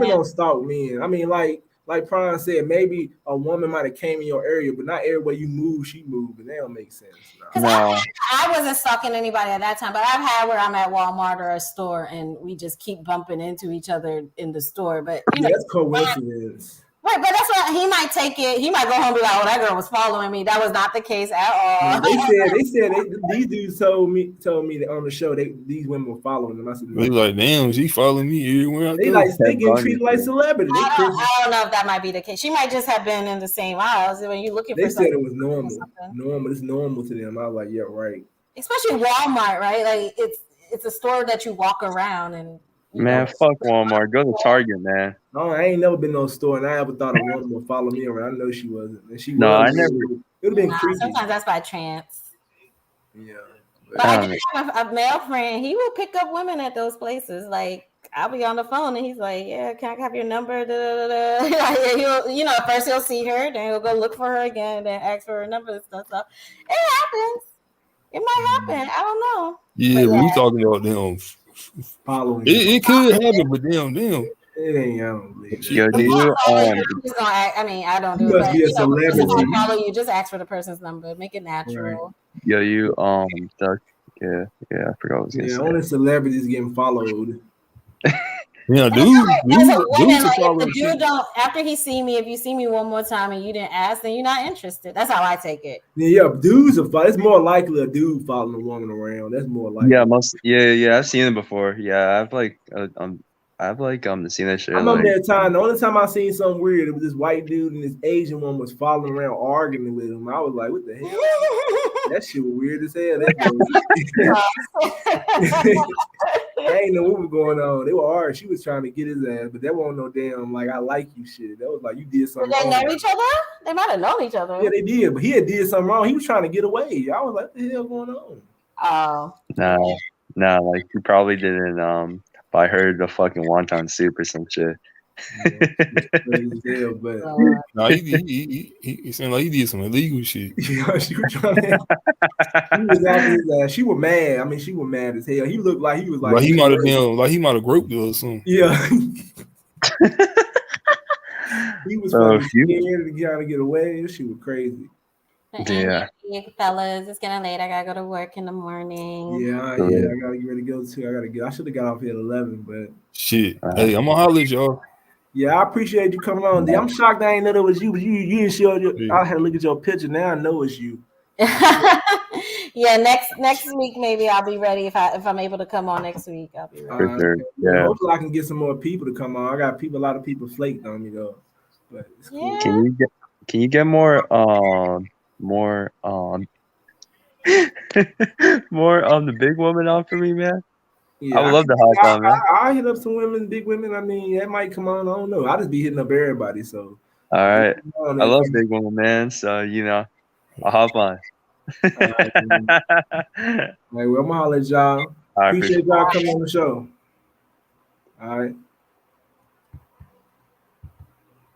don't stalk men. I mean, like Prime said, maybe a woman might have came in your area, but not everywhere you move, she moved, and that don't make sense.
No. I wasn't stalking anybody at that time, but I've had where I'm at Walmart or a store and we just keep bumping into each other in the store. But you know,
that's coincidence.
Right, but that's what he might take it. He might go home and be like, "Oh, that girl was following me." That was not the case at all.
They said these dudes told me that on the show these women were following them. I said,
they like, damn, she following me everywhere.
They getting treated like celebrities.
I don't know if that might be the case. She might just have been in the same aisles when you looking.
They said it was normal. It's normal to them. I was like, yeah, right.
Especially Walmart, right? Like it's a store that you walk around and.
Man, fuck Walmart. Go to Target, man.
No, I ain't never been no store, and I ever thought a woman would follow me around. I know she wasn't. And she
no,
wasn't.
I never.
It would have been creepy.
Sometimes that's by chance.
Yeah.
But I do have a male friend. He will pick up women at those places. Like, I'll be on the phone, and he's like, yeah, can I have your number? Da, da, da, da. He'll, at first he'll see her, then he'll go look for her again, then ask for her number and stuff. So it happens. It might happen. I don't know.
Yeah, but we talking about them.
Following.
It could happen, but damn.
It ain't. I don't believe it.
Yo, do you?
I don't do it.
Must be a celebrity.
Follow you. Just ask for the person's number. Make it natural.
Right. Yo, you. Yeah. I forgot what I was gonna say.
Only celebrities getting followed.
Yeah, dude.
After he see me, if you see me one more time and you didn't ask, then you're not interested. That's how I take it.
Yeah, dudes are. It's more likely a dude following a woman around. That's more likely.
Yeah. I've seen it before. Yeah, I've seen that shit.
I remember that time. The only time I seen something weird, it was this white dude and this Asian one was following around arguing with him. I was like, what the hell? That shit was weird as hell. I ain't know what was going on. They were arguing. She was trying to get his ass, but that wasn't no damn like I like you shit. That was like you did something.
Did they know each other? They might have known each other.
Yeah, they did, but he had did something wrong. He was trying to get away. I was like, what the hell going on?
Oh.
No, like he probably didn't buy her the fucking wonton soup or some shit.
No, he sounded like he did some illegal shit.
Yeah, she was trying to. He was after his ass. She was mad. I mean, she was mad as hell. He looked like he was like
he might have been like he might have groped her or something.
Yeah. He was fucking scared to trying to get away. She was crazy.
Yeah.
Fellas, it's getting late. I gotta go to work in the morning.
Yeah. I gotta get ready to go too. I should have got off here at 11, but
shit. Hey, I'm gonna holler at y'all.
Yeah, I appreciate you coming on. I'm shocked I ain't know that was you, but you didn't show your. I had to look at your picture. Now I know it's you.
Yeah, next week maybe I'll be ready if I'm able to come on next week. I'll be ready.
For sure. Yeah.
Hopefully I can get some more people to come on. I got a lot of people flaked on me though. But it's cool.
Can you get more more the big woman on for me, man? Yeah, I would love to hop on, man.
I hit up some women, big women. I mean, that might come on. I don't know. I just be hitting up everybody. So,
all right. I love big women, man. So I'll hop on.
All right, well, I'm gonna holler at y'all. Appreciate y'all coming on the show. All right.